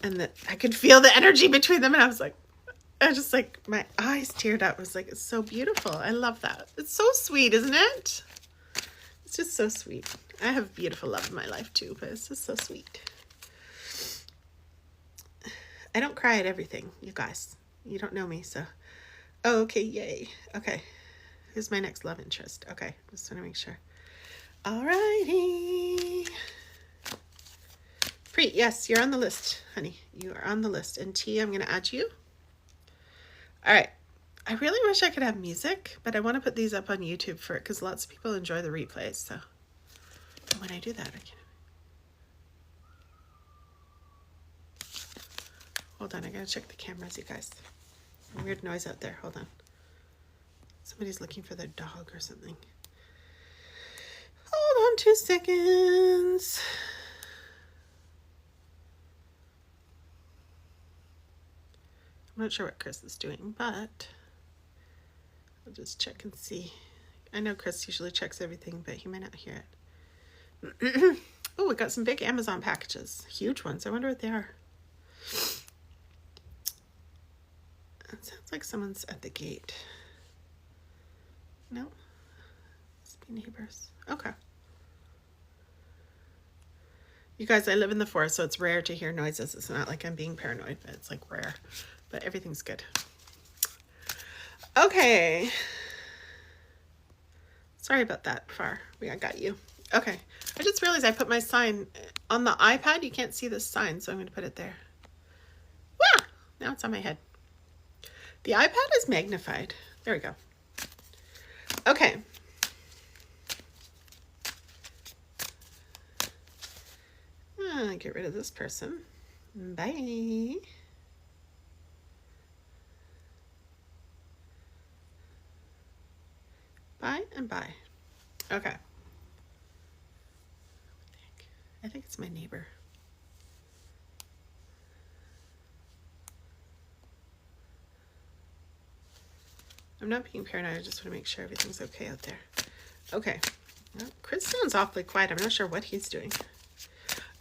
And that I could feel the energy between them. And I was like, my eyes teared up. I was like, it's so beautiful. I love that. It's so sweet, isn't it? It's just so sweet. I have beautiful love in my life too, but it's just so sweet. I don't cry at everything, you guys. You don't know me, so. Oh, okay, yay. Okay. Who's my next love interest? Okay, just want to make sure. Alrighty. Preet, yes, you're on the list, honey. You are on the list. And T, I'm going to add you. All right. I really wish I could have music, but I want to put these up on YouTube for it because lots of people enjoy the replays. So when I do that, I can. Hold on, I gotta check the cameras, you guys. Weird noise out there. Hold on. Somebody's looking for their dog or something. Hold on 2 seconds. I'm not sure what Chris is doing, but I'll just check and see. I know Chris usually checks everything, but he might not hear it. Oh, we got some big Amazon packages. Huge ones. I wonder what they are. It sounds like someone's at the gate. No? Must be neighbors. Okay. You guys, I live in the forest, so it's rare to hear noises. It's not like I'm being paranoid, but it's like rare. But everything's good. Okay. Sorry about that, Far. I got you. Okay. I just realized I put my sign on the iPad. You can't see this sign, so I'm going to put it there. Wow! Now it's on my head. The iPad is magnified. There we go. Okay. Get rid of this person. Bye. Bye and bye. Okay. I think it's my neighbor. I'm not being paranoid. I just want to make sure everything's okay out there. Okay. Well, Chris sounds awfully quiet. I'm not sure what he's doing.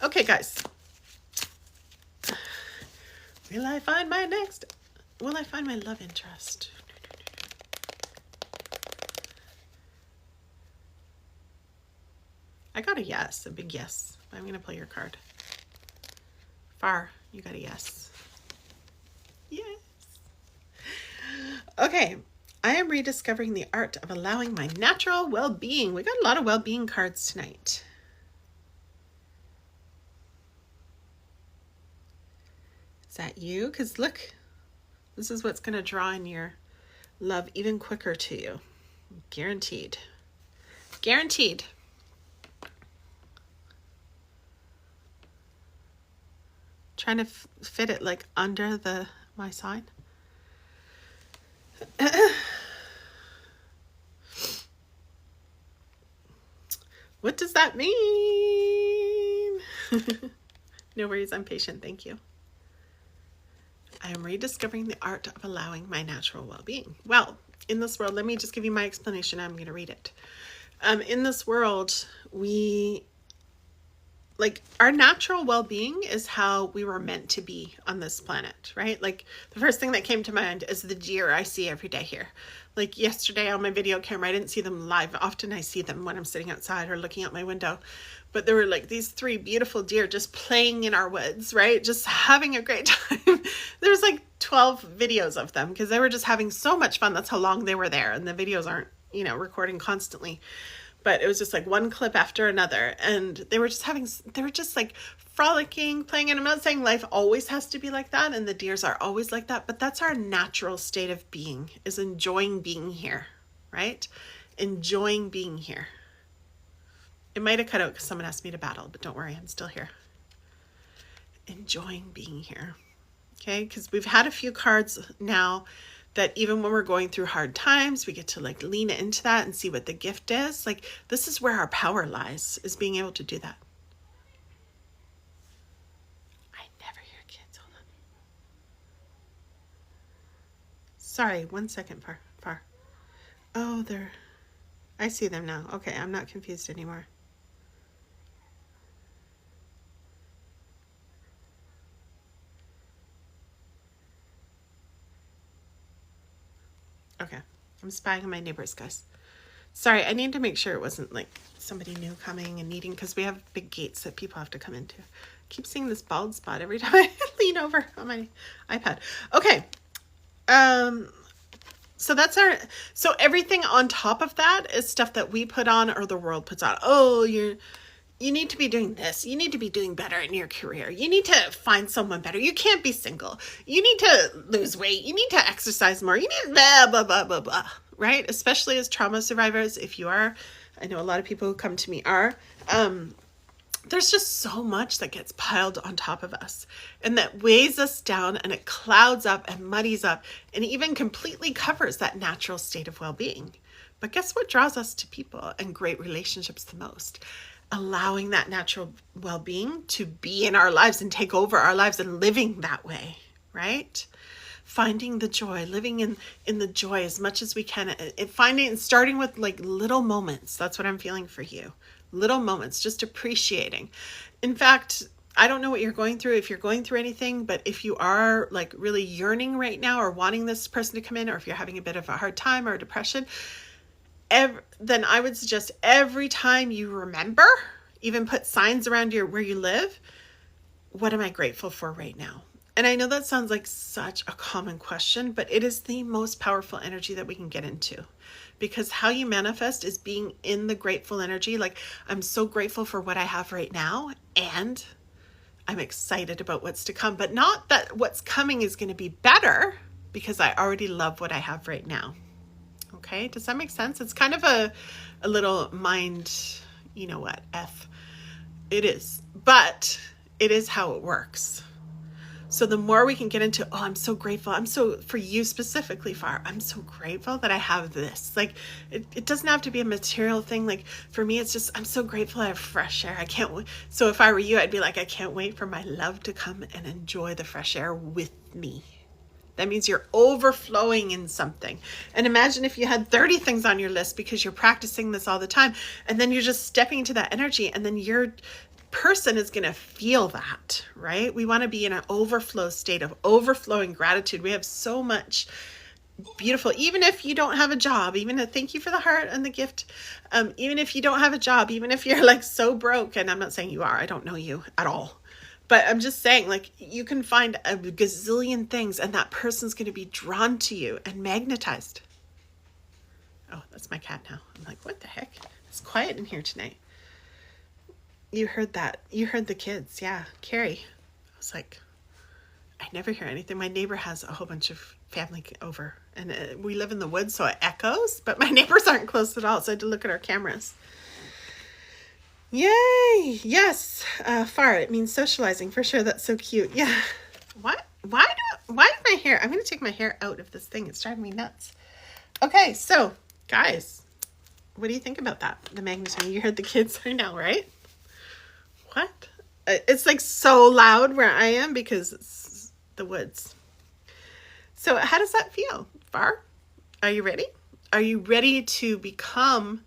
Okay, guys. Will I find my love interest? I got a yes, a big yes. I'm going to play your card. Far, you got a yes. Yes. Okay. I am rediscovering the art of allowing my natural well-being. We got a lot of well-being cards tonight. Is that you? Because look, this is what's going to draw in your love even quicker to you. Guaranteed. Guaranteed. Trying to fit it like under my sign. What does that mean? No worries, I'm patient. Thank you. I am rediscovering the art of allowing my natural well-being. Well, in this world, let me just give you my explanation. I'm going to read it. In this world, our natural well-being is how we were meant to be on this planet, right? Like the first thing that came to mind is the deer I see every day here. Like yesterday on my video camera, I didn't see them live. Often I see them when I'm sitting outside or looking out my window. But there were like these 3 beautiful deer just playing in our woods, right? Just having a great time. There's like 12 videos of them because they were just having so much fun. That's how long they were there. And the videos aren't, recording constantly. But it was just like one clip after another. And they were just like frolicking, playing. And I'm not saying life always has to be like that. And the deers are always like that. But that's our natural state of being, is enjoying being here, right? Enjoying being here. It might have cut out because someone asked me to battle, but don't worry, I'm still here. Enjoying being here. Okay, because we've had a few cards now that even when we're going through hard times, we get to like lean into that and see what the gift is. Like this is where our power lies, is being able to do that. I never hear kids. Hold on. Sorry, 1 second, Far. Oh, I see them now. Okay, I'm not confused anymore. Okay, I'm spying on my neighbors, guys. Sorry, I need to make sure it wasn't like somebody new coming and needing, because we have big gates that people have to come into. I keep seeing this bald spot every time I lean over on my iPad. Okay, so everything on top of that is stuff that we put on or the world puts on. Oh, you need to be doing this. You need to be doing better in your career. You need to find someone better. You can't be single. You need to lose weight. You need to exercise more. You need blah, blah, blah, blah, blah, right? Especially as trauma survivors, if you are, I know a lot of people who come to me are, there's just so much that gets piled on top of us and that weighs us down, and it clouds up and muddies up and even completely covers that natural state of well-being. But guess what draws us to people and great relationships the most? Allowing that natural well-being to be in our lives and take over our lives and living that way, right? Finding the joy, living in the joy as much as we can, starting with like little moments. That's what I'm feeling for you. Little moments, just appreciating. In fact, I don't know what you're going through, if you're going through anything, but if you are like really yearning right now or wanting this person to come in, or if you're having a bit of a hard time or depression, then I would suggest every time you remember, even put signs around where you live, what am I grateful for right now? And I know that sounds like such a common question, but it is the most powerful energy that we can get into, because how you manifest is being in the grateful energy. Like, I'm so grateful for what I have right now, and I'm excited about what's to come, but not that what's coming is going to be better, because I already love what I have right now. Okay, does that make sense? It's kind of a little mind, you know what, F. It is, but it is how it works. So the more we can get into, oh, I'm so grateful. I'm so, for you specifically, Far, I'm so grateful that I have this. Like, it doesn't have to be a material thing. Like, for me, it's just, I'm so grateful I have fresh air. I can't wait. So if I were you, I'd be like, I can't wait for my love to come and enjoy the fresh air with me. That means you're overflowing in something. And imagine if you had 30 things on your list because you're practicing this all the time, and then you're just stepping into that energy, and then your person is going to feel that, right? We want to be in an overflow state of overflowing gratitude. We have so much beautiful, even if you don't have a job, thank you for the heart and the gift. Even if you don't have a job, even if you're like so broke, and I'm not saying you are, I don't know you at all. But I'm just saying, like, you can find a gazillion things, and that person's going to be drawn to you and magnetized. Oh, that's my cat now. I'm like, what the heck? It's quiet in here tonight. You heard that. You heard the kids. Yeah, Carrie. I was like, I never hear anything. My neighbor has a whole bunch of family over, and we live in the woods, so it echoes, but my neighbors aren't close at all, so I had to look at our cameras. Yay! Yes, Far, it means socializing for sure. That's so cute. Yeah. What? Why my hair? I'm going to take my hair out of this thing. It's driving me nuts. Okay, so guys, what do you think about that? The magnetism. You heard the kids right now, right? What? It's like so loud where I am because it's the woods. So how does that feel, Far? Are you ready? Are you ready to become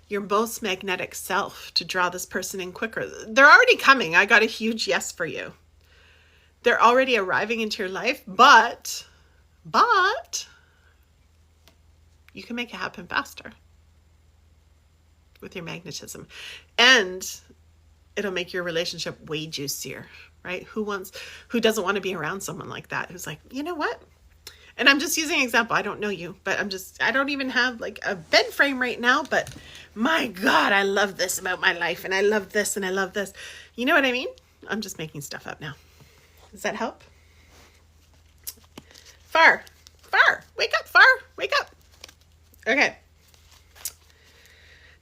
your most magnetic self, to draw this person in quicker? They're already coming. I got a huge yes for you. They're already arriving into your life, but you can make it happen faster with your magnetism, and it'll make your relationship way juicier, right? Who doesn't want to be around someone like that, who's like, you know what? And I'm just using an example. I don't know you, but I don't even have like a bed frame right now, but my God, I love this about my life, and I love this, and I love this. You know what I mean? I'm just making stuff up now. Does that help? Far, wake up, Far, wake up. Okay.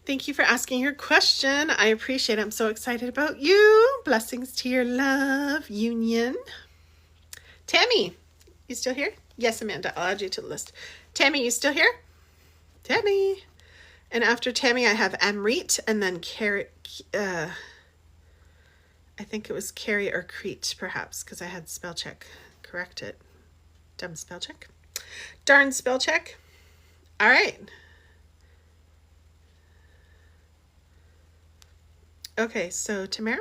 Thank you for asking your question. I appreciate it. I'm so excited about you. Blessings to your love union. Tammy, you still here? Yes, Amanda, I'll add you to the list. Tammy, you still here? Tammy. And after Tammy, I have Amrit, and then Carrie. I think it was Carrie or Crete, perhaps, because I had spell check. Correct it. Dumb spell check. Darn spell check. All right. Okay, so Tamara.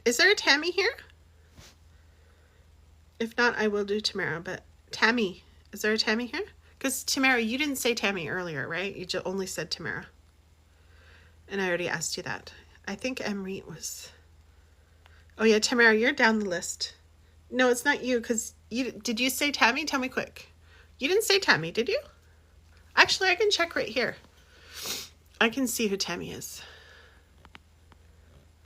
Is there a Tammy here? If not, I will do Tamara, but Tammy, is there a Tammy here? Because Tamara, you didn't say Tammy earlier, right? You just only said Tamara. And I already asked you that. I think Amrit was... Oh yeah, Tamara, you're down the list. No, it's not you, because did you say Tammy? Tell me quick. You didn't say Tammy, did you? Actually, I can check right here. I can see who Tammy is.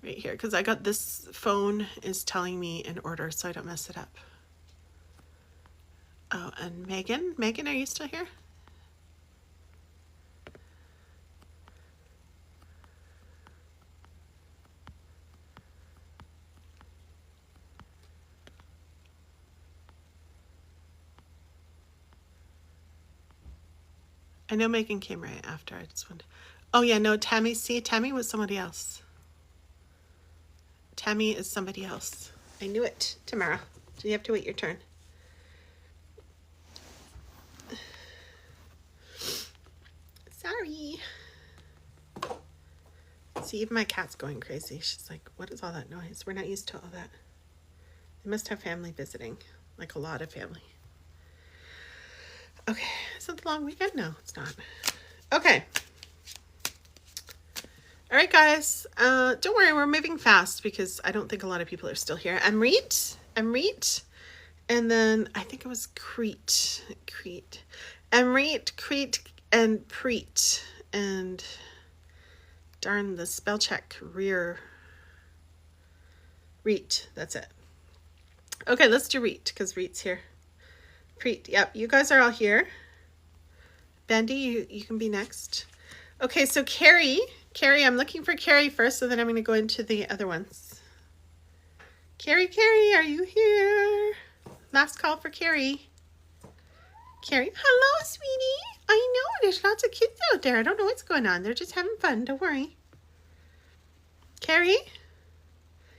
Right here, because I got this phone is telling me in order so I don't mess it up. Oh, and Megan. Megan, are you still here? I know Megan came right after. I just wanted. Oh yeah, no, Tammy. See, Tammy was somebody else. Tammy is somebody else. I knew it. Tamara. So you have to wait your turn. Sorry. See, even my cat's going crazy. She's like, what is all that noise? We're not used to all that. They must have family visiting, like a lot of family. Okay, is it the long weekend? No, it's not. Okay. All right, guys. Don't worry, we're moving fast because I don't think a lot of people are still here. Amrit, and then I think it was Crete. Amrit, Crete, and Preet, and darn the spell check. Reet. That's it. Okay, let's do Reet because Reet's here. Preet, yep, you guys are all here. Bandy, you can be next. Okay, so Carrie, I'm looking for Carrie first, so then I'm going to go into the other ones. Carrie, are you here? Last call for Carrie. Carrie, hello, sweetie. I know, there's lots of kids out there. I don't know what's going on. They're just having fun. Don't worry. Carrie?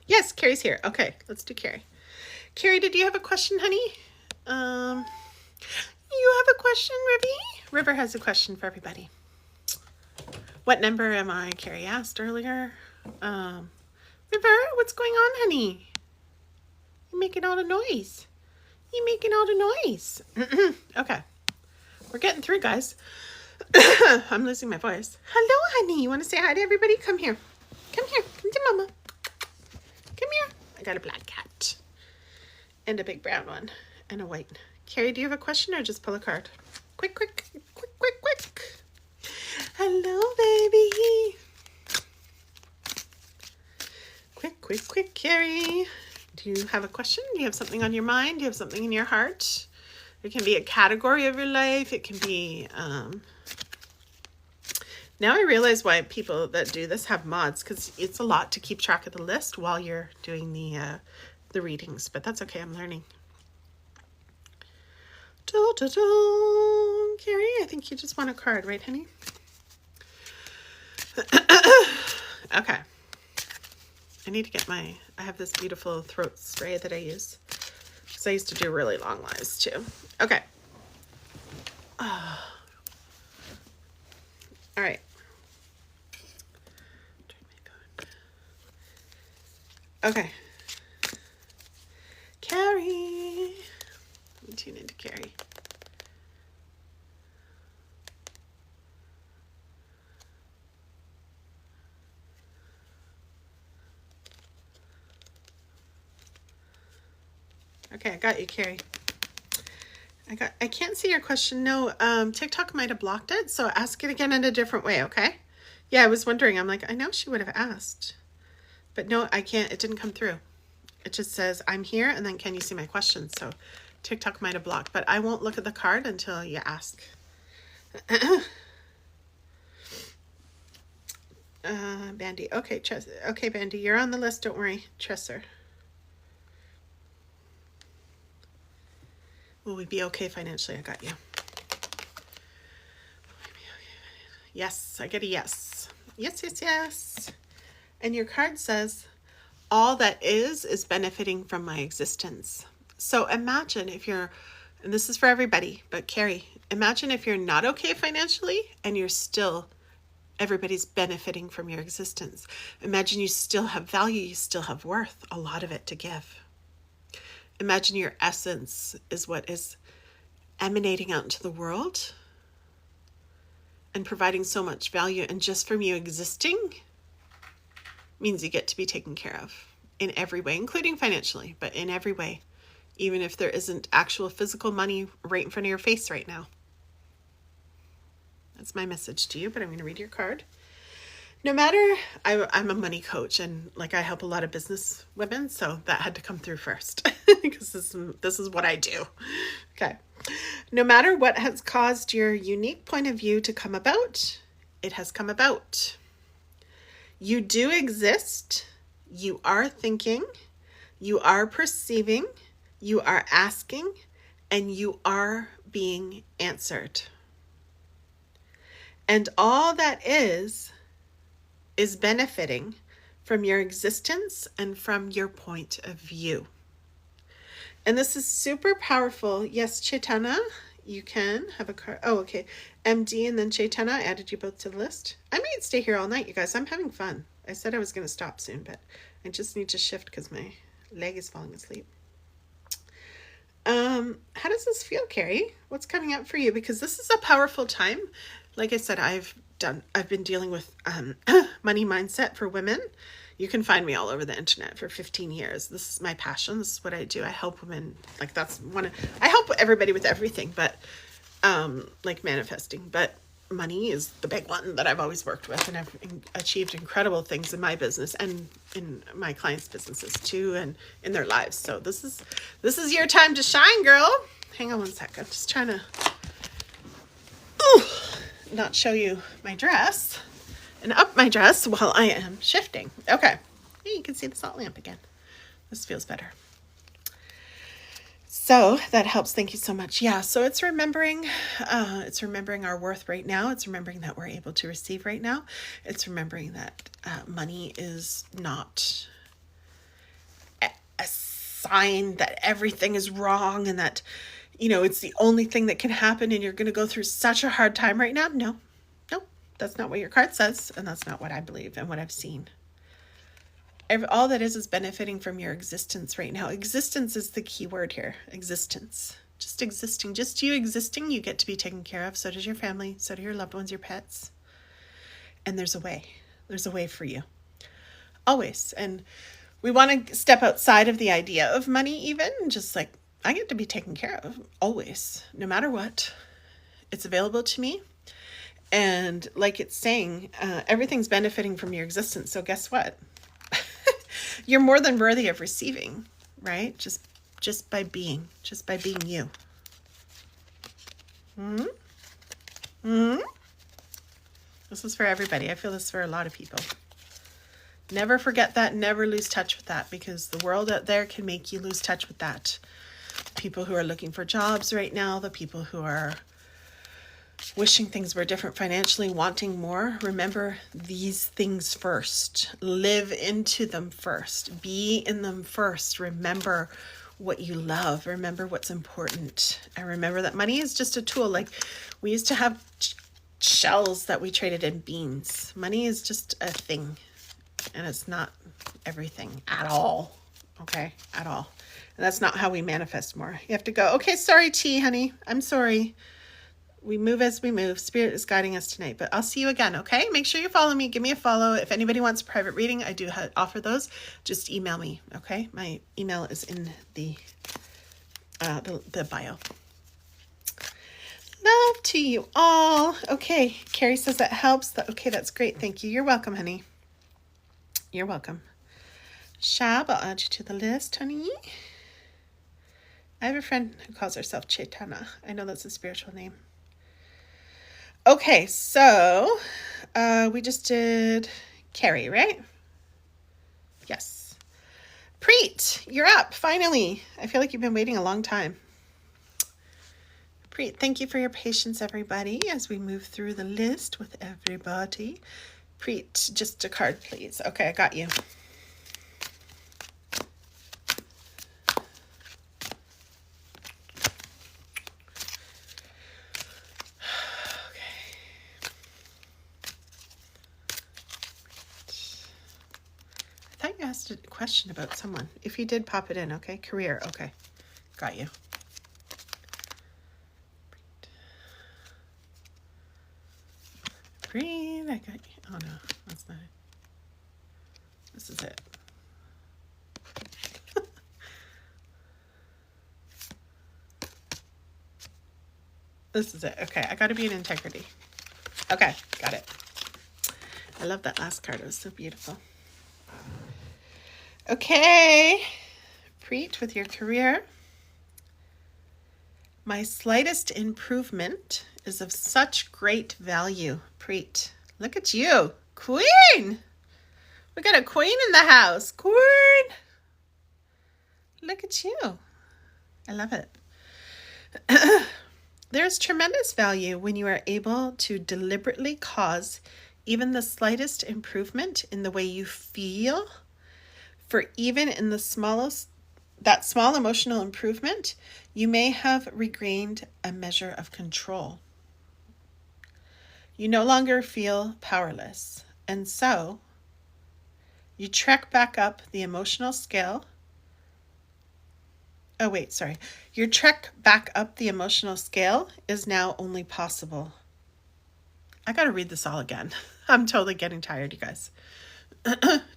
Yes, Carrie's here. Okay, let's do Carrie. Carrie, did you have a question, honey? You have a question, Ribby? River has a question for everybody. What number am I? Carrie asked earlier. River, what's going on, honey? You're making all the noise. Okay. We're getting through, guys. I'm losing my voice. Hello, honey. You want to say hi to everybody? Come here. Come to mama. Come here. I got a black cat. And a big brown one. And a white. Carrie, do you have a question or just pull a card? Quick. Hello, baby. Quick, Carrie. Do you have a question? Do you have something on your mind? Do you have something in your heart? It can be a category of your life. It can be... Now I realize why people that do this have mods, because it's a lot to keep track of the list while you're doing the readings. But that's okay. I'm learning. Carrie, I think you just want a card, right, honey? Okay. I need to get I have this beautiful throat spray that I use. Because I used to do really long lives too. Okay. All right. Okay. Carrie. Let me tune into Carrie. Okay, I got you, Carrie. I can't see your question. No, TikTok might have blocked it, so ask it again in a different way, okay? Yeah, I was wondering. I'm like, I know she would have asked. But no, I can't. It didn't come through. It just says, I'm here, and then can you see my question? So TikTok might have blocked, but I won't look at the card until you ask. Bandy. Okay, okay, Bandy, you're on the list. Don't worry. Tresser. Will we be okay financially? I got you. Yes, I get a yes. Yes. And your card says, all that is benefiting from my existence. So imagine if you're, and this is for everybody, but Carrie, imagine if you're not okay financially and you're still, everybody's benefiting from your existence. Imagine you still have value, you still have worth, a lot of it to give. Imagine your essence is what is emanating out into the world and providing so much value. And just from you existing means you get to be taken care of in every way, including financially, but in every way, even if there isn't actual physical money right in front of your face right now. That's my message to you, but I'm going to read your card. No matter, I'm a money coach and like I help a lot of business women, so that had to come through first because this is what I do. Okay. No matter what has caused your unique point of view to come about, it has come about. You do exist. You are thinking. You are perceiving. You are asking, and you are being answered. And all that is benefiting from your existence and from your point of view. And this is super powerful. Yes, Chaitana, you can have a card. Oh, okay. MD and then Chaitana, I added you both to the list. I might stay here all night, you guys. I'm having fun. I said I was going to stop soon, but I just need to shift because my leg is falling asleep. How does this feel, Carrie? What's coming up for you? Because this is a powerful time. Like I said, I've been dealing with money mindset for women. You can find me all over the internet for 15 years. This is my passion. This is what I do. I help women. Like I help everybody with everything, but like manifesting. But money is the big one that I've always worked with, and I've achieved incredible things in my business and in my clients' businesses too, and in their lives. So this is your time to shine, girl. Hang on one sec. I'm just trying to not show you my dress and up my dress while I am shifting. Okay. Hey, you can see the salt lamp again. This feels better. So that helps. Thank you so much. Yeah. So it's remembering our worth right now. It's remembering that we're able to receive right now. It's remembering that money is not a sign that everything is wrong and that, it's the only thing that can happen and you're going to go through such a hard time right now. No, that's not what your card says. And that's not what I believe and what I've seen. All that is benefiting from your existence right now. Existence is the key word here. Existence. Just existing. Just you existing, you get to be taken care of. So does your family. So do your loved ones, your pets. And there's a way. There's a way for you. Always. And we want to step outside of the idea of money even. Just like, I get to be taken care of. Always. No matter what. It's available to me. And like it's saying, everything's benefiting from your existence. So guess what? You're more than worthy of receiving, right? Just by being you. This is for everybody. I feel this for a lot of people. Never forget that. Never lose touch with that, because the world out there can make you lose touch with that. People who are looking for jobs right now, the people who are wishing things were different financially, wanting more. Remember these things first. Live into them first. Be in them first. Remember what you love. Remember what's important. And remember that money is just a tool. Like we used to have shells that we traded in beans. Money is just a thing. And it's not everything at all. Okay? At all. And that's not how we manifest more. You have to go, okay, sorry, T, honey. I'm sorry. We move as we move. Spirit is guiding us tonight, but I'll see you again. Okay. Make sure you follow me. Give me a follow. If anybody wants a private reading, I do offer those. Just email me. Okay. My email is in the bio. Love to you all. Okay. Carrie says that helps. Okay. That's great. Thank you. You're welcome, honey. You're welcome. Shab, I'll add you to the list, honey. I have a friend who calls herself Chaitana. I know that's a spiritual name. Okay, so we just did Carrie, right? Yes. Preet, you're up, finally. I feel like you've been waiting a long time. Preet, thank you for your patience, everybody, as we move through the list with everybody. Preet, just a card, please. Okay, I got you. Asked a question about someone. If you did, pop it in. Okay. Career. Okay. Got you. Breathe. I got you. Oh no, that's not it. This is it. This is it. Okay. I got to be in integrity. Okay. Got it. I love that last card. It was so beautiful. Okay, Preet, with your career. My slightest improvement is of such great value. Preet, look at you. Queen! We got a queen in the house. Queen! Look at you. I love it. There's tremendous value when you are able to deliberately cause even the slightest improvement in the way you feel. For even in the smallest, that small emotional improvement, you may have regained a measure of control. You no longer feel powerless, and so you trek back up the emotional scale. Oh, wait, sorry. Your trek back up the emotional scale is now only possible. I got to read this all again. I'm totally getting tired, you guys.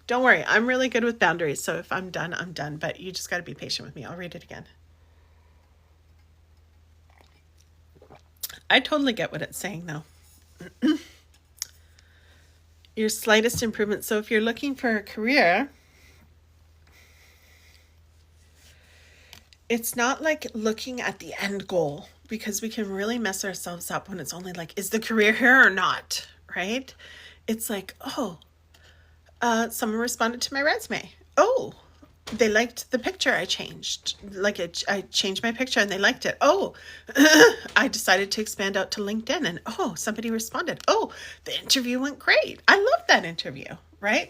Don't worry. I'm really good with boundaries. So if I'm done, I'm done. But you just got to be patient with me. I'll read it again. I totally get what it's saying, though. Your slightest improvement. So if you're looking for a career, it's not like looking at the end goal, because we can really mess ourselves up when it's only like, is the career here or not? Right? It's like, oh, someone responded to my resume. Oh, they liked the picture I changed. I changed my picture and they liked it. Oh, I decided to expand out to LinkedIn and somebody responded. Oh, the interview went great. I love that interview, right?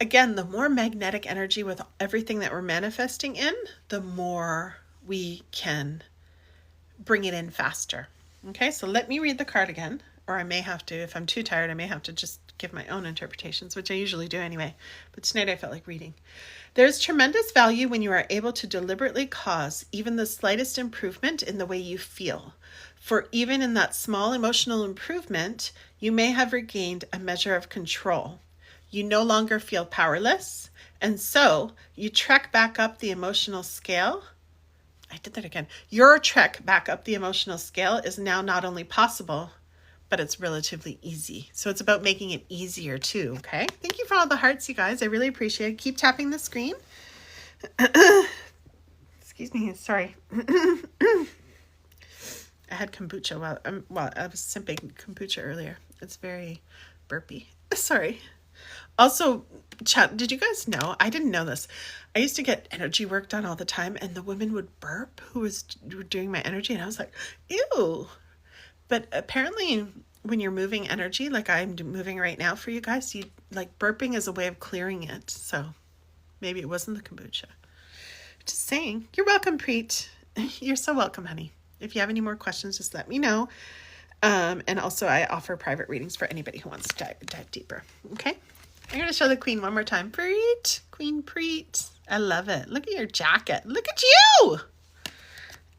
Again, the more magnetic energy with everything that we're manifesting in, the more we can bring it in faster. Okay, so let me read the card again, or I may have to, if I'm too tired, I may have to just give my own interpretations, which I usually do anyway. But tonight I felt like reading. There's tremendous value when you are able to deliberately cause even the slightest improvement in the way you feel. For even in that small emotional improvement, you may have regained a measure of control. You no longer feel powerless, and so you trek back up the emotional scale. I did that again. Your trek back up the emotional scale is now not only possible, but it's relatively easy. So it's about making it easier too, okay? Thank you for all the hearts, you guys. I really appreciate it. Keep tapping the screen. Excuse me, sorry. I had kombucha while I was sipping kombucha earlier. It's very burpy. Sorry. Also, chat, did you guys know? I didn't know this. I used to get energy work done all the time, and the women would burp who was doing my energy, and I was like, ew. But apparently when you're moving energy, like I'm moving right now for you guys, you like burping is a way of clearing it. So maybe it wasn't the kombucha. Just saying. You're welcome, Preet. You're so welcome, honey. If you have any more questions, just let me know. And also I offer private readings for anybody who wants to dive deeper. Okay. I'm going to show the queen one more time. Preet. Queen Preet. I love it. Look at your jacket. Look at you.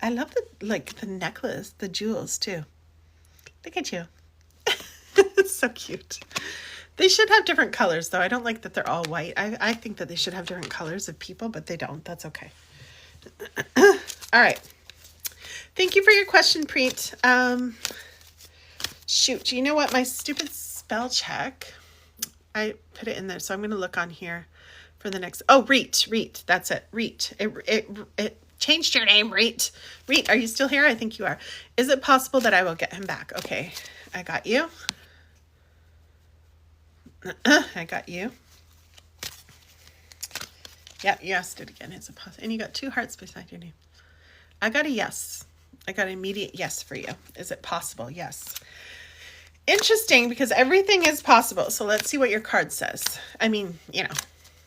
I love the necklace, the jewels too. Look at you. It's so cute. They should have different colors, though. I don't like that they're all white. I think that they should have different colors of people, but they don't. That's okay. All right. Thank you for your question, Preet. Shoot, you know what? My stupid spell check, I put it in there, so I'm going to look on here for the next. Oh, Reet. That's it. Reet. It changed your name, Reet. Reet, are you still here? I think you are. Is it possible that I will get him back? Okay, I got you. I got you. Yep, you asked it again. Is it possible? And you got 2 hearts beside your name. I got a yes. I got an immediate yes for you. Is it possible? Yes. Interesting, because everything is possible. So let's see what your card says. I mean, you know,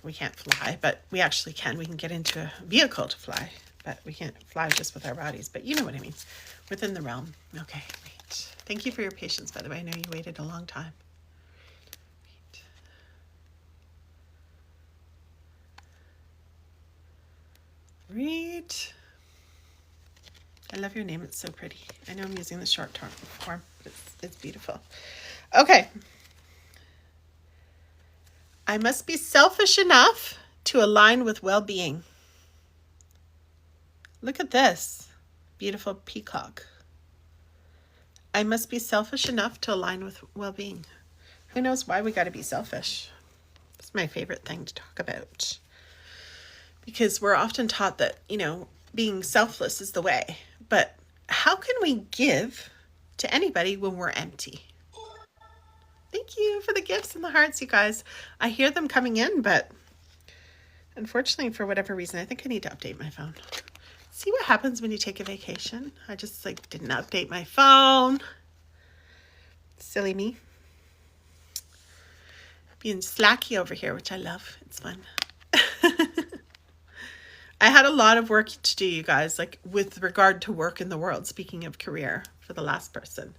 we can't fly, but we actually can. We can get into a vehicle to fly, but we can't fly just with our bodies. But you know what I mean. Within the realm. Okay, great. Thank you for your patience, by the way. I know you waited a long time. Read. I love your name. It's so pretty. I know I'm using the short form, but it's beautiful. Okay. I must be selfish enough to align with well-being. Look at this. Beautiful peacock. I must be selfish enough to align with well-being. Who knows why we got to be selfish? It's my favorite thing to talk about. Because we're often taught that, you know, being selfless is the way. But how can we give to anybody when we're empty? Thank you for the gifts and the hearts, you guys. I hear them coming in, but unfortunately, for whatever reason, I think I need to update my phone. See what happens when you take a vacation? I just like didn't update my phone. Silly me. Being slacky over here, which I love. It's fun. I had a lot of work to do, you guys, like with regard to work in the world, speaking of career, for the last person.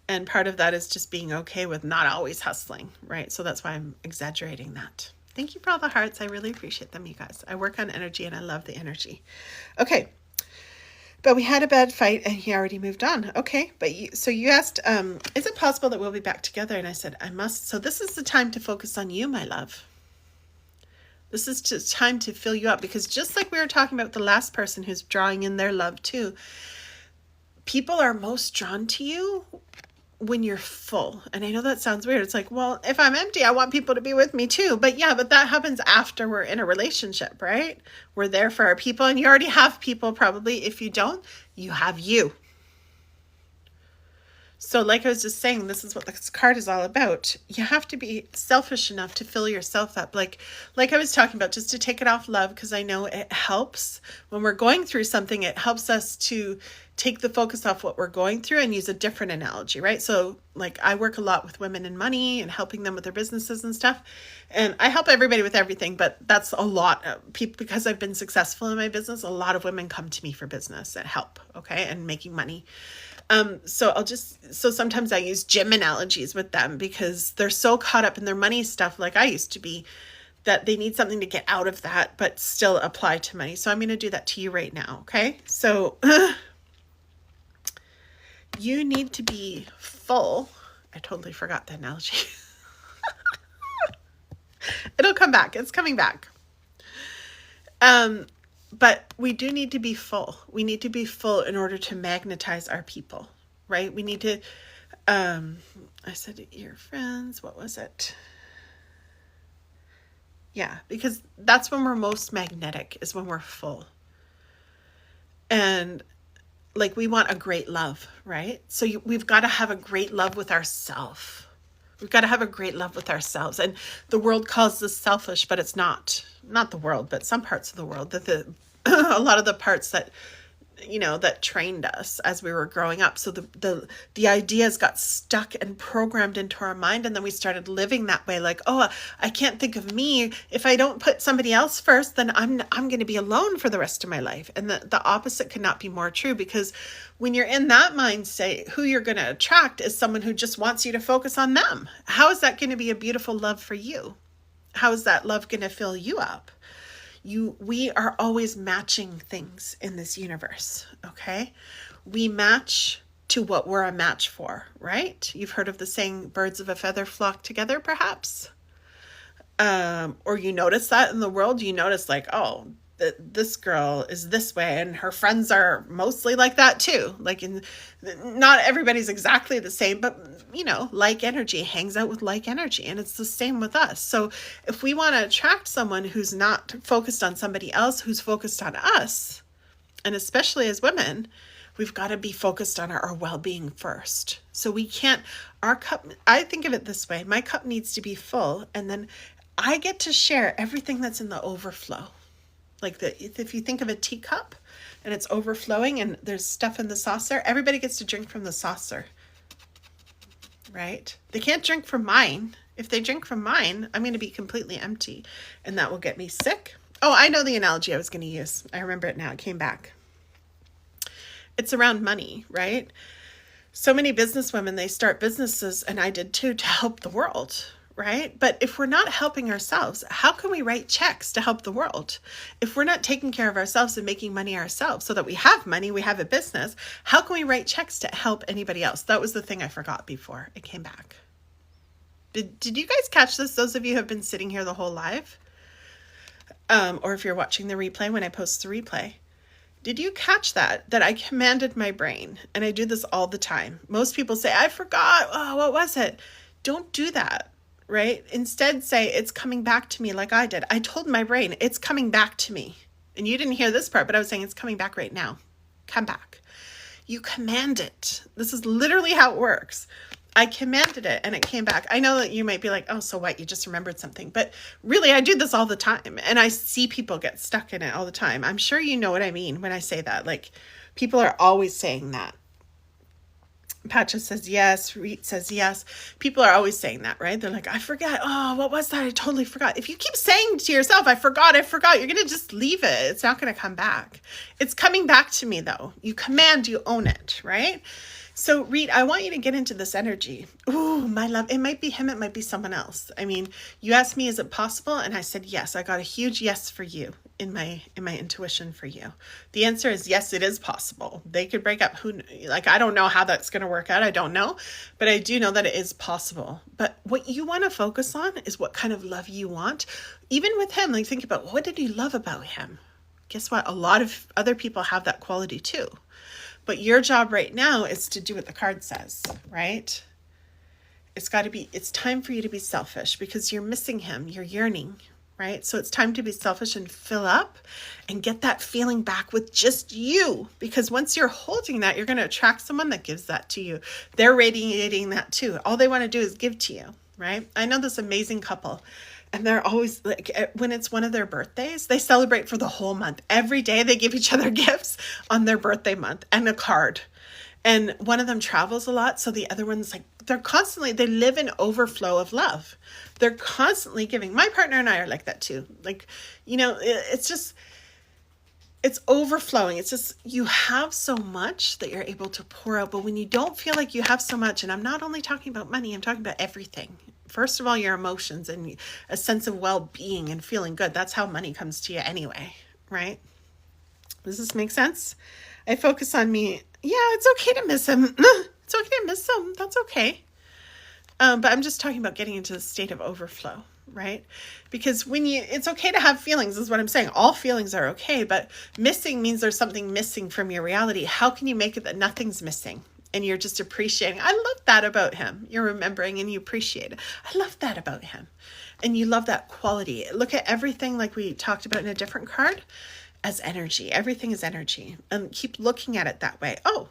And part of that is just being okay with not always hustling, right? So that's why I'm exaggerating that. Thank you for all the hearts. I really appreciate them, you guys. I work on energy and I love the energy. Okay. But we had a bad fight and he already moved on. Okay. But you asked, is it possible that we'll be back together? And I said, I must. So this is the time to focus on you, my love. This is just time to fill you up, because just like we were talking about the last person who's drawing in their love too, people are most drawn to you when you're full. And I know that sounds weird. It's like, well, if I'm empty, I want people to be with me too. But yeah, but that happens after we're in a relationship, right? We're there for our people, and you already have people probably. If you don't, you have you. So like I was just saying, this is what this card is all about. You have to be selfish enough to fill yourself up. Like I was talking about, just to take it off love, because I know it helps when we're going through something. It helps us to take the focus off what we're going through and use a different analogy, right? So like I work a lot with women in money and helping them with their businesses and stuff. And I help everybody with everything, but that's a lot of people, because I've been successful in my business. A lot of women come to me for business and help, okay, and making money. So sometimes I use gym analogies with them, because they're so caught up in their money stuff, like I used to be, that they need something to get out of that, but still apply to money. So I'm going to do that to you right now. Okay. So you need to be full. I totally forgot the analogy. It'll come back. It's coming back. But we do need to be full. We need to be full in order to magnetize our people, right? We need to, I said, your friends, what was it? Yeah, because that's when we're most magnetic, is when we're full. And like, we want a great love, right? So we've got to have a great love with ourselves. We've got to have a great love with ourselves. And the world calls this selfish, but it's not the world, but some parts of the world, that a lot of the parts that, that trained us as we were growing up. So the ideas got stuck and programmed into our mind. And then we started living that way. Like, oh, I can't think of me. If I don't put somebody else first, then I'm going to be alone for the rest of my life. And the opposite cannot be more true, because when you're in that mindset, who you're going to attract is someone who just wants you to focus on them. How is that going to be a beautiful love for you? How is that love going to fill you up? We are always matching things in this universe, okay? We match to what we're a match for, right? You've heard of the saying, birds of a feather flock together, perhaps? Or you notice that in the world. You notice like, oh, this girl is this way, and her friends are mostly like that too. Like, not everybody's exactly the same, but like energy hangs out with like energy, and it's the same with us. So if we want to attract someone who's not focused on somebody else, who's focused on us, and especially as women, we've got to be focused on our well-being first. So we can't, our cup, I think of it this way, my cup needs to be full, and then I get to share everything that's in the overflow. Like if you think of a teacup and it's overflowing and there's stuff in the saucer, everybody gets to drink from the saucer, right? They can't drink from mine. If they drink from mine, I'm going to be completely empty, and that will get me sick. Oh, I know the analogy I was going to use. I remember it now. It came back. It's around money, right? So many businesswomen, they start businesses, and I did too, to help the world, right? But if we're not helping ourselves, how can we write checks to help the world? If we're not taking care of ourselves and making money ourselves so that we have money, we have a business, how can we write checks to help anybody else? That was the thing I forgot before. It came back. Did you guys catch this? Those of you who have been sitting here the whole live, or if you're watching the replay when I post the replay, did you catch that I commanded my brain? And I do this all the time. Most people say, I forgot. Oh, what was it? Don't do that. Right? Instead say, it's coming back to me, like I did. I told my brain, it's coming back to me. And you didn't hear this part, but I was saying, it's coming back right now. Come back. You command it. This is literally how it works. I commanded it and it came back. I know that you might be like, oh, so what? You just remembered something. But really, I do this all the time. And I see people get stuck in it all the time. I'm sure you know what I mean when I say that. Like, people are always saying that. Patcha says yes. Reet says yes. People are always saying that, right? They're like, I forgot. Oh, what was that? I totally forgot. If you keep saying to yourself, I forgot, you're going to just leave it. It's not going to come back. It's coming back to me, though. You command, you own it, right? So, Reed, I want you to get into this energy. Ooh, my love. It might be him. It might be someone else. I mean, you asked me, is it possible? And I said, yes. I got a huge yes for you in my intuition for you. The answer is yes, it is possible. They could break up. I don't know how that's going to work out. I don't know. But I do know that it is possible. But what you want to focus on is what kind of love you want. Even with him, like, think about, what did you love about him? Guess what? A lot of other people have that quality too. But your job right now is to do what the card says, right? It's time for you to be selfish because you're missing him. You're yearning, right? So it's time to be selfish and fill up and get that feeling back with just you. Because once you're holding that, you're going to attract someone that gives that to you. They're radiating that too. All they want to do is give to you, right? I know this amazing couple. And they're always like, when it's one of their birthdays, they celebrate for the whole month. Every day they give each other gifts on their birthday month and a card. And one of them travels a lot. So the other one's like, they live in overflow of love. They're constantly giving. My partner and I are like that too. Like, it's overflowing. It's just, you have so much that you're able to pour out. But when you don't feel like you have so much, and I'm not only talking about money, I'm talking about everything. First of all, your emotions and a sense of well-being and feeling good. That's how money comes to you anyway, right? Does this make sense? I focus on me. Yeah, it's okay to miss him. It's okay to miss him. That's okay. But I'm just talking about getting into the state of overflow, right? Because it's okay to have feelings, is what I'm saying. All feelings are okay, but missing means there's something missing from your reality. How can you make it that nothing's missing? And you're just appreciating. I love that about him. You're remembering and you appreciate it. I love that about him. And you love that quality. Look at everything, like we talked about in a different card, as energy. Everything is energy. And keep looking at it that way. Oh,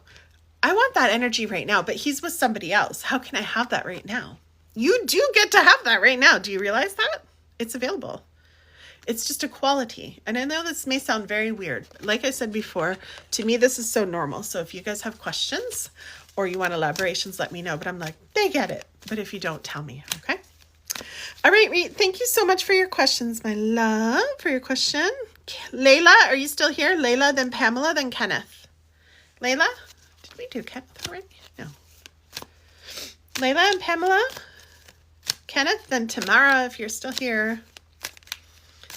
I want that energy right now, but he's with somebody else. How can I have that right now? You do get to have that right now. Do you realize that? It's available. It's just a quality. And I know this may sound very weird. Like I said before, to me, this is so normal. So if you guys have questions or you want elaborations, let me know. But I'm like, they get it. But if you don't, tell me, okay? All right, Reet, thank you so much for your questions, my love, for your question. Layla, are you still here? Layla, then Pamela, then Kenneth. Layla? Did we do Kenneth already? No. Layla and Pamela. Kenneth, then Tamara, if you're still here.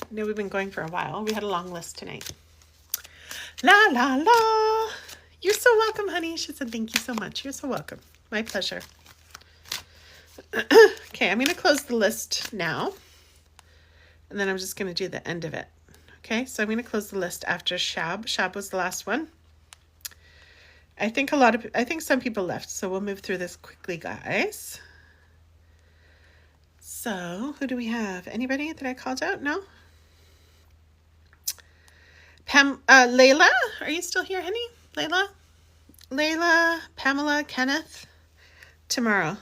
I know we've been going for a while. We had a long list tonight. La, la, la. You're so welcome, honey. She said, thank you so much. You're so welcome. My pleasure. Okay, I'm going to close the list now. And then I'm just going to do the end of it. Okay, so I'm going to close the list after Shab. Shab was the last one. I think some people left, so we'll move through this quickly, guys. So, who do we have? Anybody that I called out? No? Layla, are you still here, honey? Layla, Pamela, Kenneth, tomorrow.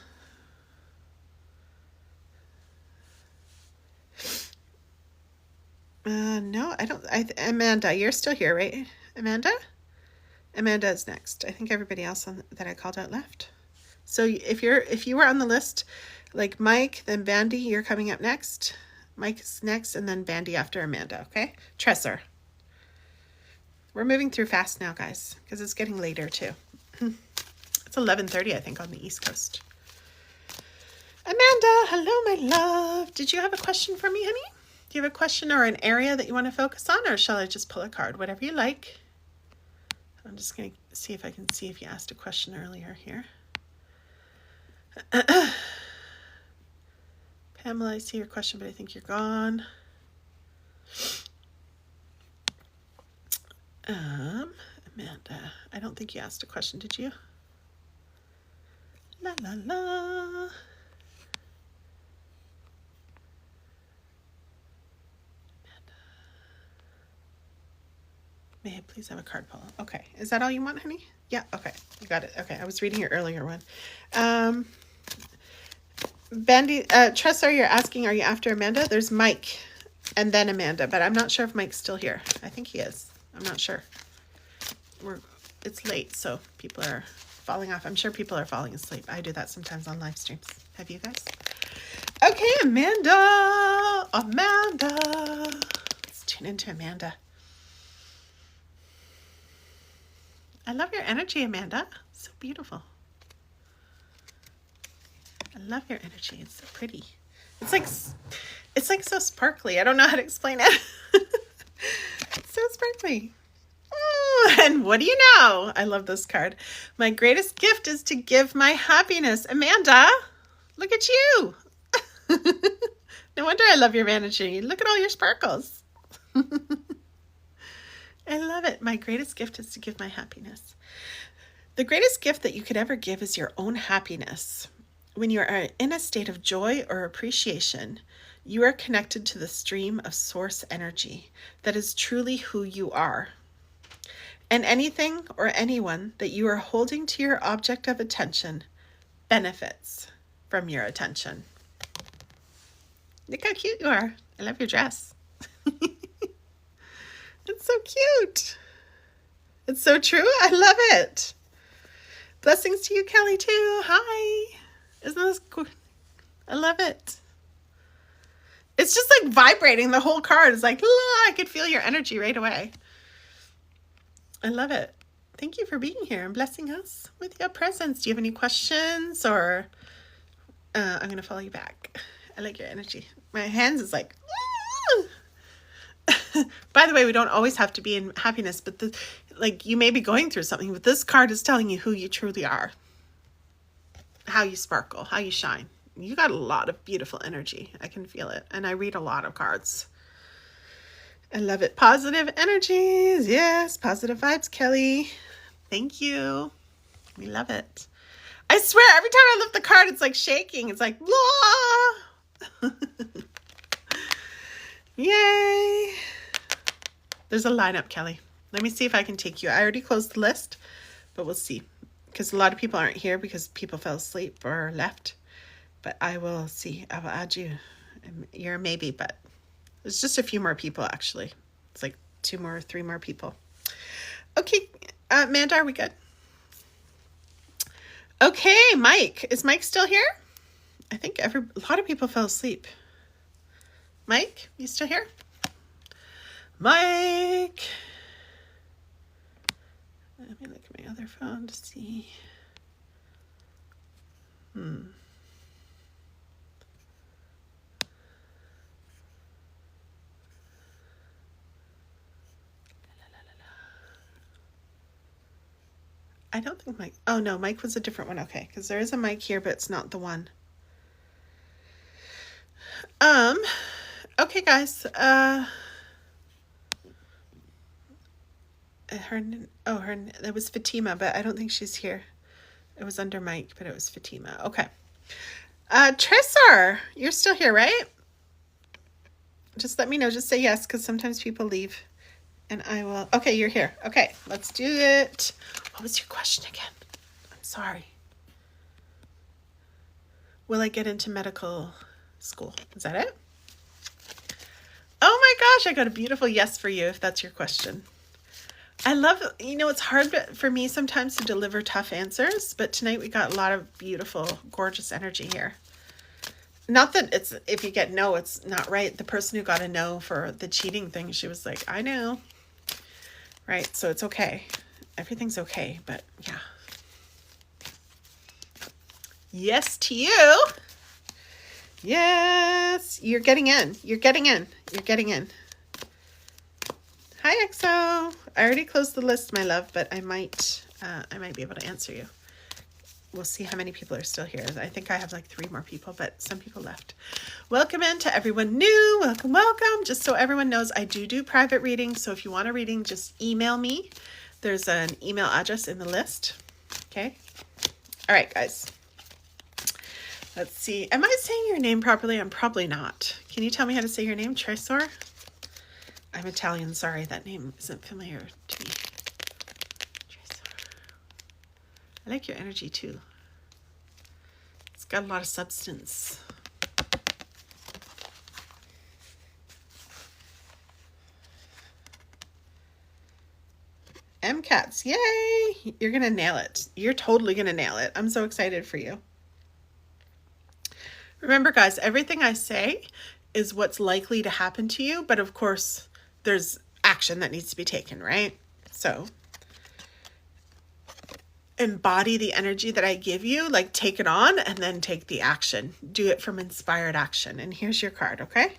No, I don't. Amanda, you're still here, right? Amanda is next. I think everybody else that I called out left. So if you were on the list, like Mike, then Bandy, you're coming up next. Mike is next, and then Bandy after Amanda. Okay, Tresser. We're moving through fast now, guys, because it's getting later too. It's 11:30, I think, on the East Coast. Amanda, hello, my love. Did you have a question for me, honey? Do you have a question or an area that you want to focus on, or shall I just pull a card? Whatever you like. I'm just going to see if I can see if you asked a question earlier here. Pamela, I see your question, but I think you're gone. Amanda, I don't think you asked a question, did you? La, la, la. May I please have a card pull? Okay. Is that all you want, honey? Yeah. Okay. You got it. Okay. I was reading your earlier one. Bandy, Tressor, you're asking, are you after Amanda? There's Mike and then Amanda, but I'm not sure if Mike's still here. I think he is. I'm not sure. It's late, so people are falling off. I'm sure people are falling asleep. I do that sometimes on live streams. Have you guys? Okay, Amanda. Let's tune into Amanda. I love your energy, Amanda. So beautiful. I love your energy. It's so pretty. It's like so sparkly. I don't know how to explain it. It's so sparkly. Oh, and what do you know? I love this card. My greatest gift is to give my happiness. Amanda, look at you. No wonder I love your energy. Look at all your sparkles. I love it. My greatest gift is to give my happiness. The greatest gift that you could ever give is your own happiness. When you are in a state of joy or appreciation, you are connected to the stream of source energy that is truly who you are. And anything or anyone that you are holding to your object of attention benefits from your attention. Look how cute you are. I love your dress. It's so cute. It's so true. I love it. Blessings to you, Kelly, too. Hi. Isn't this cool? I love it. It's just like vibrating. The whole card is like, I could feel your energy right away. I love it. Thank you for being here and blessing us with your presence. Do you have any questions or I'm going to follow you back. I like your energy. My hands is like, by the way, we don't always have to be in happiness, but you may be going through something, but this card is telling you who you truly are, how you sparkle, how you shine. You got a lot of beautiful energy. I can feel it. And I read a lot of cards. I love it. Positive energies. Yes. Positive vibes, Kelly. Thank you. We love it. I swear, every time I lift the card, it's like shaking. It's like, blah. Yay. There's a lineup, Kelly. Let me see if I can take you. I already closed the list, but we'll see. Because a lot of people aren't here because people fell asleep or left. But I will see. I will add you. You're a maybe, but there's just a few more people, actually. It's like 3 more people. Okay, Amanda, are we good? Okay, Mike. Is Mike still here? I think a lot of people fell asleep. Mike, you still here? Mike. Let me look at my other phone to see. I don't think Mike. Oh, no, Mike was a different one. Okay, because there is a Mike here, but it's not the one. Okay, guys. That was Fatima, but I don't think she's here. It was under Mike, but it was Fatima. Okay. Tressor, you're still here, right? Just let me know. Just say yes, because sometimes people leave. And I will. Okay, you're here. Okay, let's do it. What was your question again? I'm sorry. Will I get into medical school? Is that it? Oh my gosh, I got a beautiful yes for you if that's your question. I love, it's hard for me sometimes to deliver tough answers, but tonight we got a lot of beautiful, gorgeous energy here. Not that if you get no, it's not right. The person who got a no for the cheating thing, she was like, I know. Right, so it's okay. Everything's okay, but yeah. Yes to you. Yes, you're getting in. You're getting in. You're getting in. Hi, EXO. I already closed the list, my love, but I might be able to answer you. We'll see how many people are still here. I think I have like 3 more people, but some people left. Welcome in to everyone new. Welcome, welcome. Just so everyone knows, I do private readings. So if you want a reading, just email me. There's an email address in the list. Okay. All right, guys. Let's see. Am I saying your name properly? I'm probably not. Can you tell me how to say your name? Tressor? I'm Italian. Sorry, that name isn't familiar to me. I like your energy too. It's got a lot of substance. MCATs, yay! You're gonna nail it. You're totally gonna nail it. I'm so excited for you. Remember, guys, everything I say is what's likely to happen to you, but of course, there's action that needs to be taken, right? So embody the energy that I give you, like take it on and then take the action. Do it from inspired action. And here's your card, okay?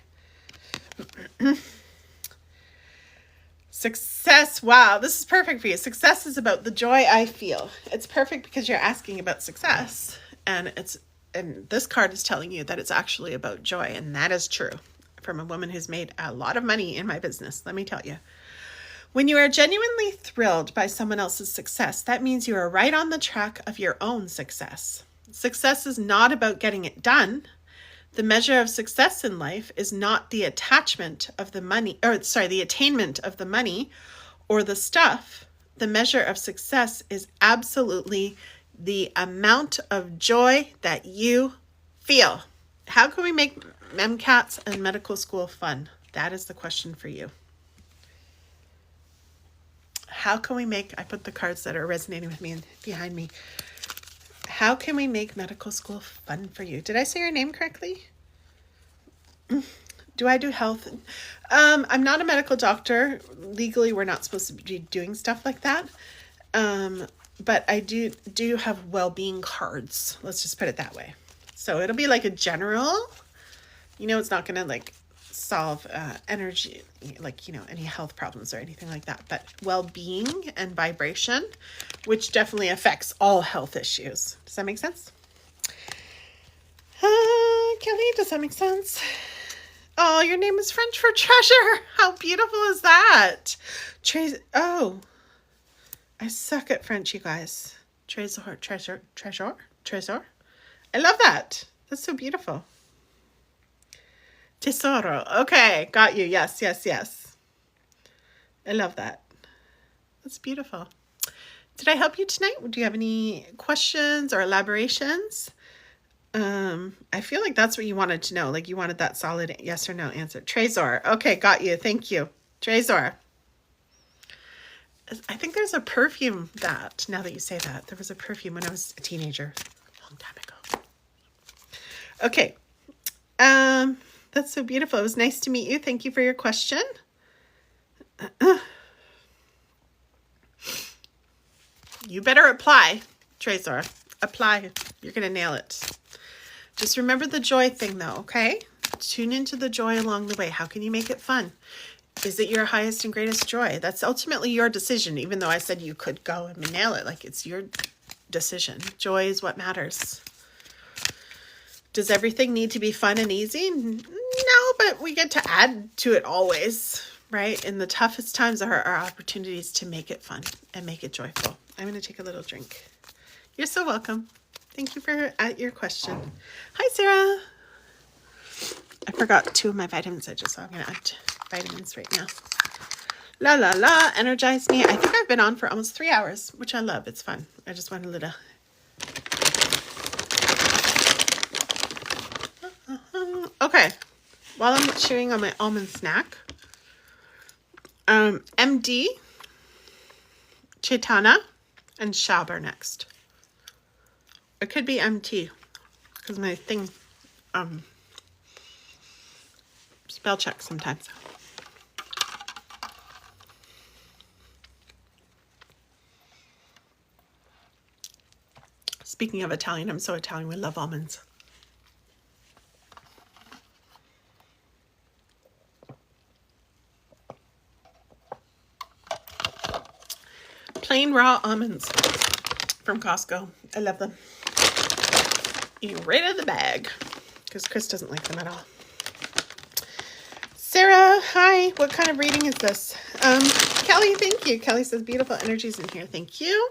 Success. Wow, this is perfect for you. Success is about the joy I feel. It's perfect because you're asking about success, and this card is telling you that it's actually about joy, and that is true from a woman who's made a lot of money in my business, let me tell you. When you are genuinely thrilled by someone else's success, that means you are right on the track of your own success. Success is not about getting it done. The measure of success in life is not the attachment of the money, the attainment of the money or the stuff. The measure of success is absolutely the amount of joy that you feel. How can we make MCATs and medical school fun? That is the question for you. How can we make, I put the cards that are resonating with me behind me. How can we make medical school fun for you? Did I say your name correctly? Do I do health? I'm not a medical doctor. Legally, we're not supposed to be doing stuff like that. But I do have well-being cards. Let's just put it that way. So it'll be like a general, it's not going to like solve energy, like, any health problems or anything like that, but well-being and vibration, which definitely affects all health issues. Does that make sense? Kelly, does that make sense? Oh, your name is French for treasure. How beautiful is that? Oh, I suck at French, you guys. Trésor, treasure. I love that. That's so beautiful. Tesoro. Okay, got you. Yes. I love that. That's beautiful. Did I help you tonight? Do you have any questions or elaborations? I feel like that's what you wanted to know. Like you wanted that solid yes or no answer. Trésor. Okay, got you. Thank you. Trésor. I think there's a perfume that, now that you say that, there was a perfume when I was a teenager, a long time ago. Okay. That's so beautiful. It was nice to meet you. Thank you for your question. You better apply, Trésor. Apply. You're going to nail it. Just remember the joy thing though, okay? Tune into the joy along the way. How can you make it fun? Is it your highest and greatest joy? That's ultimately your decision, even though I said you could go and nail it. Like it's your decision. Joy is what matters. Does everything need to be fun and easy? No, but we get to add to it always, right? In the toughest times are our opportunities to make it fun and make it joyful. I'm going to take a little drink. You're so welcome. Thank you for your question. Hi, Sarah. I forgot 2 of my vitamins I just saw. I'm going to add vitamins right now. La, la, la. Energize me. I think I've been on for almost 3 hours, which I love. It's fun. I just want a little... Okay. While I'm chewing on my almond snack, MD, Chaitana, and Shauber next. It could be MT because my thing spell check sometimes. Speaking of Italian, I'm so Italian, we love almonds. Plain raw almonds from Costco. I love them. Eating right out of the bag because Chris doesn't like them at all. Sarah, hi. What kind of reading is this? Kelly, thank you. Kelly says beautiful energies in here. Thank you.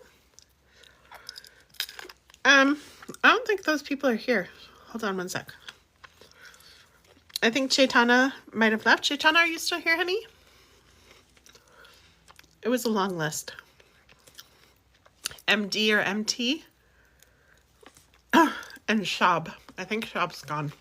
I don't think those people are here. Hold on one sec. I think Chaitana might have left. Chaitana, are you still here, honey? It was a long list. MD or MT? And Shab. I think Shab's gone.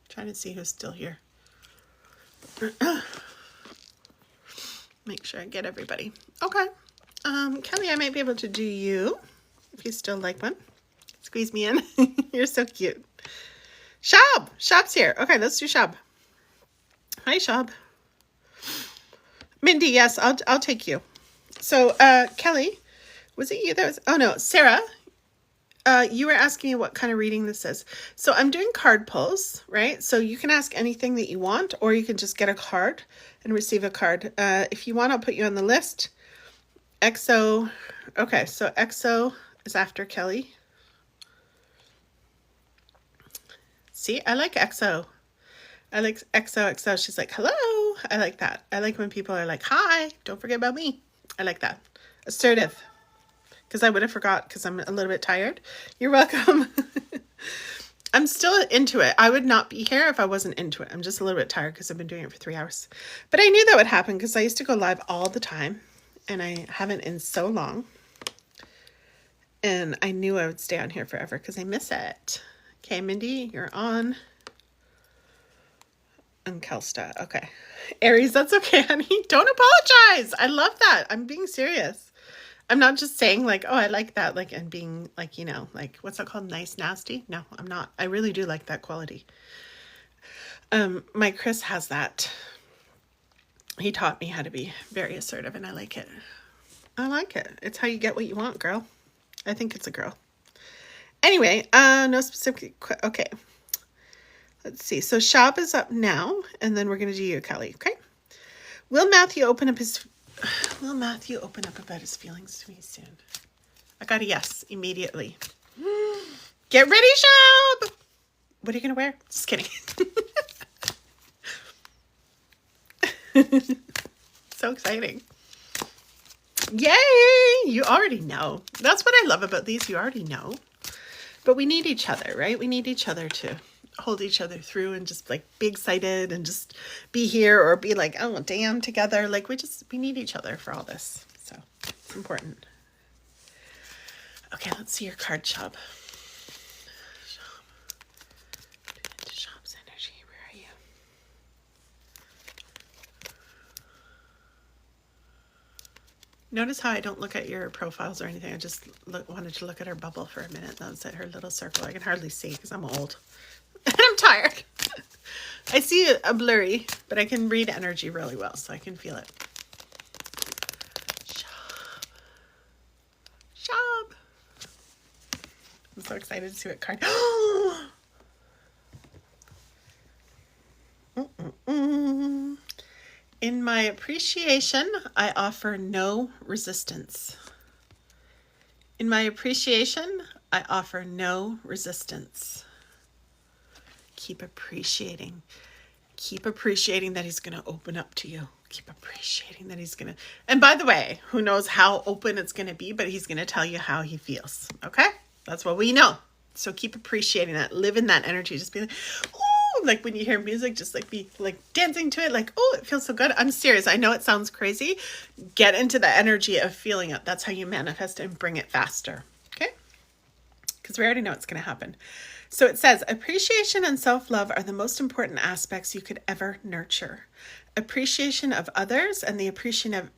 Trying to see who's still here. Make sure I get everybody. Okay. Kelly, I might be able to do you if you still like one. Squeeze me in. You're so cute. Shab! Shab's here. Okay, let's do Shab. Hi, Shab. Mindy, yes, I'll take you. So, Kelly, was it you that was... Oh, no, Sarah, you were asking me what kind of reading this is. So I'm doing card pulls, right? So you can ask anything that you want, or you can just get a card and receive a card. If you want, I'll put you on the list. EXO. Okay, so EXO is after Kelly. See, I like EXO. I like XOXO. She's like, hello. I like that. I like when people are like, hi, don't forget about me. I like that. Assertive. Because I would have forgot because I'm a little bit tired. You're welcome. I'm still into it. I would not be here if I wasn't into it. I'm just a little bit tired because I've been doing it for 3 hours. But I knew that would happen because I used to go live all the time. And I haven't in so long. And I knew I would stay on here forever because I miss it. Okay, Mindy, you're on. And Kelsta. Okay. Aries, that's okay, honey. Don't apologize. I love that. I'm being serious. I'm not just saying like, oh, I like that. Like, and being like, you know, like, what's that called? Nice, nasty? No, I'm not. I really do like that quality. My Chris has that. He taught me how to be very assertive and I like it. I like it. It's how you get what you want, girl. I think it's a girl. Anyway, no specific, okay. Let's see. So Shab is up now, and then we're going to do you, Kelly. Okay. Will Matthew open up about his feelings to me soon? I got a yes immediately. Get ready, Shab. What are you going to wear? Just kidding. So exciting. Yay. You already know. That's what I love about these. You already know. But we need each other, right? We need each other to hold each other through and just like be excited and just be here or be like, oh, damn, together. Like we need each other for all this. So it's important. Okay, let's see your card, Shab. Shab's energy. Where are you? Notice how I don't look at your profiles or anything. I just wanted to look at her bubble for a minute. That's at her little circle. I can hardly see because I'm old. I'm tired. I see a blurry, but I can read energy really well, so I can feel it. Shab. I'm so excited to see what card. In my appreciation, I offer no resistance. In my appreciation, I offer no resistance. Keep appreciating. Keep appreciating that he's going to open up to you. Keep appreciating that he's going to... And by the way, who knows how open it's going to be, but he's going to tell you how he feels. Okay? That's what we know. So keep appreciating that. Live in that energy. Just be like, ooh, like when you hear music, just like be like dancing to it. Like, oh, it feels so good. I'm serious. I know it sounds crazy. Get into the energy of feeling it. That's how you manifest and bring it faster. Okay? Because we already know it's going to happen. So it says, appreciation and self-love are the most important aspects you could ever nurture. Appreciation of others and the appreciation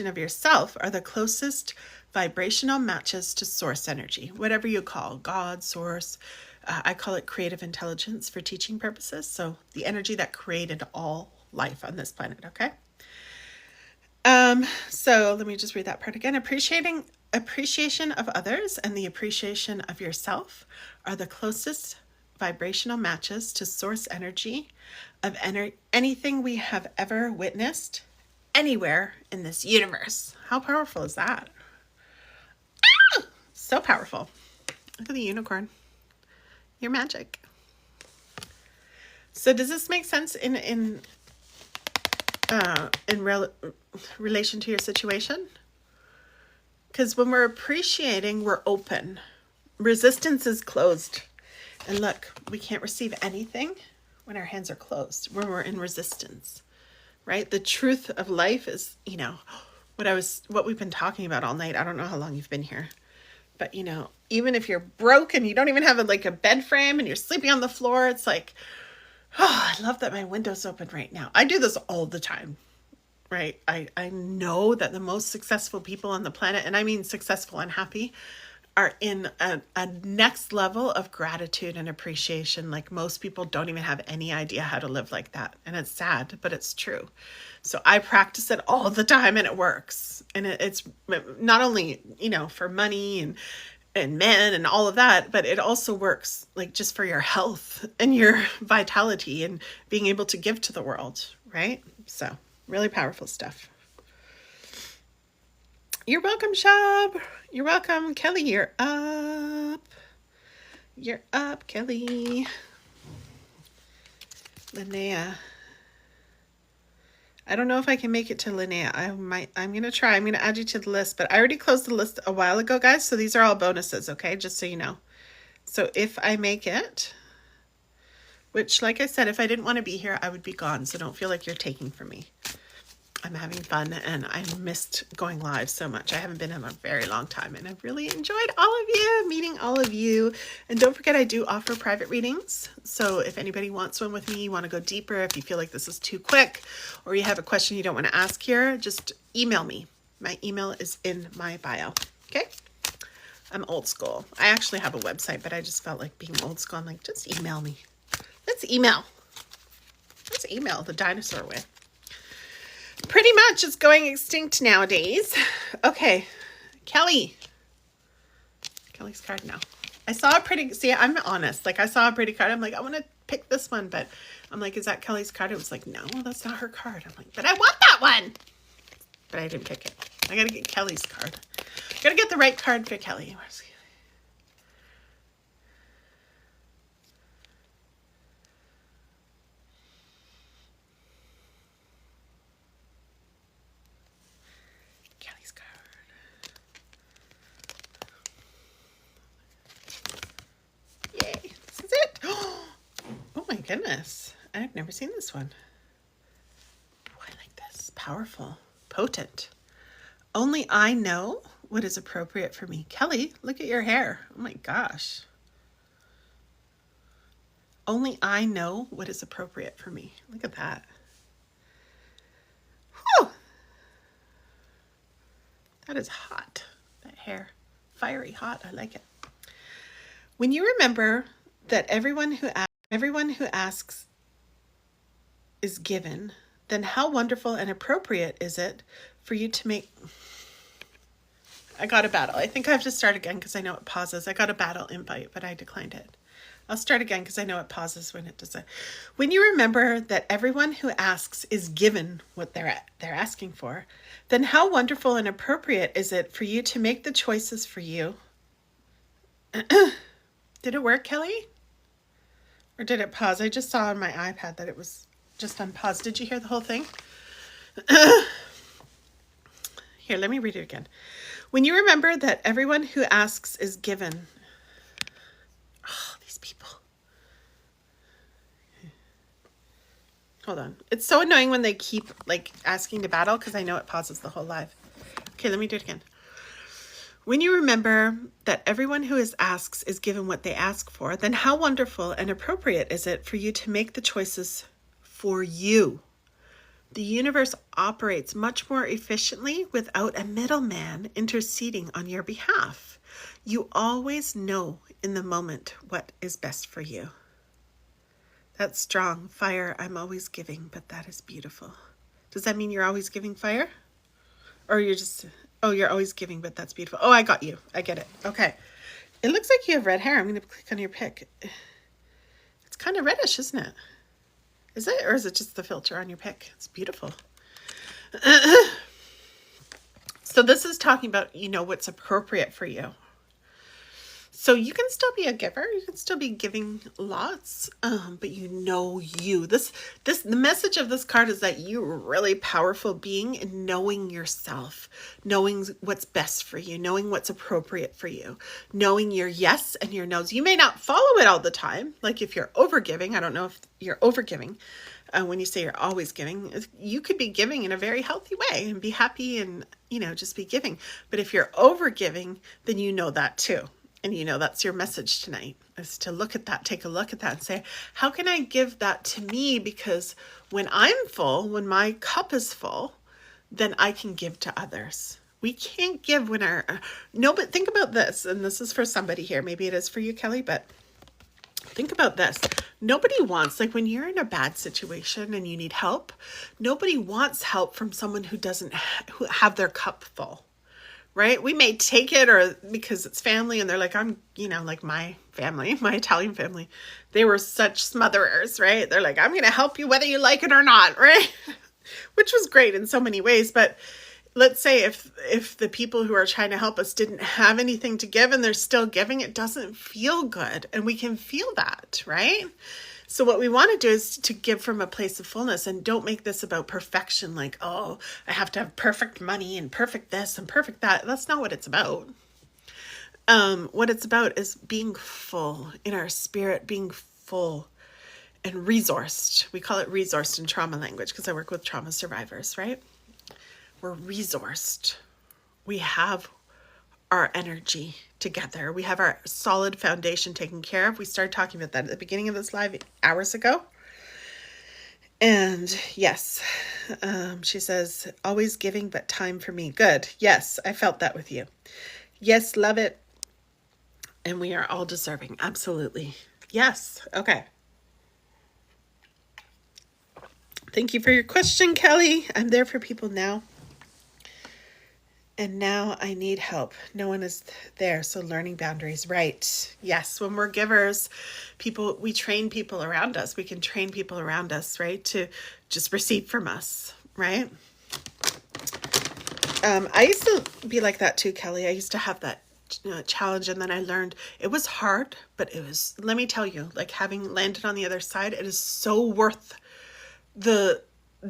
of yourself are the closest vibrational matches to source energy, whatever you call God, source. I call it creative intelligence for teaching purposes. So the energy that created all life on this planet, okay? So let me just read that part again. Appreciation of others and the appreciation of yourself are the closest vibrational matches to source energy of anything we have ever witnessed anywhere in this universe. How powerful is that? Ah! So powerful. Look at the unicorn. You're magic. So does this make sense in relation to your situation? Because when we're appreciating, we're open. Resistance is closed. And look, we can't receive anything when our hands are closed, when we're in resistance, right? The truth of life is, you know, what we've been talking about all night. I don't know how long you've been here, but you know, even if you're broken, you don't even have like a bed frame and you're sleeping on the floor. It's like, oh, I love that my window's open right now. I do this all the time, right? I know that the most successful people on the planet, and I mean successful and happy, are in a next level of gratitude and appreciation. Like most people don't even have any idea how to live like that. And it's sad, but it's true. So I practice it all the time and it works. And it's not only, you know, for money and men and all of that, but it also works like just for your health and your vitality and being able to give to the world, right? So really powerful stuff. You're welcome, Shab. You're welcome. Kelly, you're up. You're up, Kelly. Linnea. I don't know if I can make it to Linnea. I'm going to try. I'm going to add you to the list, but I already closed the list a while ago, guys. So these are all bonuses, okay? Just so you know. So if I make it, which like I said, if I didn't want to be here, I would be gone. So don't feel like you're taking from me. I'm having fun and I missed going live so much. I haven't been in a very long time and I've really enjoyed all of you, meeting all of you. And don't forget, I do offer private readings. So if anybody wants one with me, you want to go deeper, if you feel like this is too quick or you have a question you don't want to ask here, just email me. My email is in my bio. Okay. I'm old school. I actually have a website, but I just felt like being old school. I'm like, just email me. Let's email. Let's email the dinosaur way. Pretty much it's going extinct nowadays. Okay, Kelly. Kelly's card now. I saw a pretty, see, I'm honest. Like I saw a pretty card. I'm like, I want to pick this one, but I'm like, is that Kelly's card? It was like, no, that's not her card. I'm like, but I want that one. But I didn't pick it. I got to get Kelly's card. Got to get the right card for Kelly. Where's Kelly? Goodness, I've never seen this one. Oh, I like this. Powerful, potent. Only I know what is appropriate for me. Kelly, look at your hair. Oh my gosh. Only I know what is appropriate for me. Look at that. Whew. That is hot. That hair. Fiery hot. I like it. When you remember that everyone who asks is given, then how wonderful and appropriate is it for you to make... I got a battle. I think I have to start again because I know it pauses. I got a battle invite, but I declined it. I'll start again because I know it pauses when it does it. When you remember that everyone who asks is given what they're asking for, then how wonderful and appropriate is it for you to make the choices for you? Did it work, Kelly? Or did it pause? I just saw on my iPad that it was just unpaused. Did you hear the whole thing? Here, let me read it again. When you remember that everyone who asks is given. Oh, these people. Hold on. It's so annoying when they keep like asking to battle because I know it pauses the whole live. Okay, let me do it again. When you remember that everyone who asks is given what they ask for, then how wonderful and appropriate is it for you to make the choices for you? The universe operates much more efficiently without a middleman interceding on your behalf. You always know in the moment what is best for you. That's strong. Fire, I'm always giving, but that is beautiful. Does that mean you're always giving fire? Or you're just... Oh, you're always giving, but that's beautiful. Oh, I got you. I get it. Okay. It looks like you have red hair. I'm going to click on your pic. It's kind of reddish, isn't it? Is it? Or is it just the filter on your pic? It's beautiful. So this is talking about, you know, what's appropriate for you. So you can still be a giver. You can still be giving lots, but the message of this card is that you're a really powerful being in knowing yourself, knowing what's best for you, knowing what's appropriate for you, knowing your yes and your no's. You may not follow it all the time. Like if you're overgiving, I don't know if you're overgiving. When you say you're always giving, you could be giving in a very healthy way and be happy and, just be giving. But if you're over giving, then you know that too. And that's your message tonight, is to look at that, take a look at that and say, how can I give that to me? Because when I'm full, when my cup is full, then I can give to others. We can't give when but think about this. And this is for somebody here. Maybe it is for you, Kelly, but think about this. Nobody wants, like when you're in a bad situation and you need help, nobody wants help from someone who doesn't have their cup full, right? We may take it or because it's family and they're like, like my family, my Italian family, they were such smotherers, right? They're like, I'm going to help you whether you like it or not, right? Which was great in so many ways. But let's say if the people who are trying to help us didn't have anything to give and they're still giving, it doesn't feel good. And we can feel that, right? So what we want to do is to give from a place of fullness, and don't make this about perfection. Like, oh, I have to have perfect money and perfect this and perfect that. That's not what it's about. What it's about is being full in our spirit, being full and resourced. We call it resourced in trauma language because I work with trauma survivors, right? We're resourced. We have our energy together. We have our solid foundation taken care of. We started talking about that at the beginning of this live hours ago. And yes, she says, always giving, but time for me. Good. Yes, I felt that with you. Yes, love it. And we are all deserving. Absolutely. Yes. Okay. Thank you for your question, Kelly. I'm there for people now. And now I need help. No one is there. So learning boundaries. Right. Yes. When we're givers, we train people around us. We can train people around us, right? To just receive from us. Right. I used to be like that too, Kelly. I used to have that challenge. And then I learned it was hard, but let me tell you, like having landed on the other side, it is so worth the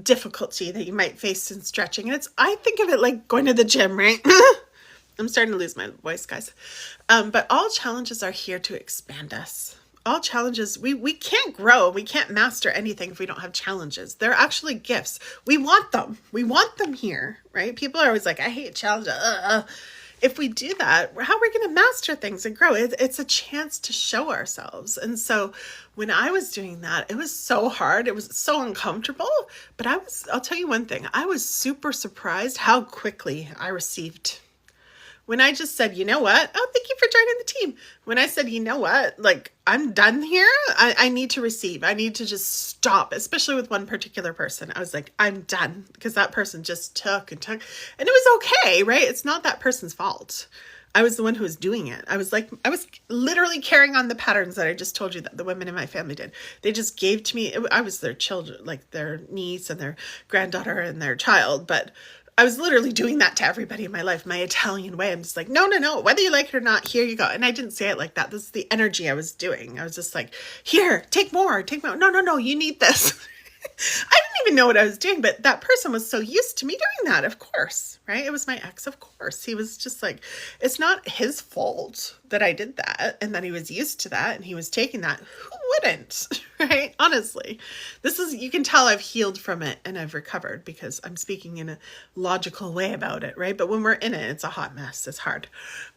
difficulty that you might face in stretching. And I think of it like going to the gym, right? I'm starting to lose my voice, guys. But all challenges are here to expand us. All challenges, we can't grow, we can't master anything if we don't have challenges. They're actually gifts. We want them. We want them here, right? People are always like, I hate challenges. If we do that, how are we going to master things and grow? It's a chance to show ourselves. And so when I was doing that, it was so hard. It was so uncomfortable. But I'll tell you one thing. I was super surprised how quickly I received. When I just said, you know what? Oh, thank you for joining the team. When I said, you know what? Like, I'm done here. I need to receive. I need to just stop, especially with one particular person. I was like, I'm done, because that person just took and took. And it was okay, right? It's not that person's fault. I was the one who was doing it. I was literally carrying on the patterns that I just told you that the women in my family did. They just gave to me. I was their children, like their niece and their granddaughter and their child. But I was literally doing that to everybody in my life, my Italian way. I'm just like, no, whether you like it or not, here you go. And I didn't say it like that. This is the energy I was doing. I was just like, here, take more. No, you need this. I didn't even know what I was doing, but that person was so used to me doing that, of course, right? It was my ex, of course. He was just like, it's not his fault that I did that and that he was used to that and he was taking that. Who wouldn't, right? Honestly, you can tell I've healed from it and I've recovered because I'm speaking in a logical way about it, right? But when we're in it, it's a hot mess. It's hard.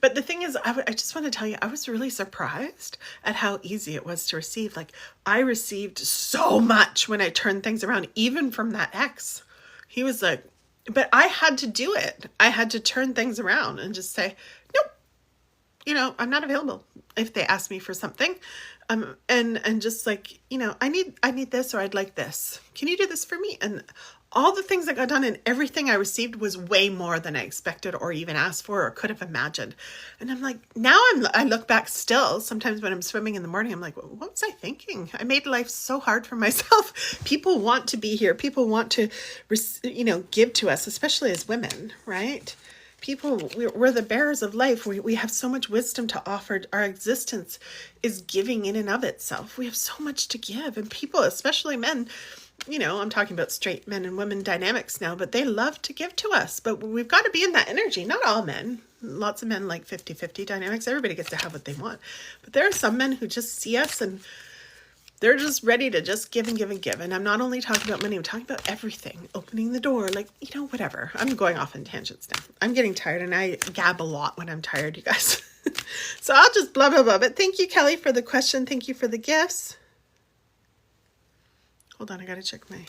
But the thing is, I just want to tell you, I was really surprised at how easy it was to receive. Like, I received so much when I turned things around, even from that ex. He was like, but I had to do it. I had to turn things around and just say, nope, I'm not available if they ask me for something. And just like, I need this, or I'd like this. Can you do this for me? And all the things that got done and everything I received was way more than I expected or even asked for or could have imagined. And I'm like, I look back still. Sometimes when I'm swimming in the morning, I'm like, what was I thinking? I made life so hard for myself. People want to be here. People want to, give to us, especially as women, right? people, we're the bearers of life. We have so much wisdom to offer. Our existence is giving in and of itself. We have so much to give. And people, especially men, you know, I'm talking about straight men and women dynamics now, but they love to give to us. But we've got to be in that energy. Not all men. Lots of men like 50-50 dynamics. Everybody gets to have what they want. But there are some men who just see us and they're just ready to just give and give and give. And I'm not only talking about money, I'm talking about everything. Opening the door, like, you know, whatever. I'm going off on tangents now. I'm getting tired and I gab a lot when I'm tired, you guys. So I'll just blah, blah, blah. But thank you, Kelly, for the question. Thank you for the gifts. Hold on, I gotta check my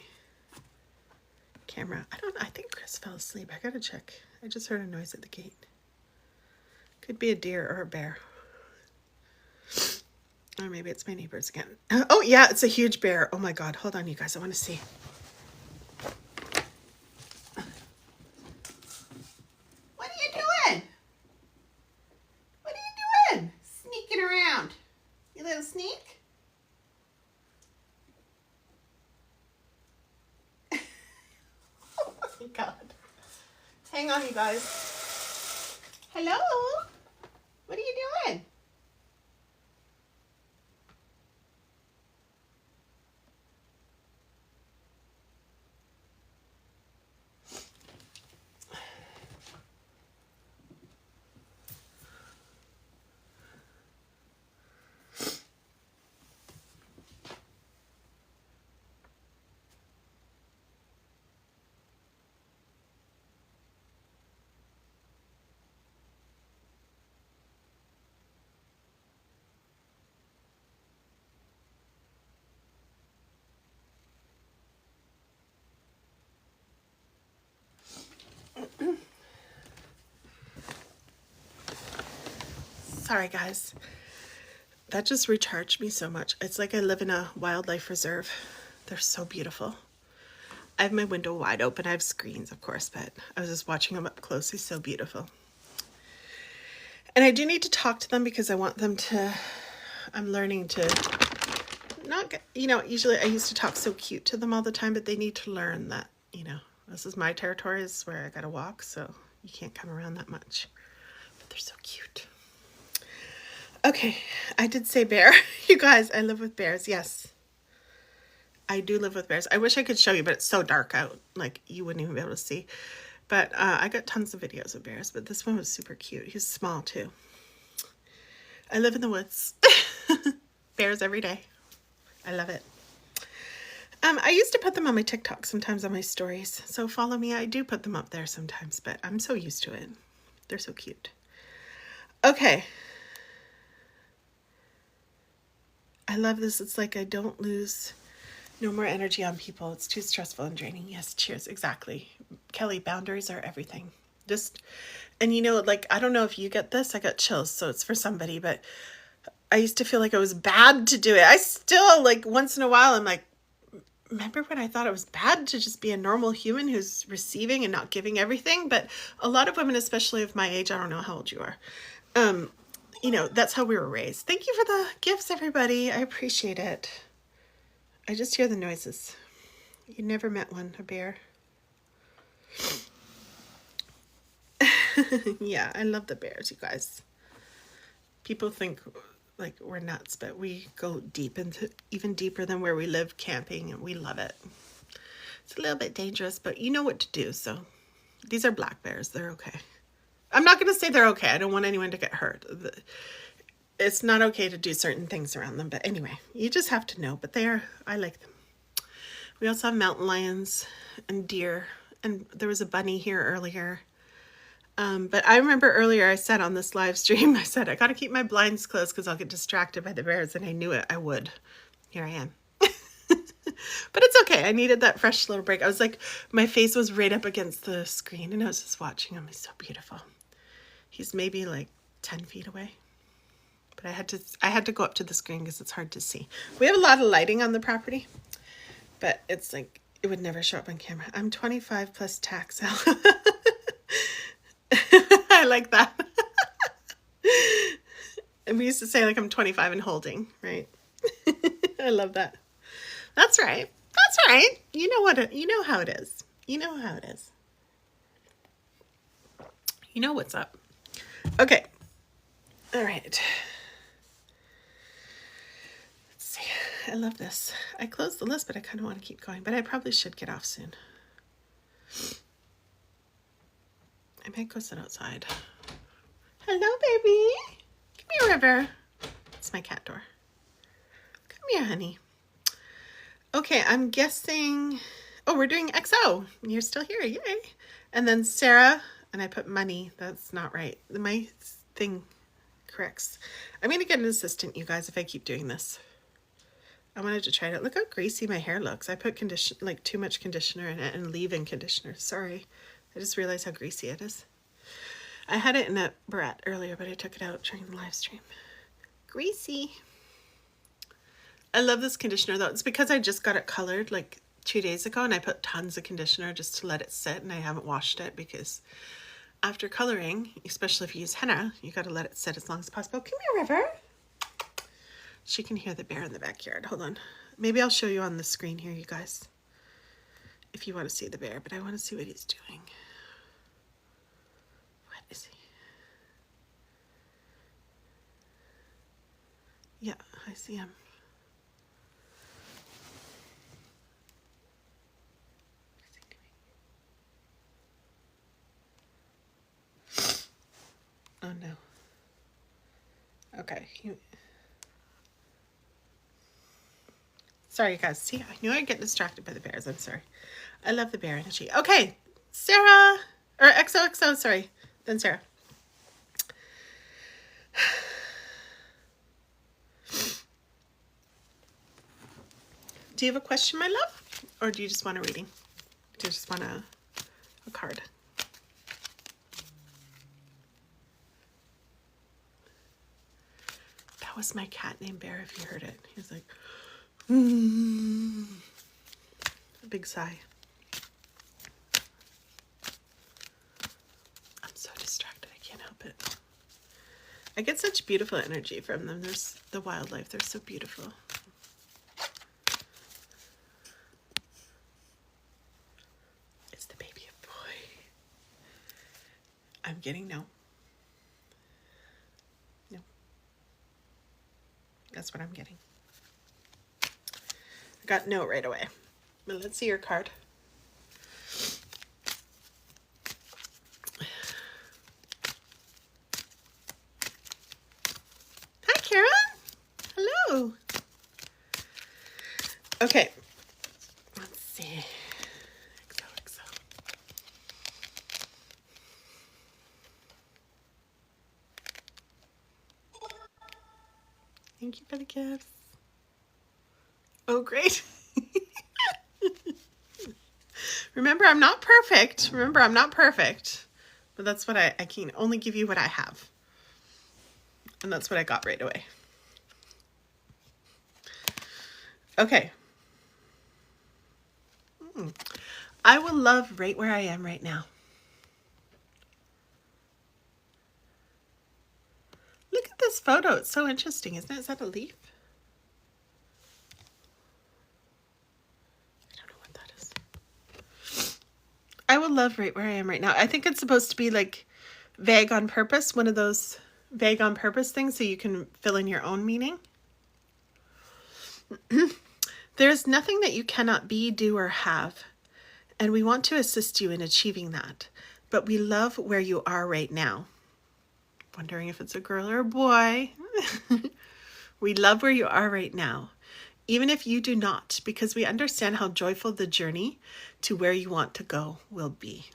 camera. I think Chris fell asleep. I gotta check. I just heard a noise at the gate. Could be a deer or a bear. Or maybe it's my neighbors again. Oh yeah, it's a huge bear. Oh my God, hold on you guys, I wanna see. What are you doing? What are you doing? Sneaking around. You little sneak? Oh my God. Hang on, you guys. Hello? What are you doing? Sorry guys, that just recharged me so much. It's like I live in a wildlife reserve. They're so beautiful. I have my window wide open. I have screens, of course, but I was just watching them up close. He's so beautiful. And I do need to talk to them because I want them to, I'm learning to not get, you know, usually I used to talk so cute to them all the time, but they need to learn that, you know, this is my territory, this is where I gotta walk, so you can't come around that much. But they're so cute. Okay, I did say bear. You guys, I live with bears, yes. I do live with bears. I wish I could show you, but it's so dark out. Like, you wouldn't even be able to see. But I got tons of videos of bears, but this one was super cute. He's small, too. I live in the woods. Bears every day. I love it. I used to put them on my TikTok, sometimes on my stories. So follow me. I do put them up there sometimes, but I'm so used to it. They're so cute. Okay. I love this. It's like I don't lose no more energy on people. It's too stressful and draining. Yes, cheers. Exactly. Kelly, boundaries are everything. Just, and you know, like, I don't know if you get this. I got chills, so it's for somebody, but I used to feel like it was bad to do it. I still, like, once in a while, I'm like, remember when I thought it was bad to just be a normal human who's receiving and not giving everything? But a lot of women, especially of my age, I don't know how old you are, you know, that's how we were raised. Thank you for the gifts, everybody. I appreciate it. I just hear the noises. You never met one, a bear. Yeah, I love the bears, you guys. People think like we're nuts, but we go deep into, even deeper than where we live, camping, and we love it. It's a little bit dangerous, but you know what to do. So these are black bears. They're okay. I'm not going to say they're okay. I don't want anyone to get hurt. It's not okay to do certain things around them. But anyway, you just have to know. But I like them. We also have mountain lions and deer. And there was a bunny here earlier. But I remember earlier I said on this live stream, I said, I got to keep my blinds closed because I'll get distracted by the bears. And I knew it. I would. Here I am. But it's okay. I needed that fresh little break. I was like, my face was right up against the screen and I was just watching him. He's so beautiful. He's maybe like 10 feet away. But I had to go up to the screen because it's hard to see. We have a lot of lighting on the property, but it's like, it would never show up on camera. I'm 25 plus tax. I like that. And we used to say like I'm 25 and holding, right? I love that. That's right. That's right. You know how it is. You know how it is. You know what's up. Okay. All right. Let's see. I love this. I closed the list, but I kind of want to keep going, but I probably should get off soon. I might go sit outside. Hello, baby. Come here, River. It's my cat door. Come here, honey. Okay, I'm guessing... Oh, we're doing XO. You're still here. Yay. And then Sarah, and I put money. That's not right. My thing corrects. I'm going to get an assistant, you guys, if I keep doing this. I wanted to try it. Look how greasy my hair looks. I put too much conditioner in it and leave-in conditioner. Sorry. I just realized how greasy it is. I had it in a barrette earlier, but I took it out during the live stream. Greasy. I love this conditioner though. It's because I just got it colored like 2 days ago and I put tons of conditioner just to let it sit, and I haven't washed it because after coloring, especially if you use henna, you got to let it sit as long as possible. Come here, River. She can hear the bear in the backyard. Hold on. Maybe I'll show you on the screen here, you guys, if you want to see the bear, but I want to see what he's doing. What is he? Yeah, I see him. Oh no. Okay. Sorry, guys. See, I knew I'd get distracted by the bears. I'm sorry. I love the bear energy. Okay, Sarah, or XOXO, sorry. Then Sarah. Do you have a question, my love? Or do you just want a reading? Do you just want a card? That was my cat named Bear, if you heard it. He was like, a big sigh. I'm so distracted, I can't help it. I get such beautiful energy from them. There's the wildlife, they're so beautiful. Is the baby a boy? I'm getting no. No. That's what I'm getting. I got no right away. But let's see your card. Hi, Karen. Hello. Okay. Let's see. XOXO. Thank you for the gifts. Oh, great. Remember, I'm not perfect. But that's what I can only give you what I have. And that's what I got right away. Okay. I will love right where I am right now. Look at this photo. It's so interesting, isn't it? Is that a leaf? I don't know what that is. I will love right where I am right now. I think it's supposed to be like vague on purpose, one of those vague on purpose things so you can fill in your own meaning. There's nothing that you cannot be, do, or have, and we want to assist you in achieving that, but we love where you are right now. Wondering if it's a girl or a boy. We love where you are right now, even if you do not, because we understand how joyful the journey to where you want to go will be.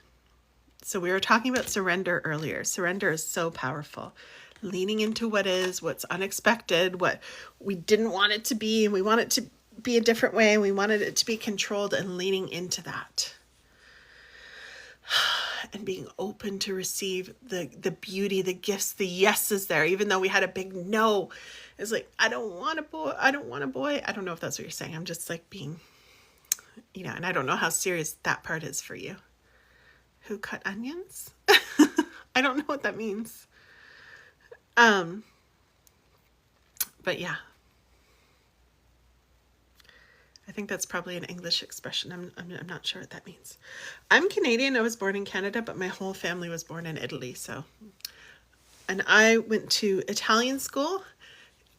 So we were talking about surrender earlier. Surrender is so powerful. Leaning into what is, what's unexpected, what we didn't want it to be, and we want it to be a different way, and we wanted it to be controlled, and leaning into that. And being open to receive the beauty, the gifts, the yeses there, even though we had a big no. It's like, I don't want a boy. I don't want a boy. I don't know if that's what you're saying. I'm just like being, and I don't know how serious that part is for you. Who cut onions? I don't know what that means. But yeah. I think that's probably an English expression. I'm not sure what that means. I'm Canadian. I was born in Canada, but my whole family was born in Italy. So, and I went to Italian school.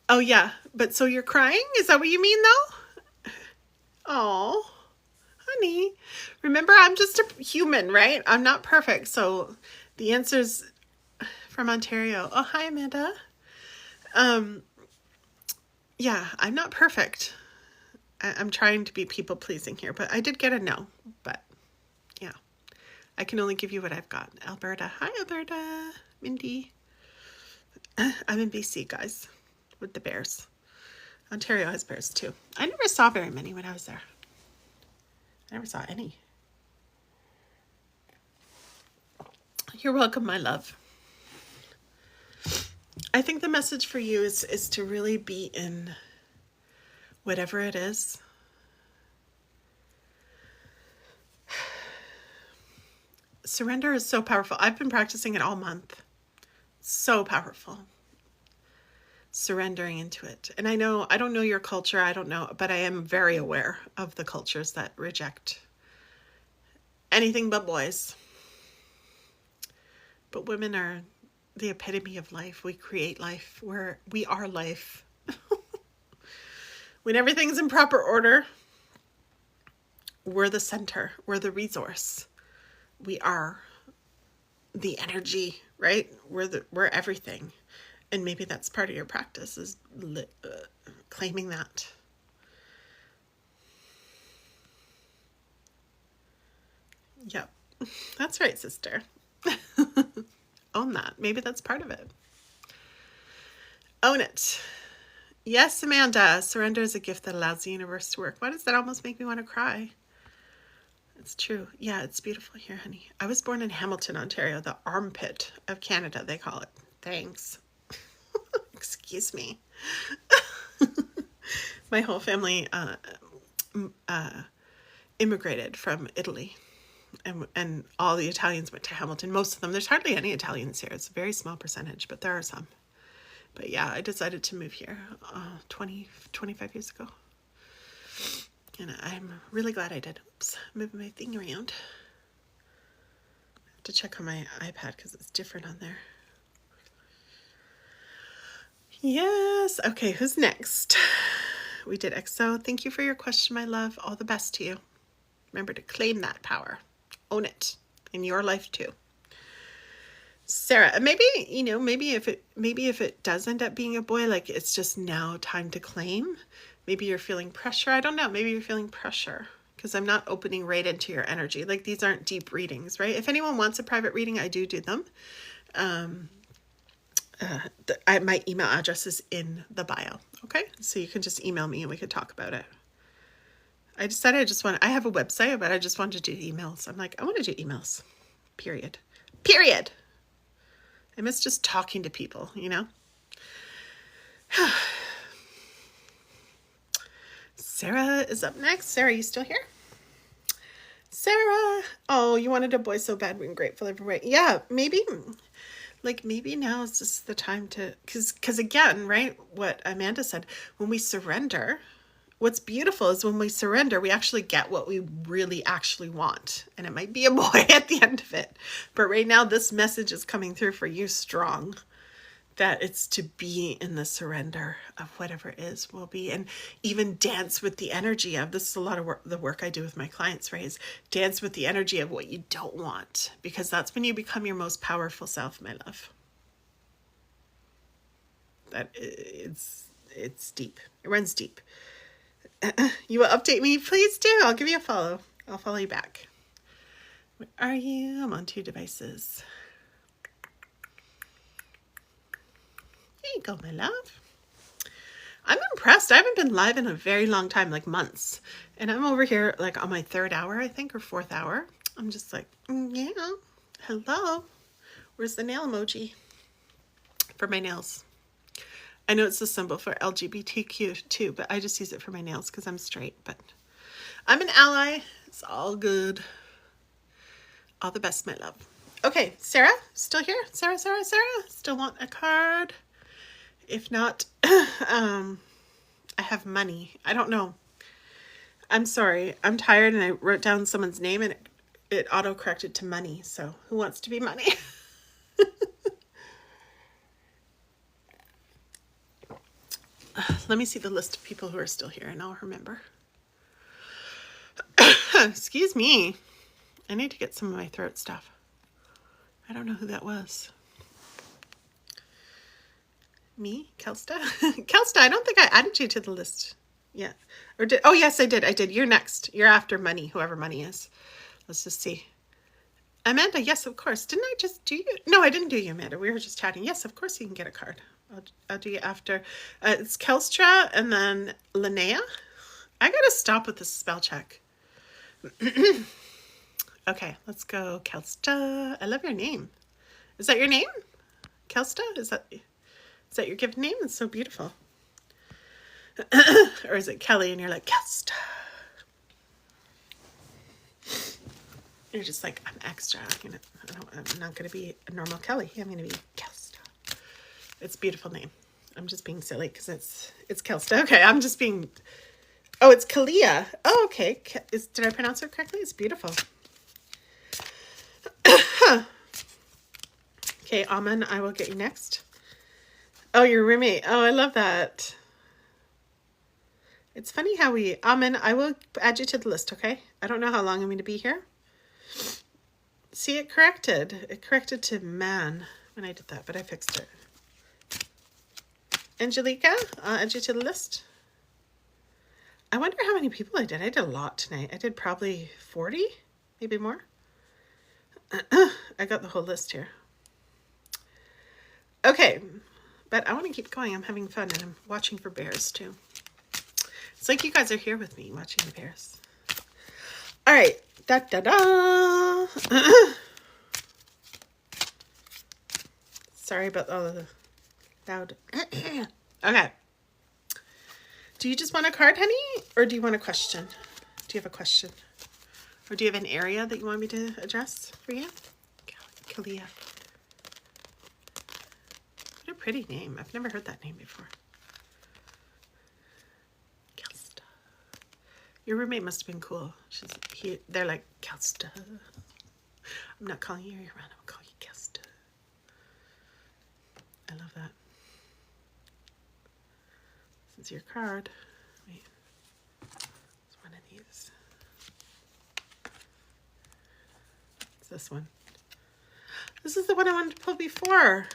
Oh yeah, but so you're crying? Is that what you mean though? Oh, honey. Remember, I'm just a human, right? I'm not perfect. So the answer's from Ontario. Oh, hi, Amanda. Yeah, I'm not perfect. I'm trying to be people pleasing here, but I did get a no. But yeah, I can only give you what I've got. Alberta. Hi, Alberta. Mindy. I'm in BC, guys, with the bears. Ontario has bears too. I never saw very many when I was there. I never saw any. You're welcome, my love. I think the message for you is to really be in whatever it is. Surrender is so powerful. I've been practicing it all month. So powerful. Surrendering into it. And I don't know your culture, I don't know, but I am very aware of the cultures that reject anything but boys. But women are the epitome of life. We create life. We are life. When everything's in proper order, we're the center. We're the resource. We are the energy, right? We're everything. And maybe that's part of your practice is claiming that. Yep. That's right, sister. Own that. Maybe that's part of it. Own it. Yes, Amanda. Surrender is a gift that allows the universe to work. Why does that almost make me want to cry? It's true. Yeah, it's beautiful here, honey. I was born in Hamilton, Ontario, the armpit of Canada, they call it. Thanks. Excuse me. My whole family immigrated from Italy. And all the Italians went to Hamilton. Most of them. There's hardly any Italians here. It's a very small percentage, but there are some. But yeah, I decided to move here 25 years ago. And I'm really glad I did. Oops, moving my thing around. I have to check on my iPad because it's different on there. Yes. Okay, who's next? We did EXO. Thank you for your question, my love. All the best to you. Remember to claim that power. Own it in your life too. Sarah, maybe if it does end up being a boy, like it's just now time to claim. Maybe you're feeling pressure. I don't know. Maybe you're feeling pressure because I'm not opening right into your energy. Like these aren't deep readings, right? If anyone wants a private reading, I do them. My email address is in the bio. Okay, so you can just email me and we could talk about it. I decided I have a website, but I just wanted to do emails. I'm like, I want to do emails. Period. I miss just talking to people, you know? Sarah is up next. Sarah, you still here? Sarah. Oh, you wanted a boy so bad. We're grateful every way. Yeah, maybe now is just the time to, because again, right? What Amanda said, when we surrender, what's beautiful is when we surrender, we actually get what we really actually want. And it might be a boy at the end of it. But right now, this message is coming through for you strong. That it's to be in the surrender of whatever it is will be. And even dance with the energy of, this is a lot of the work I do with my clients, right? Is dance with the energy of what you don't want. Because that's when you become your most powerful self, my love. That it's deep. It runs deep. You will update me? Please do. I'll give you a follow. I'll follow you back. Where are you? I'm on 2 devices. There you go, my love. I'm impressed. I haven't been live in a very long time, like months. And I'm over here like on my 3rd hour, I think, or 4th hour. I'm just like, yeah, hello. Where's the nail emoji for my nails? I know it's the symbol for LGBTQ too, but I just use it for my nails because I'm straight. But I'm an ally. It's all good. All the best, my love. Okay, Sarah, still here? Sarah, still want a card? If not, I have money. I don't know. I'm sorry. I'm tired and I wrote down someone's name and it auto-corrected to money. So who wants to be money? Let me see the list of people who are still here and I'll remember. Excuse me. I need to get some of my throat stuff. I don't know who that was. Me? Kelsta? Kelsta, I don't think I added you to the list yet. Or did? Oh, yes, I did. I did. You're next. You're after money, whoever money is. Let's just see. Amanda, yes, of course. Didn't I just do you? No, I didn't do you, Amanda. We were just chatting. Yes, of course you can get a card. I'll do you after. It's Kelstra and then Linnea. I gotta stop with this spell check. Okay, let's go. Kelsta. I love your name. Is that your name? Kelsta? Is that your given name? It's so beautiful. Or is it Kelly and you're like, Kelsta? You're just like, I'm extra. I'm not going to be a normal Kelly. I'm going to be Kelsta. It's a beautiful name. I'm just being silly because it's Kelsta. Okay, I'm just being... Oh, it's Kalia. Oh, okay. Did I pronounce it correctly? It's beautiful. Okay, Amen, I will get you next. Oh, your roommate. Oh, I love that. It's funny how Amen, I will add you to the list, okay? I don't know how long I'm going to be here. See, it corrected. It corrected to man when I did that, but I fixed it. Angelica, I'll add you to the list. I wonder how many people I did. I did a lot tonight. I did probably 40, maybe more. I got the whole list here. Okay, but I want to keep going. I'm having fun and I'm watching for bears too. It's like you guys are here with me watching the bears. All right. Da da da. Sorry about all the loud. Okay. Do you just want a card, honey? Or do you want a question? Do you have a question? Or do you have an area that you want me to address for you? Kalia. What a pretty name. I've never heard that name before. Kelsta. Your roommate must have been cool. They're like, Kelsta. I'm not calling you your run. I'm calling you Kelsta. I love that. This is your card. Wait. It's one of these. It's this one. This is the one I wanted to pull before.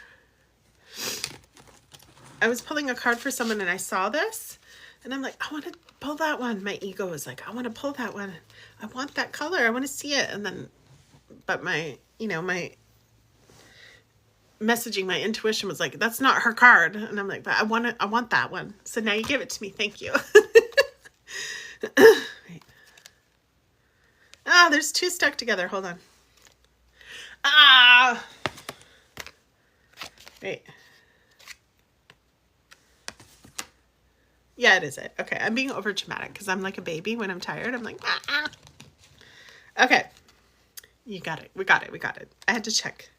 I was pulling a card for someone and I saw this and I'm like, I want to pull that one. My ego was like, I want to pull that one. I want that color. I want to see it. And then, but my messaging, my intuition was like, that's not her card. And I'm like, but I want that one. So now you give it to me. Thank you. Wait. Ah, there's two stuck together. Hold on. Ah. Wait. Yeah, it is it. Okay, I'm being over dramatic because I'm like a baby when I'm tired. I'm like, ah. Okay. You got it. We got it. I had to check.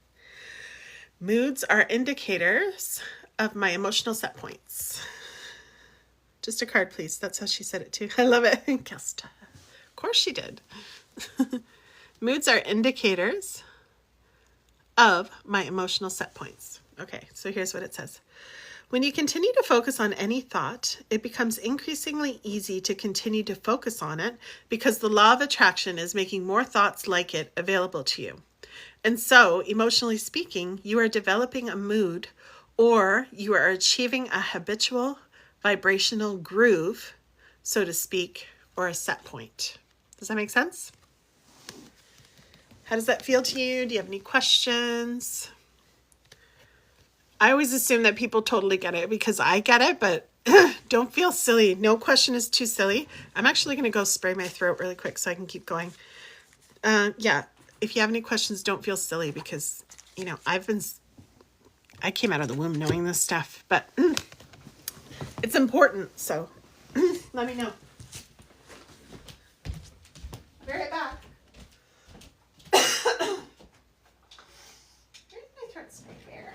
Moods are indicators of my emotional set points. Just a card, please. That's how she said it too. I love it. Kelsta. Of course she did. Moods are indicators of my emotional set points. Okay, so here's what it says. When you continue to focus on any thought, it becomes increasingly easy to continue to focus on it because the law of attraction is making more thoughts like it available to you. And so, emotionally speaking, you are developing a mood or you are achieving a habitual vibrational groove, so to speak, or a set point. Does that make sense? How does that feel to you? Do you have any questions? I always assume that people totally get it because I get it, but don't feel silly. No question is too silly. I'm actually going to go spray my throat really quick so I can keep going. Yeah, if you have any questions, don't feel silly because, I came out of the womb knowing this stuff, but it's important. So let me know. I'll be right back. Where's my throat spray here?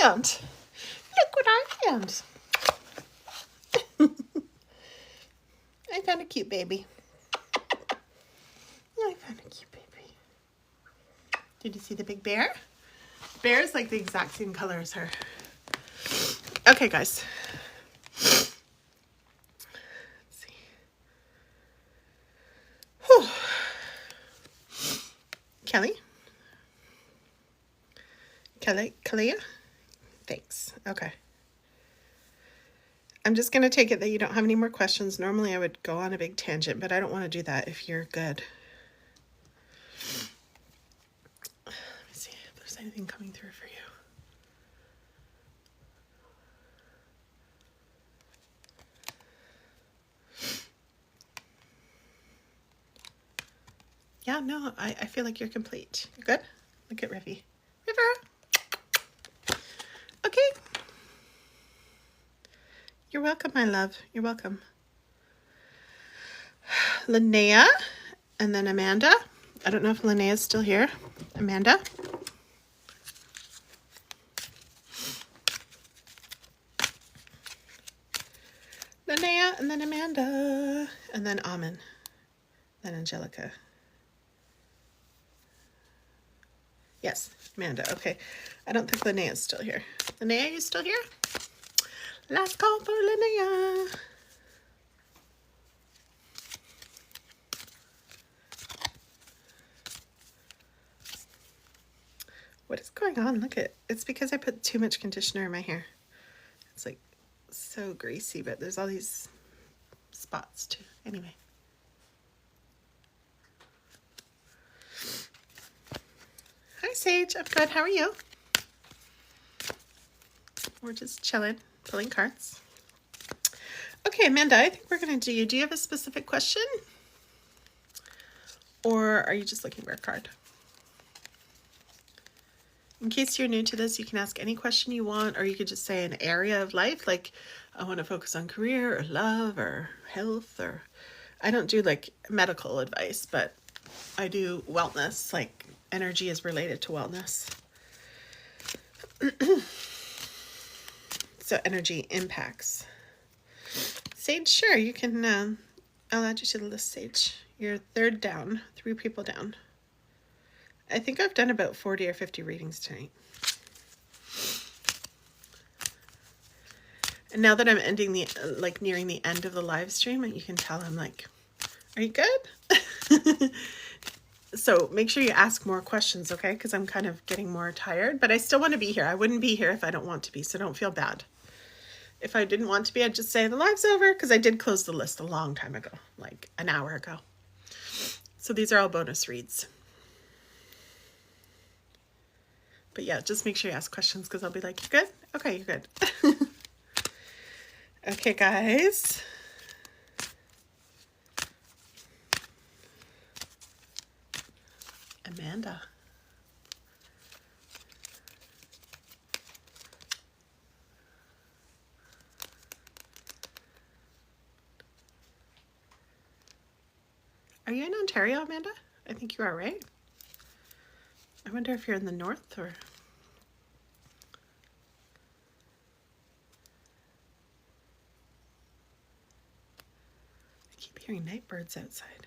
found. Look what I found. I found a cute baby. I found a cute baby. Did you see the big bear? Bear is like the exact same color as her. Okay, guys. Let's see. Whew. Kelly? Kalia? Thanks. Okay. I'm just going to take it that you don't have any more questions. Normally I would go on a big tangent, but I don't want to do that if you're good. Let me see if there's anything coming through for you. Yeah, no, I feel like you're complete. You're good? Look at River. Okay. You're welcome, my love. You're welcome. Linnea, and then Amanda. I don't know if Linnea's still here. Amanda. Linnea, and then Amanda, and then Amen, then Angelica. Yes, Amanda. Okay. I don't think Linnea is still here. Linnea, are you still here? Last call for Linnea. What is going on? Look at, it's because I put too much conditioner in my hair. It's like so greasy, but there's all these spots too. Anyway. Hi, Sage. I'm good. How are you? We're just chilling, pulling cards. Okay, Amanda, I think we're going to do you. Do you have a specific question? Or are you just looking for a card? In case you're new to this, you can ask any question you want, or you could just say an area of life, like I want to focus on career or love or health, or I don't do like medical advice, but I do wellness, like energy is related to wellness. So energy impacts. Sage, sure, you can, I'll add you to the list, Sage. You're third down, 3 people down. I think I've done about 40 or 50 readings tonight. And now that I'm ending the, like nearing the end of the live stream, you can tell I'm like, are you good? So make sure you ask more questions, okay? Because I'm kind of getting more tired, but I still want to be here. I wouldn't be here if I don't want to be, so don't feel bad. If I didn't want to be, I'd just say the live's over, because I did close the list a long time ago, like an hour ago. So these are all bonus reads. But yeah, just make sure you ask questions, because I'll be like, you good? Okay, you're good. Okay, guys. Amanda. Are you in Ontario, Amanda? I think you are, right? I wonder if you're in the north or... I keep hearing night birds outside.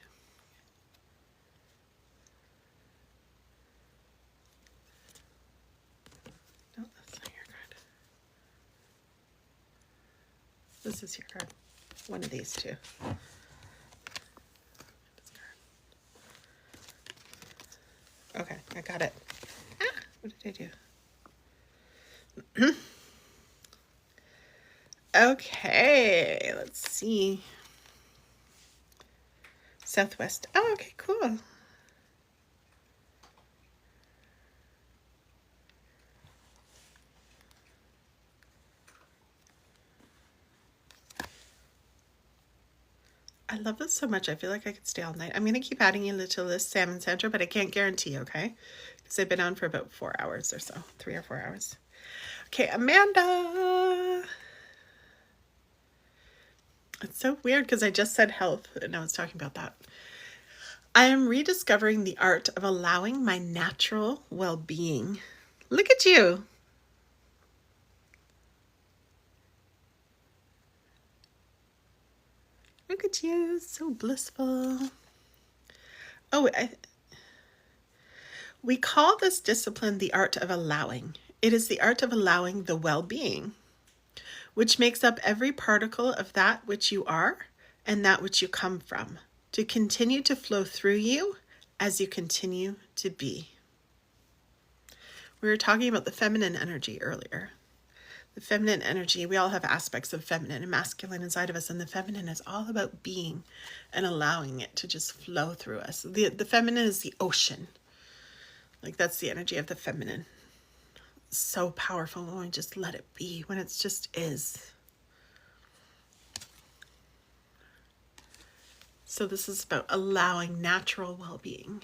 No, that's not your card. This is your card. One of these two. Okay, I got it. Ah, what did I do? Okay, let's see. Southwest. Oh, okay, cool. I love this so much. I feel like I could stay all night. I'm going to keep adding you to this Salmon Center, but I can't guarantee, okay? Because I've been on for about 4 hours or so. 3 or 4 hours. Okay, Amanda. It's so weird because I just said health and I was talking about that. I am rediscovering the art of allowing my natural well-being. Look at you. Look at you, so blissful. Oh, we call this discipline the art of allowing. It is the art of allowing the well-being, which makes up every particle of that which you are and that which you come from, to continue to flow through you as you continue to be. We were talking about the feminine energy earlier. The feminine energy, we all have aspects of feminine and masculine inside of us, and the feminine is all about being and allowing it to just flow through us. The feminine is the ocean. Like, that's the energy of the feminine. So powerful when we just let it be, when it just is. So this is about allowing natural well-being.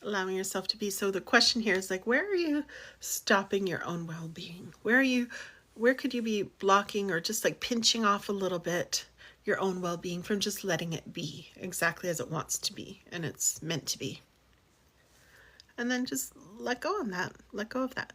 Allowing yourself to be. So the question here is like, where are you stopping your own well-being? Where could you be blocking or just like pinching off a little bit your own well-being from just letting it be exactly as it wants to be and it's meant to be? And then just let go on that. Let go of that.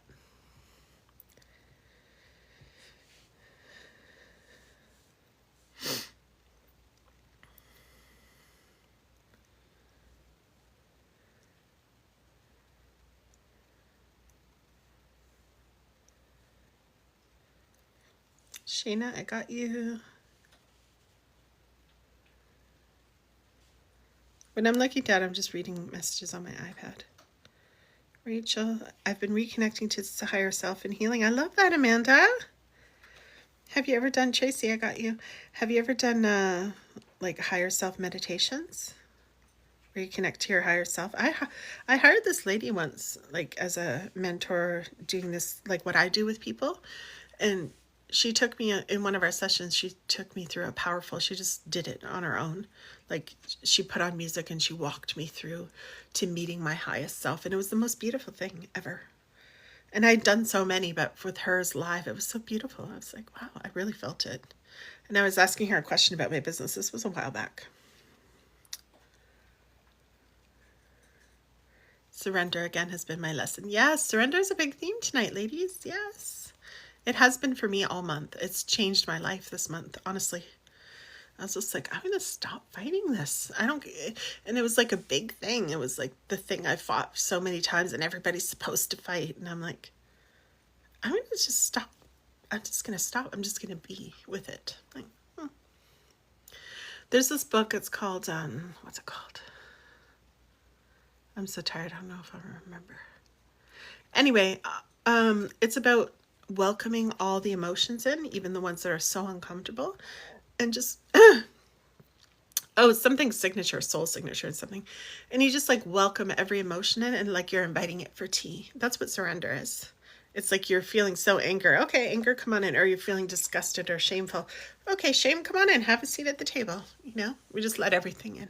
Shayna, I got you. When I'm looking down, I'm just reading messages on my iPad. Rachel, I've been reconnecting to the higher self and healing. I love that, Amanda. Have you ever done, Tracy, I got you. Have you ever done like higher self meditations? Where you connect to your higher self? I hired this lady once, like as a mentor, doing this, like what I do with people. And she took me in one of our sessions, she took me through she just did it on her own. Like she put on music and she walked me through to meeting my highest self. And it was the most beautiful thing ever. And I'd done so many, but with hers live, it was so beautiful. I was like, wow, I really felt it. And I was asking her a question about my business. This was a while back. Surrender again has been my lesson. Yes, surrender is a big theme tonight, ladies. Yes. It has been for me all month. It's changed my life this month, honestly. I was just like, I'm going to stop fighting this. And it was like a big thing. It was like the thing I fought so many times and everybody's supposed to fight. And I'm like, I'm going to just stop. I'm just going to stop. I'm just going to be with it. Like, There's this book. It's called, what's it called? I'm so tired. I don't know if I remember. Anyway, it's about welcoming all the emotions in, even the ones that are so uncomfortable, and just something signature, soul signature and something, and you just like welcome every emotion in, and like you're inviting it for tea. That's what surrender is. It's like you're feeling so anger, come on in. Or you're feeling disgusted or shameful, okay, shame, come on in, have a seat at the table. We just let everything in.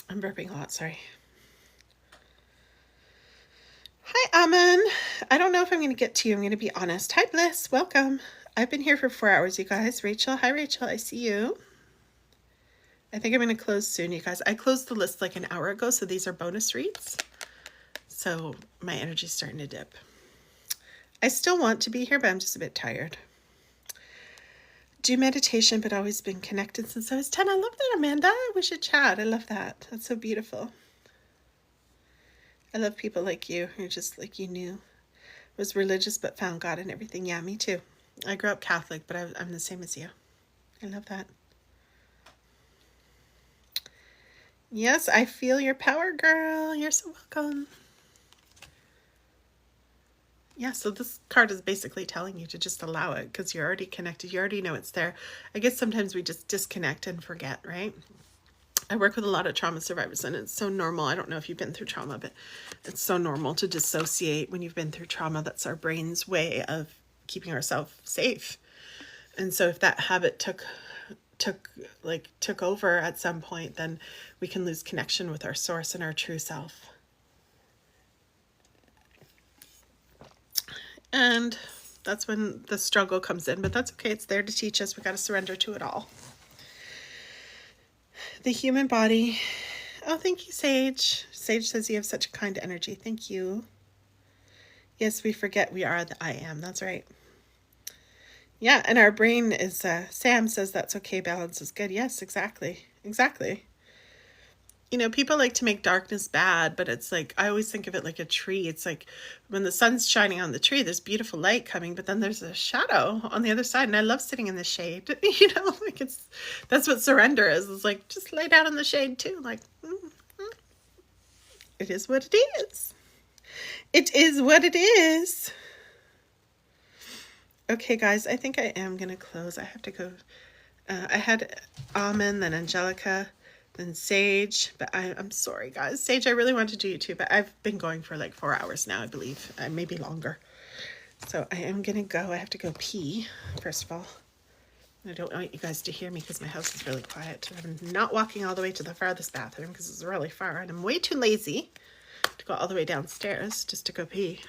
I'm burping a lot, sorry. Hi, Aman. I don't know if I'm going to get to you. I'm going to be honest. Hi, Bliss. Welcome. I've been here for 4 hours, you guys. Rachel. Hi, Rachel. I see you. I think I'm going to close soon, you guys. I closed the list like an hour ago, so these are bonus reads. So my energy's starting to dip. I still want to be here, but I'm just a bit tired. Do meditation, but always been connected since I was 10. I love that, Amanda. We should chat. I love that. That's so beautiful. I love people like you who just like was religious but found God in everything. Yeah, me too. I grew up Catholic, but I'm the same as you. I love that. Yes, I feel your power, girl. You're so welcome. Yeah, so this card is basically telling you to just allow it because you're already connected. You already know it's there. I guess sometimes we just disconnect and forget, right? I work with a lot of trauma survivors, and it's so normal. I don't know if you've been through trauma, but it's so normal to dissociate when you've been through trauma. That's our brain's way of keeping ourselves safe. And so if that habit took over at some point, then we can lose connection with our source and our true self. And that's when the struggle comes in, but that's okay. It's there to teach us. We got to surrender to it all. The human body. Oh, thank you, Sage. Sage says you have such a kind energy. Thank you. Yes, we forget we are the I am. That's right. Yeah, and our brain is, Sam says that's okay, balance is good. Yes, exactly. Exactly. You know, people like to make darkness bad, but it's like, I always think of it like a tree. It's like when the sun's shining on the tree, there's beautiful light coming, but then there's a shadow on the other side. And I love sitting in the shade, you know, like that's what surrender is. It's like, just lay down in the shade too. Like, it is what it is. It is what it is. Okay, guys, I think I am going to close. I have to go. I had Amen, then Angelica, then Sage, but I'm sorry, guys. Sage, I really wanted to do you too, but I've been going for like 4 hours now, I believe, maybe longer. So I am going to go. I have to go pee, first of all. I don't want you guys to hear me because my house is really quiet. I'm not walking all the way to the farthest bathroom because it's really far, and I'm way too lazy to go all the way downstairs just to go pee.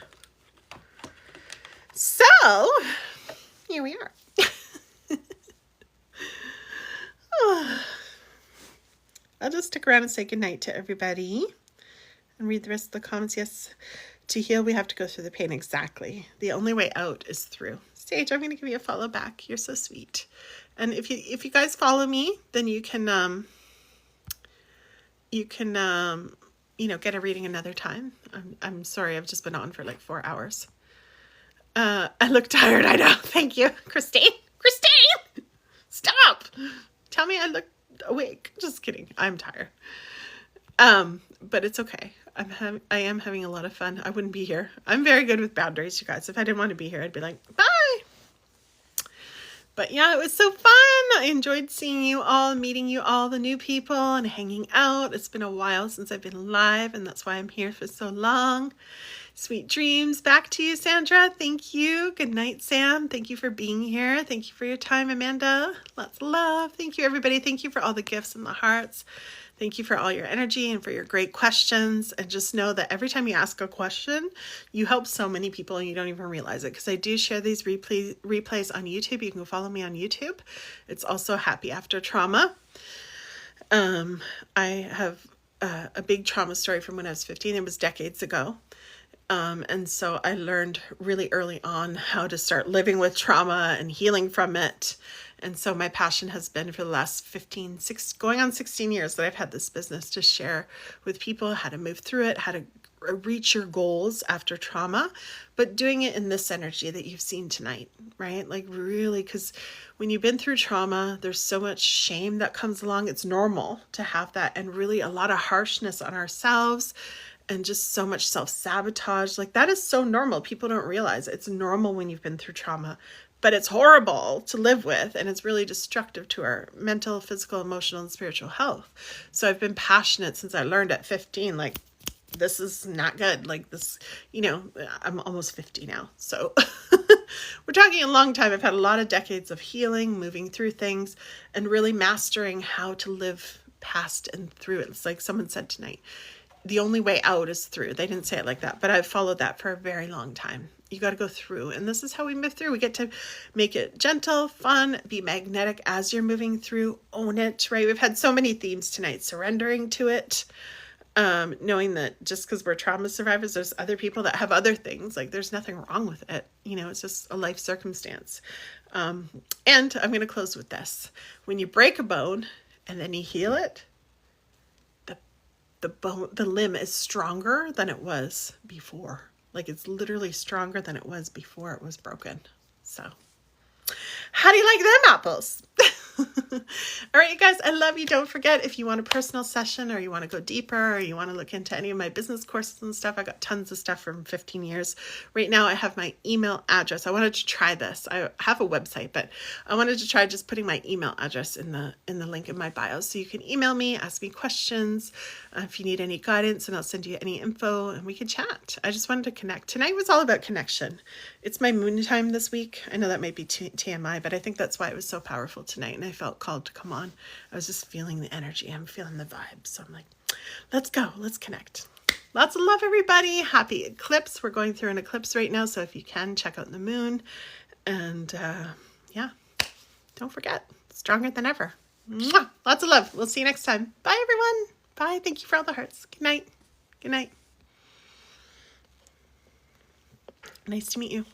So, here we are. I'll just stick around and say goodnight to everybody and read the rest of the comments. Yes, to heal, we have to go through the pain. Exactly. The only way out is through. Sage, I'm going to give you a follow back. You're so sweet. And if you guys follow me, then you can you know, get a reading another time. I'm sorry, I've just been on for like 4 hours. I look tired, I know. Thank you. Christine! Stop! Tell me I look awake. Just kidding. I'm tired. But it's okay. I am having a lot of fun. I wouldn't be here. I'm very good with boundaries, you guys. If I didn't want to be here, I'd be like, bye! But yeah, it was so fun. I enjoyed seeing you all, meeting you all, the new people, and hanging out. It's been a while since I've been live, and that's why I'm here for so long. Sweet dreams. Back to you, Sandra. Thank you. Good night, Sam. Thank you for being here. Thank you for your time, Amanda. Lots of love. Thank you, everybody. Thank you for all the gifts and the hearts. Thank you for all your energy and for your great questions. And just know that every time you ask a question, you help so many people and you don't even realize it. Because I do share these replays on YouTube. You can follow me on YouTube. It's also Happy After Trauma. I have a big trauma story from when I was 15. It was decades ago. And so I learned really early on how to start living with trauma and healing from it. And so my passion has been for the last going on 16 years that I've had this business to share with people how to move through it, how to reach your goals after trauma, but doing it in this energy that you've seen tonight, right? Like really, because when you've been through trauma, there's so much shame that comes along. It's normal to have that, and really a lot of harshness on ourselves. And just so much self-sabotage. Like that is so normal. People don't realize it's normal when you've been through trauma, but it's horrible to live with. And it's really destructive to our mental, physical, emotional, and spiritual health. So I've been passionate since I learned at 15, like, this is not good. Like this, you know, I'm almost 50 now. So we're talking a long time. I've had a lot of decades of healing, moving through things, and really mastering how to live past and through it. It's like someone said tonight, the only way out is through. They didn't say it like that, but I've followed that for a very long time. You got to go through, and this is how we move through. We get to make it gentle, fun, be magnetic as you're moving through, own it, right? We've had so many themes tonight, surrendering to it, knowing that just because we're trauma survivors, there's other people that have other things. Like there's nothing wrong with it. You know, it's just a life circumstance. And I'm going to close with this. When you break a bone and then you heal it, the limb is stronger than it was before. Like it's literally stronger than it was before it was broken. So how do you like them apples? All right, you guys, I love you. Don't forget, if you want a personal session or you want to go deeper or you want to look into any of my business courses and stuff, I got tons of stuff from 15 years. Right now, I have my email address. I wanted to try this. I have a website, but I wanted to try just putting my email address in the link in my bio. So you can email me, ask me questions if you need any guidance, and I'll send you any info and we can chat. I just wanted to connect. Tonight was all about connection. It's my moon time this week. I know that might be TMI, but I think that's why it was so powerful tonight. And I felt called to come on. I was just feeling the energy. I'm feeling the vibe. So I'm like, let's go. Let's connect. Lots of love, everybody. Happy eclipse. We're going through an eclipse right now. So if you can, check out the moon. And yeah, don't forget, stronger than ever. Mwah! Lots of love. We'll see you next time. Bye, everyone. Bye. Thank you for all the hearts. Good night. Good night. Nice to meet you.